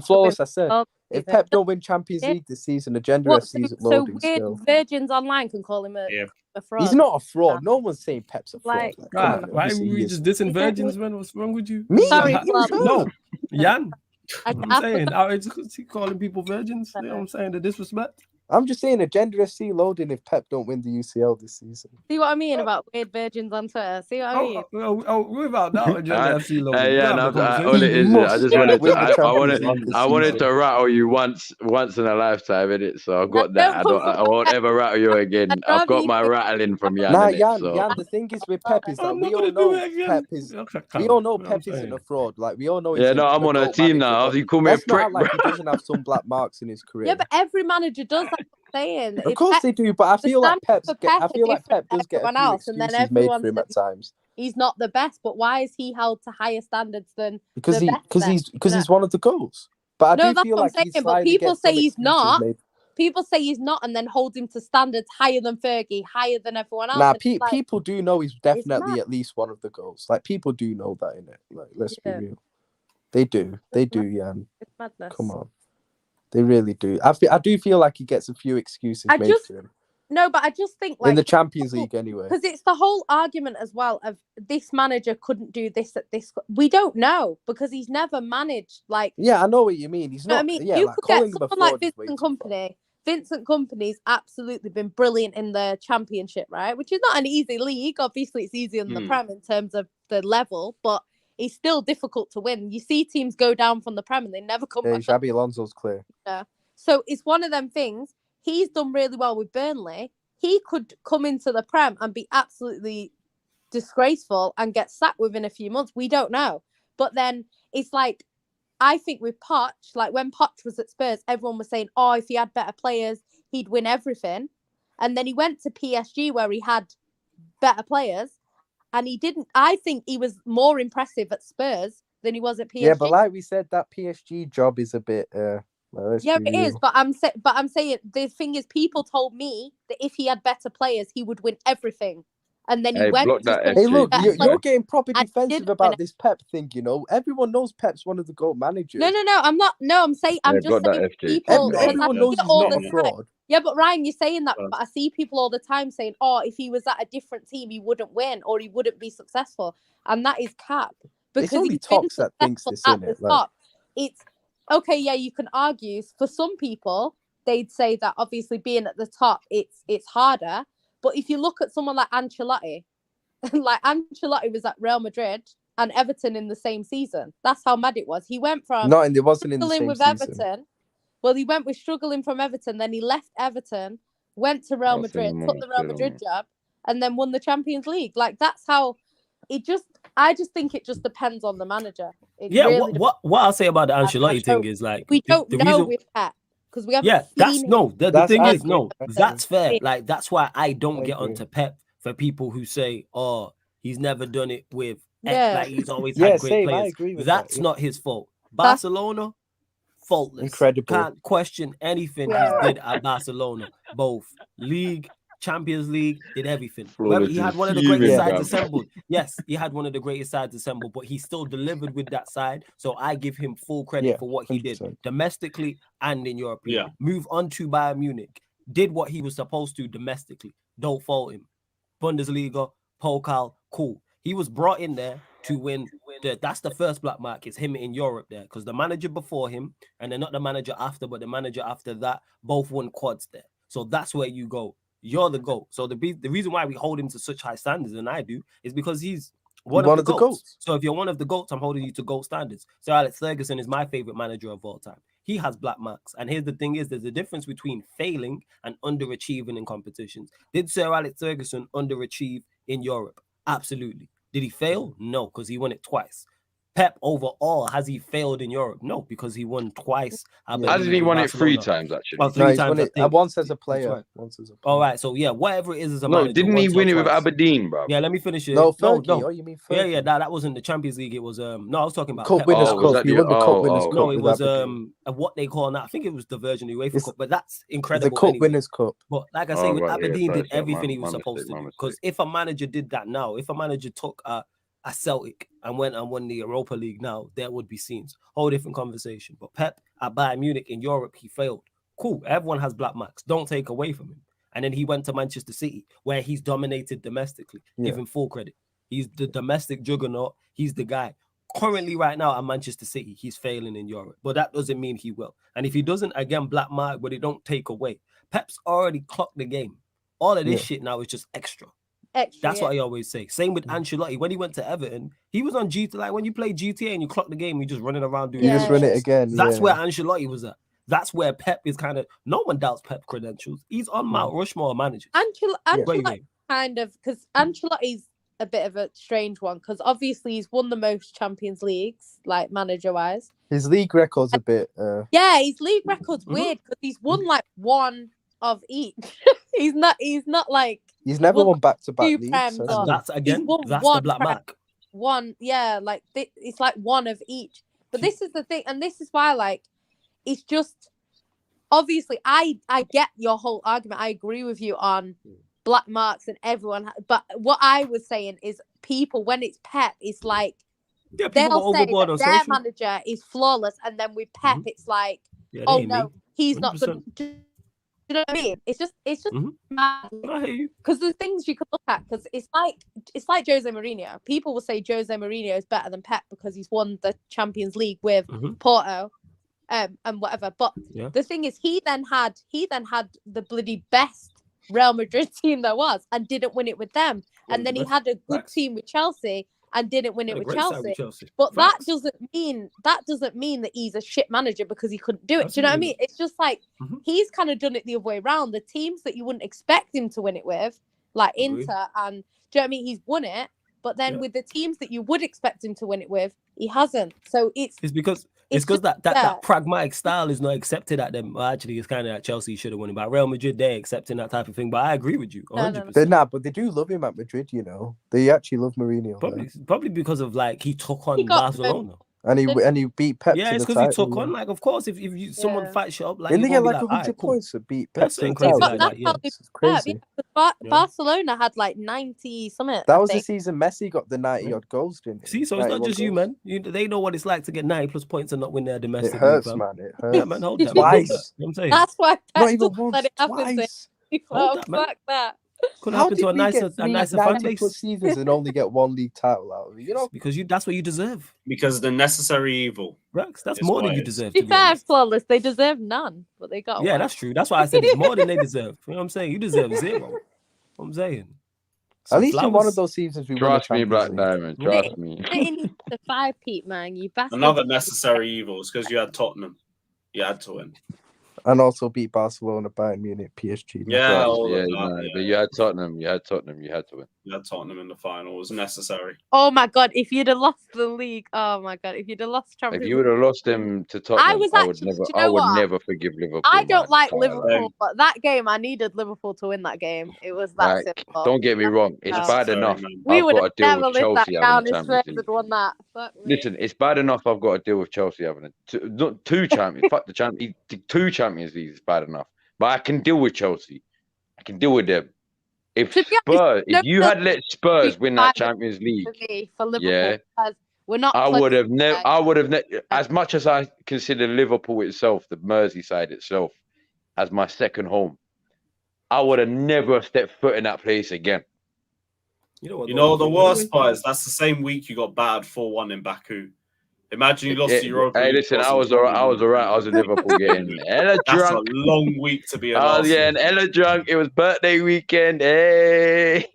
Flawless, I said. If Pep don't win Champions League this season, agenda season loading still. Virgins online can call him a fraud. He's not a fraud. No one's saying Pep's a fraud. Why are we just dissing virgins, man? What's wrong with you? Me? Sorry, no, Jan. I'm saying, I just keep calling people virgins. You know what I'm saying? The disrespect. I'm just saying agenda FC loading if Pep don't win the UCL this season. See what I mean about weird virgins on Twitter? See what I mean? We're about that agenda FC loading. All it is, I just wanted to rattle you once in a lifetime, innit? So I've got that. I won't ever rattle you again. I've got my rattling from Jan. Jan, the thing is with Pep is that we all know Pep isn't a fraud. Like we all know. Yeah, no, I'm on a team now. You call me a prick, bro. He doesn't have some black marks in his career. Yeah, but every manager does that. Saying of course they do, but I feel like Pep does get a few excuses made for him at times. He's not the best, but why is he held to higher standards than because he's one of the goals? But I do feel like he's but people say he's not. People say he's not, and then hold him to standards higher than Fergie, higher than everyone else. Nah, people do know he's definitely at least one of the goals. Like people do know that, innit? Like let's be real. They do, Jan. It's madness. Come on. They really do. I do feel like he gets a few excuses made to him. No, but I just think like in the Champions League anyway. Because it's the whole argument as well of this manager couldn't do this at this. We don't know because he's never managed like. Yeah, I know what you mean. He's not. I mean, you could get someone like Vincent Kompany. Vincent Kompany's absolutely been brilliant in the Championship, right? Which is not an easy league. Obviously, it's easier than the Prem in terms of the level, but it's still difficult to win. You see teams go down from the Prem and they never come back. Xabi Alonso's clear. Yeah. So it's one of them things. He's done really well with Burnley. He could come into the Prem and be absolutely disgraceful and get sacked within a few months. We don't know. But then it's like, I think with Poch, like when Poch was at Spurs, everyone was saying, oh, if he had better players, he'd win everything. And then he went to PSG where he had better players. And he didn't. I think he was more impressive at Spurs than he was at PSG. Yeah, but like we said, that PSG job is a bit. It is. But I'm saying the thing is, people told me that if he had better players, he would win everything. And then he went. Hey, look, you're getting proper defensive about this Pep thing. You know, everyone knows Pep's one of the GOAT managers. No, I'm not. No, I'm saying I'm just saying people. Everyone knows he's not a fraud. Yeah, but Ryan, you're saying that, but I see people all the time saying, oh, if he was at a different team, he wouldn't win or he wouldn't be successful. And that is cap. Because it's only Tox that thinks this, isn't it? Like... It's, okay, yeah, you can argue. For some people, they'd say that obviously being at the top, it's harder. But if you look at someone like Ancelotti, like Ancelotti was at Real Madrid and Everton in the same season. That's how mad it was. He went from it wasn't in the same season. Everton. Well, he went with struggling from Everton, then he left Everton, went to Real Madrid, took the Real Madrid job, and then won the Champions League. Like that's how it just. I just think it just depends on the manager. Really what I'll say about the Ancelotti thing is like we don't know with Pep because we have. Yeah, that's the thing is that's fair. Like that's why I don't get onto Pep for people who say, oh, he's never done it with. Like he's always had great players. I agree with that's not his fault. Barcelona. Faultless. Incredible. Can't question anything he did at Barcelona. Both league, Champions League, did everything. He had one of the greatest sides assembled. Yes, he had one of the greatest sides assembled, but he still delivered with that side. So I give him full credit for what he 100%. Did domestically and in Europe. Yeah. Move on to Bayern Munich. Did what he was supposed to domestically. Don't fault him. Bundesliga, Pokal, cool. He was brought in there to win that's the first black mark. It's him in Europe there, because the manager before him, and then not the manager after, but the manager after that, both won quads there. So that's where you go. You're the GOAT. So the reason why we hold him to such high standards, and I do, is because he's one of the GOATs. So if you're one of the GOATs, I'm holding you to GOAT standards. So Alex Ferguson is my favorite manager of all time. He has black marks. And here's the thing is, there's a difference between failing and underachieving in competitions. Did Sir Alex Ferguson underachieve in Europe? Absolutely. Did he fail? No, because he won it twice. Pep overall, has he failed in Europe? No, because he won twice. Hasn't he won it 3 times actually? Well, 3 times. Once as a player. Right. All right, so yeah, whatever it is as a manager. No, didn't he win it with Aberdeen, bro? Yeah, let me finish it. No, Fergie. No. Oh, you mean Fergie? Yeah, that wasn't the Champions League. It was no, I was talking about Cup Winners' Cup. He won the Cup Winners' Cup. No, it was what they call now. I think it was the Virgin UEFA Cup, but that's incredible. The Cup Winners' Cup. But like I say, with Aberdeen, did everything he was supposed to do. Because if a manager did that now, if a manager took a Celtic and went and won the Europa League now, there would be scenes. Whole different conversation. But Pep at Bayern Munich in Europe, he failed. Cool. Everyone has black marks. Don't take away from him. And then he went to Manchester City, where he's dominated domestically. Give him full credit. He's the domestic juggernaut. He's the guy. Currently, right now at Manchester City, he's failing in Europe. But that doesn't mean he will. And if he doesn't, again, black mark, but it don't take away. Pep's already clocked the game. All of this shit now is just extra. That's what I always say. Same with Ancelotti. When he went to Everton, he was on GTA. Like when you play GTA and you clock the game, you're just running around doing. You just run it again. That's where Ancelotti was at. That's where Pep is kind of. No one doubts Pep credentials. He's on Mount Rushmore managers. Ancelotti kind of, because Ancelotti's a bit of a strange one, because obviously he's won the most Champions Leagues, like manager wise. His league record's a bit. Yeah, his league record's weird because he's won like one of each. he's not like. He's never won back-to-back leagues. That's the black mark. One, yeah, like it's like one of each. But this is the thing, and this is why, like, it's just obviously I get your whole argument. I agree with you on black marks and everyone. But what I was saying is, people, when it's Pep, it's like they'll say that their manager is flawless, and then with Pep, it's like, oh no, he's 100%. Not good. You know what I mean? It's just mad. Because the things you could look at, because it's like Jose Mourinho. People will say Jose Mourinho is better than Pep because he's won the Champions League with Porto, and whatever. But the thing is, he then had the bloody best Real Madrid team there was, and didn't win it with them. And then he had a good team with Chelsea and didn't win it with Chelsea. But that doesn't mean that he's a shit manager because he couldn't do it. Do you know what I mean? It's just like he's kind of done it the other way around. The teams that you wouldn't expect him to win it with, like Inter, and do you know what I mean? He's won it. But then with the teams that you would expect him to win it with, he hasn't. So it's because that pragmatic style is not accepted at them. Well, actually, it's kind of like Chelsea should have won it. But Real Madrid, they're accepting that type of thing. But I agree with you 100%. But they do love him at Madrid, you know. They actually love Mourinho. Probably because of, like, he took on Barcelona. And he beat Pep. Yeah, it's because he took on, like, of course, if someone fights you up, like, didn't they get like 100 points to beat Pep? It's crazy. Barcelona had like 90 something. That was the season Messi got the 90 odd goals, didn't he? See, so it's not just you, man. They know what it's like to get 90 plus points and not win their domestic. It hurts, man. It hurts. Yeah, man, hold that. Twice. You know what I'm saying? That's why not even once, twice. Fuck that. Could happen to a nicer fan base. Seasons and only get one league title out of it, you know? Because that's what you deserve. Because the necessary evil. Rex, that's more than you deserve. To be fair, flawless. They deserve none, but they got. Yeah, that's true. That's why I said it's more than they deserve. You know what I'm saying? You deserve 0. I'm saying. At least in one of those seasons, we trust me, Black Diamond. Trust me. The 5-peat, man. You bastard. Another necessary evil is because you had Tottenham. You had to win. And also beat Barcelona, Bayern Munich, PSG. But you had Tottenham. You had to win. You had Tottenham in the final. It was necessary. Oh my god! If you'd have lost the league, oh my god! If you'd have lost Champions, if you would have lost them to Tottenham, I would never forgive Liverpool. I don't like Liverpool, but that game, I needed Liverpool to win that game. It was that simple. Don't get me wrong; it's bad enough. We would have never lived that down if Spurs had won that. Listen, it's bad enough I've got to deal with Chelsea having two champions. Fuck the champions. 2 Champions Leagues is bad enough, but I can deal with Chelsea. I can deal with them. If you had let Spurs win that Champions League, for Liverpool, we're not. I would have never. As much as I consider Liverpool itself, the Merseyside itself, as my second home, I would have never stepped foot in that place again. You know the worst part is that's the same week you got battered 4-1 in Baku. Imagine you lost to Europa. Hey, listen, I was alright. I was in Liverpool getting hella That's drunk. a long week to be an I was Arsenal. getting hella drunk. It was birthday weekend. Hey.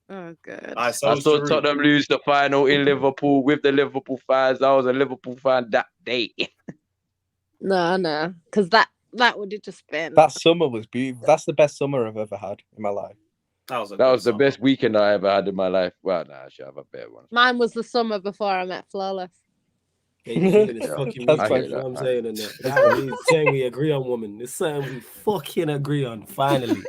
Oh, good. I saw Tottenham lose the final in Liverpool with the Liverpool fans. I was a Liverpool fan that day. No, because that would have just been. That summer was beautiful. That's the best summer I've ever had in my life. That was the best weekend I ever had in my life. Well, I should have a better one. Mine was the summer before I met Flawless. Yeah, it's fucking That's weekend, you know what I'm saying? And it's saying we agree on, woman. It's something we fucking agree on, finally. You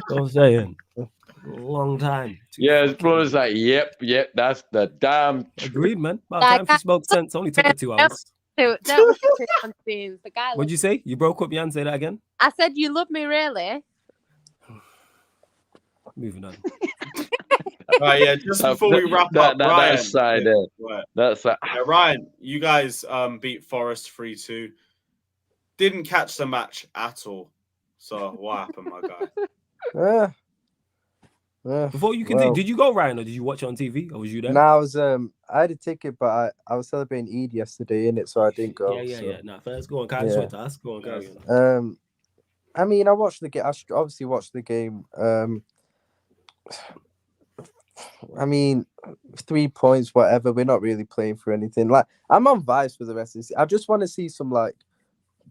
know what I'm saying? A long time. Yeah, Flawless like, yep, that's the damn agreed, man. About time for smoke sense. Only took her 2 hours. Don't listen to scenes. The guy. What'd you say? You broke up, Jan? Say that again. I said you love me, really. Moving on. Right, yeah. Just before we wrap up, Ryan. That side there. Right. That's that. Yeah, Ryan, you guys beat Forest 3-2. Didn't catch the match at all. So what happened, my guy? Before you continue, did you go, Ryan, or did you watch it on TV, or was you there? No, I was I had a ticket, but I was celebrating Eid yesterday, innit, so I didn't go. Yeah. Nah, first go on, Kyle. Just went to ask. Go on, Kyle. I mean, I watched the game. I obviously watched the game. I mean, 3 points, whatever. We're not really playing for anything. Like, I'm on vibes for the rest of the season. I just want to see some like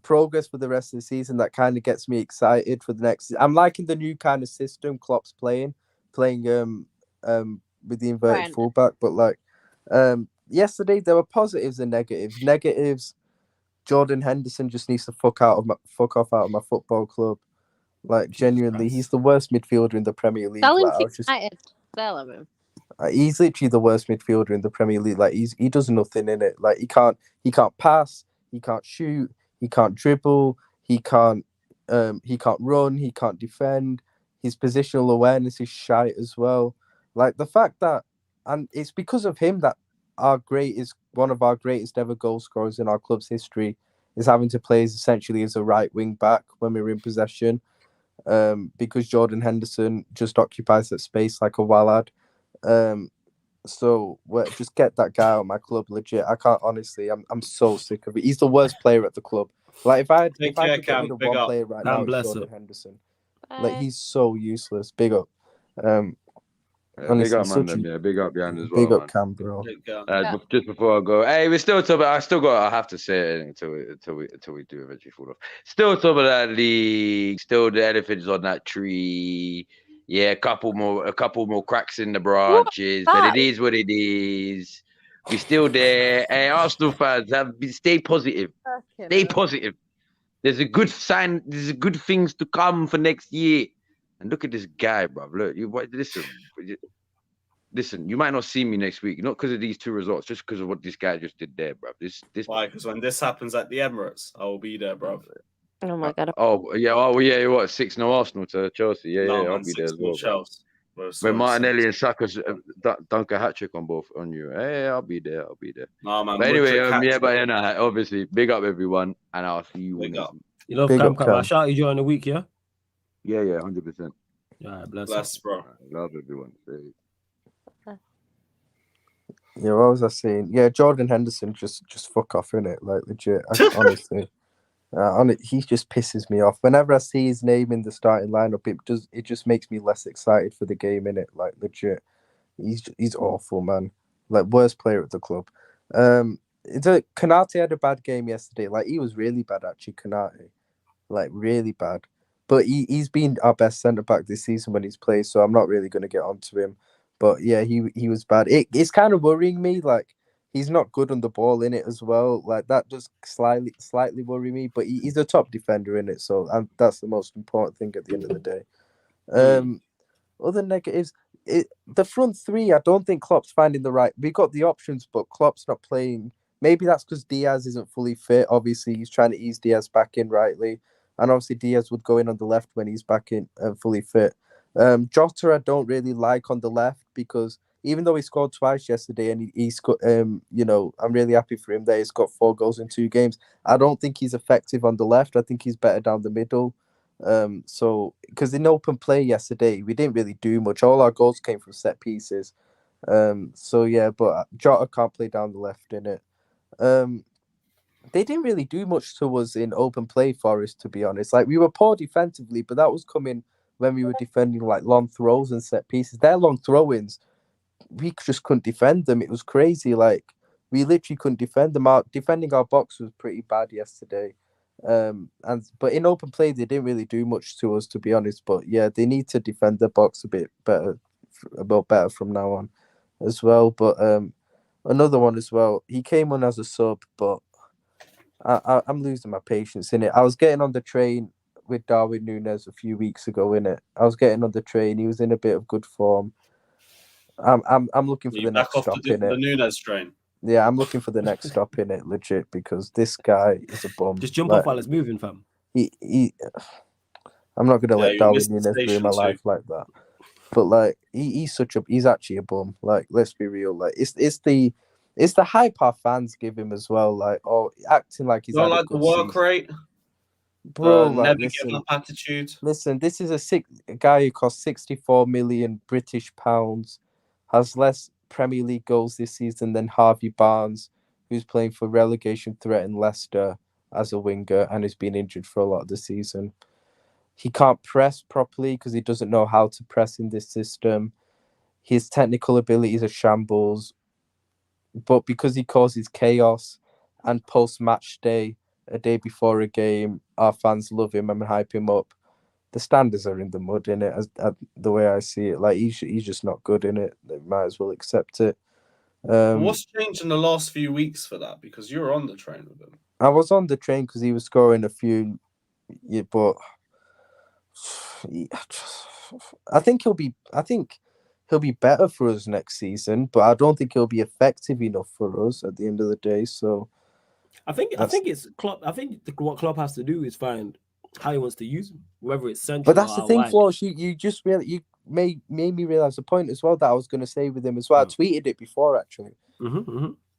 progress for the rest of the season that kind of gets me excited for the next. I'm liking the new kind of system Klopp's playing with the inverted fullback. But like, yesterday there were positives and negatives. Negatives. Jordan Henderson just needs to fuck off out of my football club. Like, genuinely, he's the worst midfielder in the Premier League. Sell him Like, Sell him. He's literally the worst midfielder in the Premier League. Like, he does nothing in it. Like, he can't pass, he can't shoot, he can't dribble, he can't run, he can't defend. His positional awareness is shite as well. Like, the fact that, and it's because of him that one of our greatest ever goal scorers in our club's history is having to play essentially as a right wing back when we're in possession, because Jordan Henderson just occupies that space like a wallad. So just get that guy out of my club, legit. I can't, honestly. I'm so sick of it. He's the worst player at the club. Like, if I could get rid of one player right now, it's Jordan Henderson. Like, he's so useless. Big up. Big up, man. Big up, Jan, as well. Big up, Cam, bro. Just before I go, hey, we're still talking. I have to say it until we do eventually fall off. Still talking about that league. Still the elephants on that tree. Yeah, a couple more cracks in the branches, but it is what it is. We're still there. Hey, Arsenal fans, stay positive. Stay positive. There's a good sign. There's good things to come for next year. And look at this guy, bro. Look, listen. You might not see me next week, not because of these 2 results, just because of what this guy just did there, bro. This. Why? Because when this happens at the Emirates, I will be there, bro. Oh my god. Oh yeah. What? 6-0 Arsenal to Chelsea. Yeah, I'll be there as well. Chelsea. When Martinelli and Saka dunk a hat trick on you. Hey, I'll be there. No, man. But anyway, obviously, big up everyone, and I'll see you. Big up. You love Cam. I shouted you on the week, yeah. Yeah, 100%. All right, bless, bro. Love everyone. Yeah, what was I saying? Yeah, Jordan Henderson just fuck off, innit? Like, legit. Honestly. He just pisses me off. Whenever I see his name in the starting lineup, it just makes me less excited for the game, innit? Like, legit. He's awful, man. Like, worst player at the club. Konate had a bad game yesterday. Like, he was really bad, actually, Konate. Like, really bad. But he's been our best centre-back this season when he's played, so I'm not really going to get onto him. But, yeah, he was bad. It's kind of worrying me, like, he's not good on the ball in it as well. Like, that does slightly worry me, but he's a top defender in it, so that's the most important thing at the end of the day. Other negatives, the front 3, I don't think Klopp's finding the right. We got the options, but Klopp's not playing. Maybe that's because Diaz isn't fully fit. Obviously, he's trying to ease Diaz back in rightly. And obviously, Diaz would go in on the left when he's back in fully fit. Jota, I don't really like on the left because even though he scored twice yesterday and he scored, I'm really happy for him there. He's got 4 goals in 2 games. I don't think he's effective on the left. I think he's better down the middle. So because in open play yesterday we didn't really do much. All our goals came from set pieces. So yeah, but Jota can't play down the left in it. They didn't really do much to us in open play for us, to be honest. Like, we were poor defensively, but that was coming when we were defending like long throws and set pieces. Their long throw-ins, we just couldn't defend them. It was crazy. Like, we literally couldn't defend them. Defending our box was pretty bad yesterday. But in open play, they didn't really do much to us, to be honest. But yeah, they need to defend the box a bit better from now on as well. But another one as well, he came on as a sub, but I'm losing my patience in it. I was getting on the train with Darwin Núñez a few weeks ago in it. I was getting on the train. He was in a bit of good form. I'm looking for the next stop in it. The Núñez train. Yeah, I'm looking for the next stop in it, legit, because this guy is a bum. Just jump off while it's moving, fam. I'm not gonna let Darwin Núñez ruin my life like that. But like, he's actually a bum. Like, let's be real. Like, it's the hype our fans give him as well. Like, acting like he's not like the work rate, bro. Never give up attitude. Listen, this is a guy who cost 64 million British pounds, has less Premier League goals this season than Harvey Barnes, who's playing for relegation threat in Leicester as a winger and has been injured for a lot of the season. He can't press properly because he doesn't know how to press in this system. His technical abilities are shambles. But because he causes chaos and post-match day, a day before a game, our fans love him and hype him up. The standards are in the mud in it, as the way I see it. Like, he's just not good in it. They might as well accept it. What's changed in the last few weeks for that? Because you were on the train with him. I was on the train because he was scoring a few, but I think he'll be better for us next season, but I don't think he'll be effective enough for us at the end of the day. So I think it's Klopp. I think what Klopp has to do is find how he wants to use him, whether it's central. But that's the thing, Flores. You made me realize the point as well that I was going to say with him as well. I tweeted it before actually.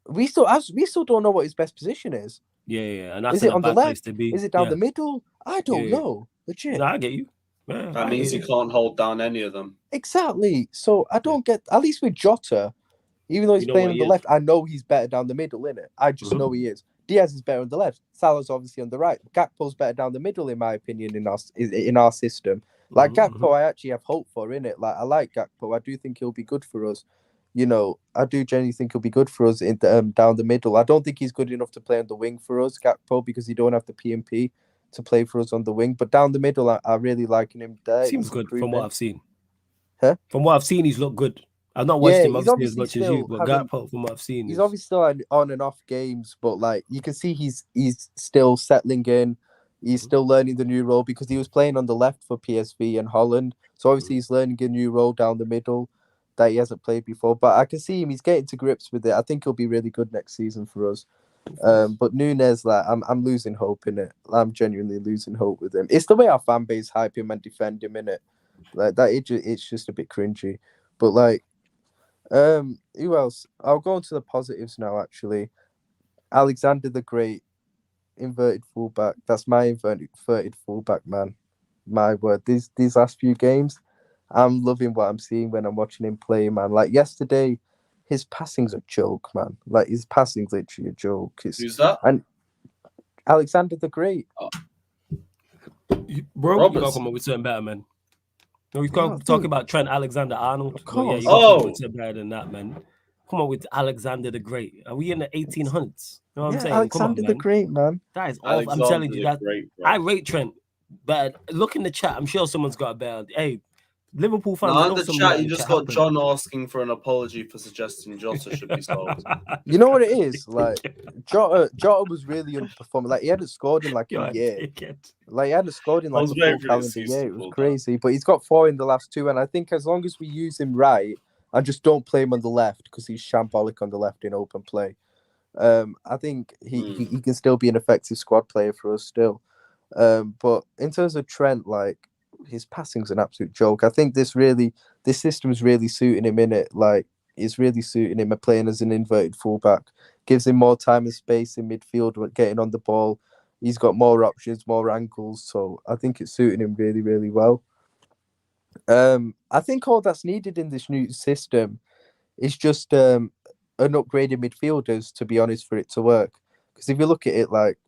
We still don't know what his best position is. Yeah, and that's is it on the left? To be. Is it down the middle? I don't know. Legit. No, I get you. Yeah, that means he can't hold down any of them. Exactly. So I don't get, at least with Jota, even though he's playing on the left, I know he's better down the middle, innit? I just know he is. Diaz is better on the left. Salah's obviously on the right. Gakpo's better down the middle, in my opinion, in our system. Like, Gakpo, I actually have hope for, innit? Like, I like Gakpo. I do think he'll be good for us. You know, I do genuinely think he'll be good for us in the, down the middle. I don't think he's good enough to play on the wing for us, Gakpo, because he don't have the PMP to play for us on the wing. But down the middle, I really liking him there. Seems good from what I've seen. Huh? From what I've seen, he's looked good. I've not watched him obviously as much as you, but Gakpo, from what I've seen, he's obviously still on and off games, but like, you can see he's still settling in. He's still learning the new role because he was playing on the left for PSV and Holland. So obviously he's learning a new role down the middle that he hasn't played before. But I can see him, he's getting to grips with it. I think he'll be really good next season for us. But Núñez, like, I'm losing hope in it. I'm genuinely losing hope with him. It's the way our fan base hype him and defend him in it. Like that, it's just a bit cringy. But like, who else? I'll go on to the positives now. Actually, Alexander the Great, inverted fullback. That's my inverted fullback, man. My word, these last few games, I'm loving what I'm seeing when I'm watching him play, man. Like yesterday, his passing's a joke, man. Like, his passing's literally a joke. Who's that? And Alexander the Great. Bro, you gotta come up with something better, man. No, we can't talk about Trent Alexander-Arnold. Oh, yeah, you gotta come with something better than that, man. Come on with Alexander the Great. Are we in the 1800s? You know what I'm saying? Alexander the Great, man. That is awful. I'm telling you that. I rate Trent, but look in the chat. I'm sure someone's got a better. Hey, Liverpool fans. In the chat, you just got John asking for an apology for suggesting Jota should be sold. You know what it is? Like, Jota was really underperforming. Like, he hadn't scored in like a year. Like, he hadn't scored in like a full calendar year. It was crazy. But he's got 4 in the last 2. And I think as long as we use him right and just don't play him on the left, because he's shambolic on the left in open play, I think he can still be an effective squad player for us still. But in terms of Trent, like, his passing's an absolute joke. I think this system's really suiting him in it. Like, it's really suiting him playing as an inverted fullback. Gives him more time and space in midfield, getting on the ball. He's got more options, more angles, so I think it's suiting him really, really well. I think all that's needed in this new system is just an upgrade in midfielders, to be honest, for it to work. Because if you look at it, like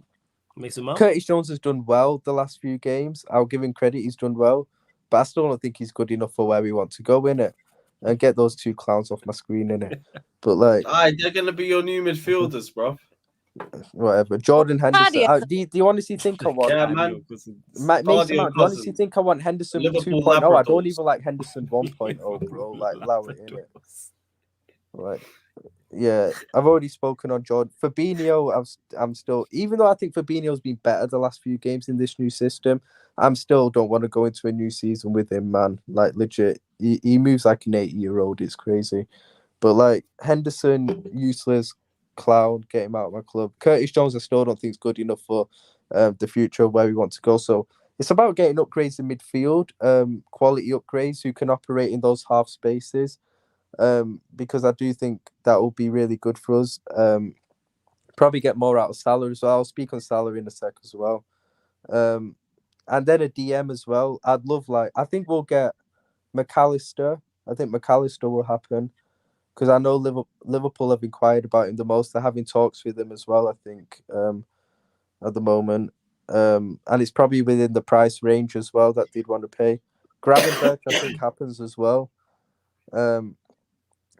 Curtis Jones has done well the last few games. I'll give him credit; he's done well, but I still don't think he's good enough for where we want to go in it. And get those two clowns off my screen in it. But like, they're gonna be your new midfielders, bro. Whatever. Jordan Henderson. Do you honestly think I want? Yeah, man. Mason Mount, do you honestly think I want Henderson 2.0? I don't even like Henderson 1.0, bro. Like, allow it in it. Right. Yeah, I've already spoken on Jordan. Fabinho, I'm still, even though I think Fabinho's been better the last few games in this new system, I'm still don't want to go into a new season with him, man. Like, legit, he moves like an 80-year-old. It's crazy. But like Henderson, useless clown, get him out of my club. Curtis Jones, I still don't think is good enough for the future of where we want to go. So it's about getting upgrades in midfield, quality upgrades who can operate in those half spaces. Because I do think that will be really good for us. Probably get more out of Salah as well. I'll speak on Salah in a sec as well. And then a DM as well. I think we'll get McAllister. I think McAllister will happen because I know Liverpool have inquired about him the most. They're having talks with him as well, I think, at the moment. And it's probably within the price range as well that they'd want to pay. Gravenberch, I think, happens as well. And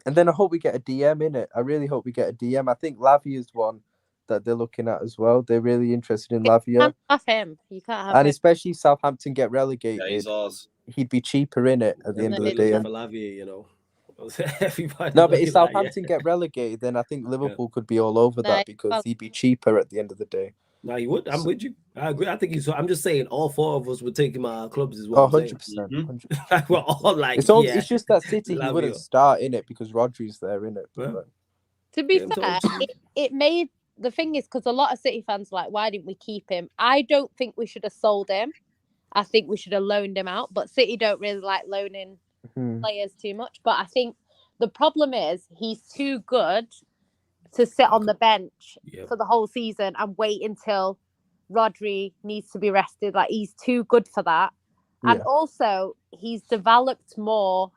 then I hope we get a DM in it. I really hope we get a DM. I think Lavia is one that they're looking at as well. They're really interested in Lavia. You can't have him. You can't have and him. Especially Southampton get relegated. Yeah, he's ours. He'd be cheaper in it at the end of the day. For Lavia, you know. No, but if Southampton get relegated, then I think Liverpool could be all over that because he'd be cheaper at the end of the day. No, he would. I'm with you. I agree. I think he's. I'm just saying, all four of us would take him out of clubs as well. 100%. We're all like, it's just that City he wouldn't start in it because Rodri's there in it. Yeah. To be fair, it made the thing is because a lot of City fans are like, why didn't we keep him? I don't think we should have sold him. I think we should have loaned him out. But City don't really like loaning players too much. But I think the problem is he's too good to sit on the bench for the whole season and wait until Rodri needs to be rested. Like, he's too good for that. And also, he's developed more.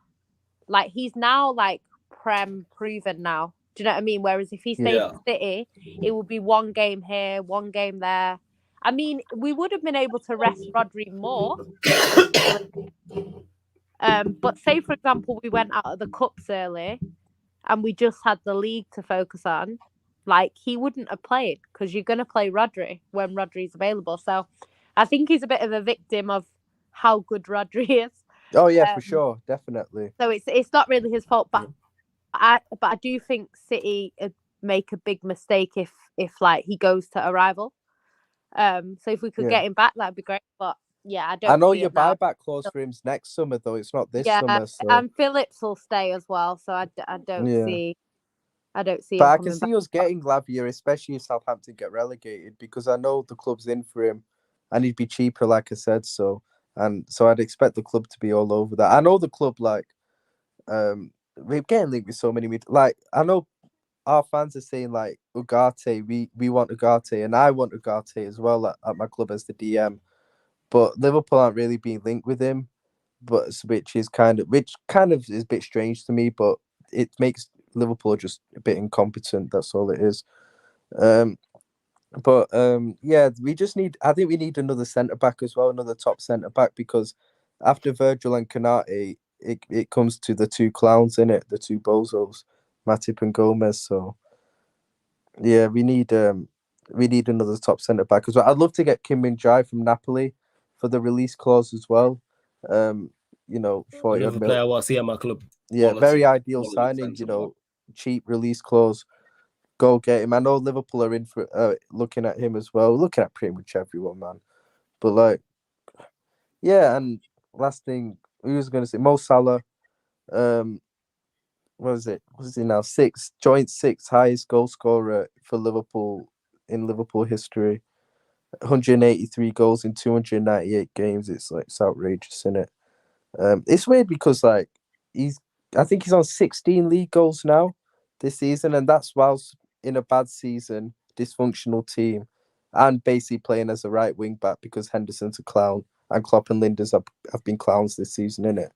Like, he's now, like, Prem proven now. Do you know what I mean? Whereas if he stayed in City, it would be one game here, one game there. I mean, we would have been able to rest Rodri more. But say, for example, we went out of the Cups early and we just had the league to focus on, like, he wouldn't have played because you're going to play Rodri when Rodri's available. So I think he's a bit of a victim of how good Rodri is. Oh, yeah, for sure. Definitely. So it's not really his fault. But I do think City make a big mistake if like, he goes to a rival. So if we could get him back, that'd be great. But yeah, I know your buyback clause for him's next summer, though. It's not this summer. So. And Phillips will stay as well. So I don't see. I don't see. But I can see us getting Lavia, especially if Southampton get relegated, because I know the club's in for him, and he'd be cheaper, like I said. So I'd expect the club to be all over that. I know the club, like, we're getting linked with so many. Like, I know our fans are saying, like, Ugarte, we want Ugarte, and I want Ugarte as well at my club as the DM. But Liverpool aren't really being linked with him, which kind of is a bit strange to me. But it makes Liverpool just a bit incompetent. That's all it is. We just need. I think we need another centre back as well, another top centre back, because after Virgil and Konate, it comes to the two clowns in it, the two bozos, Matip and Gomez. So yeah, we need another top centre back as well. I'd love to get Kim Min-jae from Napoli for the release clause as well. For another player I want to see at my club. Yeah, very ideal signing. Cheap release clause. Go get him. I know Liverpool are in for looking at him as well. Looking at pretty much everyone, man. But like, yeah. And last thing, we was going to say Mo Salah. What is it? What is he now? Joint sixth highest goal scorer for Liverpool in Liverpool history. 183 goals in 298 games. It's outrageous, isn't it? It's weird because like I think he's on 16 league goals now this season, and that's whilst in a bad season, dysfunctional team, and basically playing as a right wing back because Henderson's a clown and Klopp and Linders have been clowns this season, innit?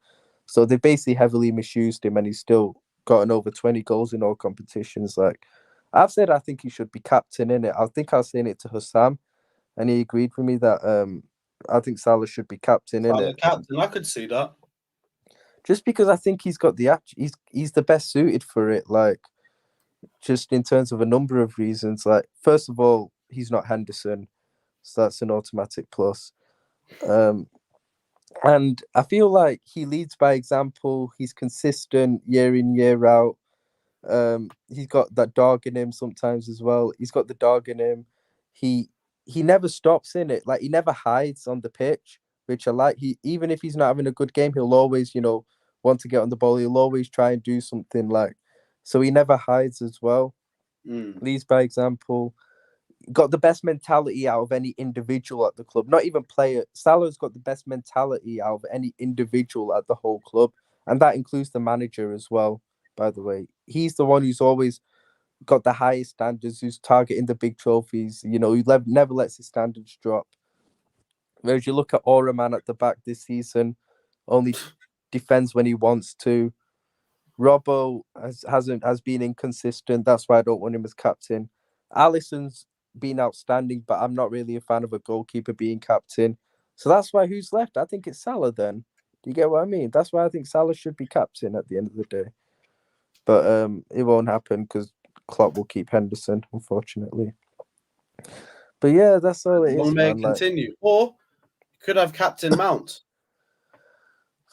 So they basically heavily misused him, and he's still gotten over 20 goals in all competitions. Like I've said, I think he should be captain, innit? I think I was saying it to Hussam, and he agreed with me that I think Salah should be captain, innit? Captain, I could see that. Just because I think he's got he's the best suited for it. Like just in terms of a number of reasons. Like first of all, he's not Henderson, so that's an automatic plus. And I feel like he leads by example. He's consistent year in, year out. He's got that dog in him sometimes as well. He's got the dog in him. He never stops in it. Like he never hides on the pitch, which I like. Even if he's not having a good game, he'll always, want to get on the ball. He'll always try and do something so he never hides as well. Leads by example. Got the best mentality out of any individual at the club, not even player. Salah's got the best mentality out of any individual at the whole club, and that includes the manager as well, by the way. He's the one who's always got the highest standards, who's targeting the big trophies, he never lets his standards drop. Whereas you look at Oraman at the back this season, only defends when he wants to. Robbo has been inconsistent. That's why I don't want him as captain. Alisson's been outstanding, but I'm not really a fan of a goalkeeper being captain. So that's why who's left? I think it's Salah then. Do you get what I mean? That's why I think Salah should be captain at the end of the day. But it won't happen because Klopp will keep Henderson, unfortunately. But yeah, that's all it is. May continue. Or could have Captain Mount.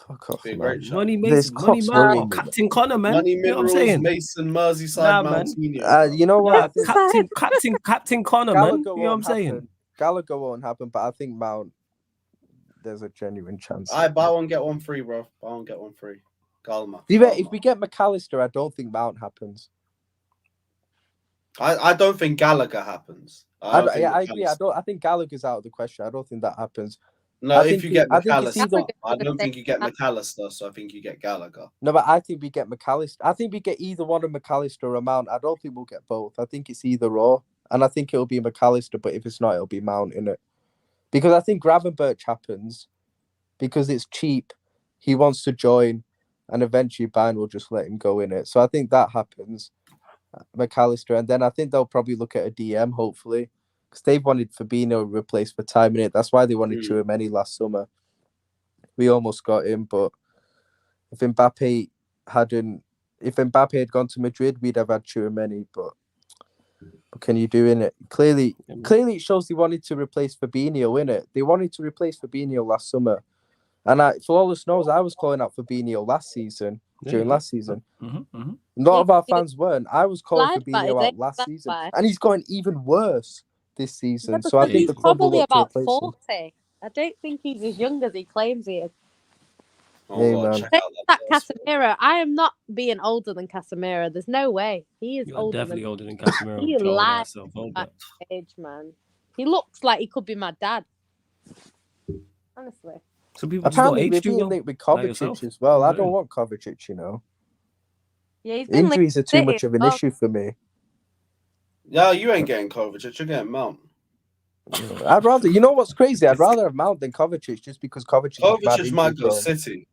Fuck off, man. Money Mason, Money Mount, Captain Connor, man. Money Minerals, Mason, Merseyside, Mountino. You know what? Captain Connor, man. You know what I'm saying? Gallagher won't happen, but I think Mount, there's a genuine chance. I buy one, get one free, bro. Buy one, get one free. Galma. If we get McAllister, I don't think Mount happens. I don't think Gallagher happens. I agree. I think Gallagher's out of the question. I don't think that happens. No, if you get McAllister, I don't think you get McAllister, so I think you get Gallagher. No, but I think we get McAllister. I think we get either one of McAllister or Mount. I don't think we'll get both. I think it's either or, and I think it'll be McAllister. But if it's not, it'll be Mount, innit? Because I think Gravenberch happens because it's cheap. He wants to join, and eventually Bayern will just let him go in it. So I think that happens. McAllister, and then I think they'll probably look at a DM, hopefully. Because they've wanted Fabinho replaced for time in it. That's why they wanted Tchouaméni last summer. We almost got him, but if Mbappe had gone to Madrid, we'd have had Tchouaméni. But what can you do in it? Clearly, it shows they wanted to replace Fabinho in it. They wanted to replace Fabinho last summer, and for all us knows, I was calling out Fabinho last season. During last season, a lot of our fans weren't. I was calling Fabinho out last season, and he's going even worse this season. So I think the club will look to replace 40. I don't think he's as young as he claims he is. That Casemiro. I am not being older than Casemiro. There's no way. He is definitely older than Casemiro. He lies at age, man. He looks like he could be my dad. Honestly. Some people apparently we're being linked with Kovacic as well. I don't want Kovacic, Yeah, injuries are too much of an issue for me. Yeah, you ain't getting Kovacic. You're getting Mount. I'd rather. You know what's crazy? I'd rather have Mount than Kovacic, just because Kovacic might go City.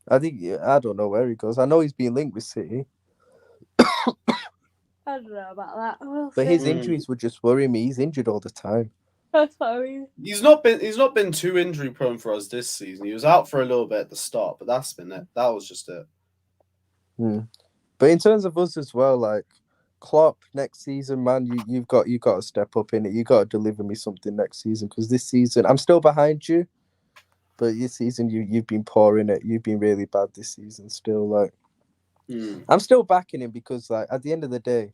I think. I don't know where he goes. I know he's being linked with City. I don't know about that. But his injuries would just worry me. He's injured all the time. That's sorry. He's not been too injury prone for us this season. He was out for a little bit at the start, but that's been it. That was just it. But in terms of us as well, like Klopp next season, man, you've got to step up in it. You got to deliver me something next season, because this season I'm still behind you, but this season you've been poor in it. You've been really bad this season. Still, I'm still backing him because, at the end of the day,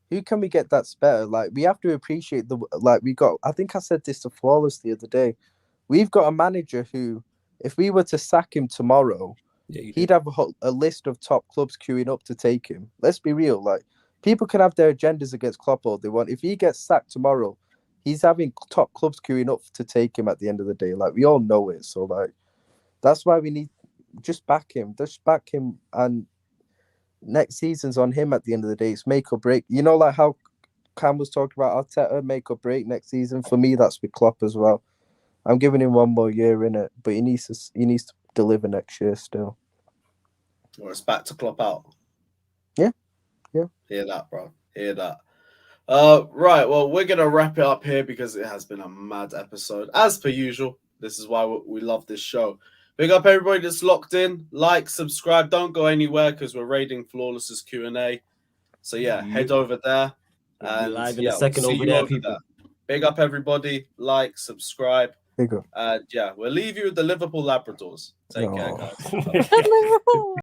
who can we get that's better? We have to appreciate we got. I think I said this to Flawless the other day. We've got a manager who, if we were to sack him tomorrow, he'd have a list of top clubs queuing up to take him. Let's be real. People can have their agendas against Klopp all they want. If he gets sacked tomorrow, he's having top clubs queuing up to take him at the end of the day. We all know it. So that's why we need just back him. Just back him, and next season's on him at the end of the day. It's make or break. How Cam was talking about Arteta, make or break next season. For me, that's with Klopp as well. I'm giving him one more year in it, but he needs to deliver next year still. Or it's back to Klopp out. Yeah. Hear that, bro. Hear that. Right. Well, we're gonna wrap it up here because it has been a mad episode, as per usual. This is why we love this show. Big up everybody that's locked in. Like, subscribe. Don't go anywhere because we're raiding Flawless's Q&A. So yeah, head over there. And live in a second over there, people. Big up everybody. Like, subscribe. Big up. And yeah, we'll leave you with the Liverpool Labradors. Take care, guys.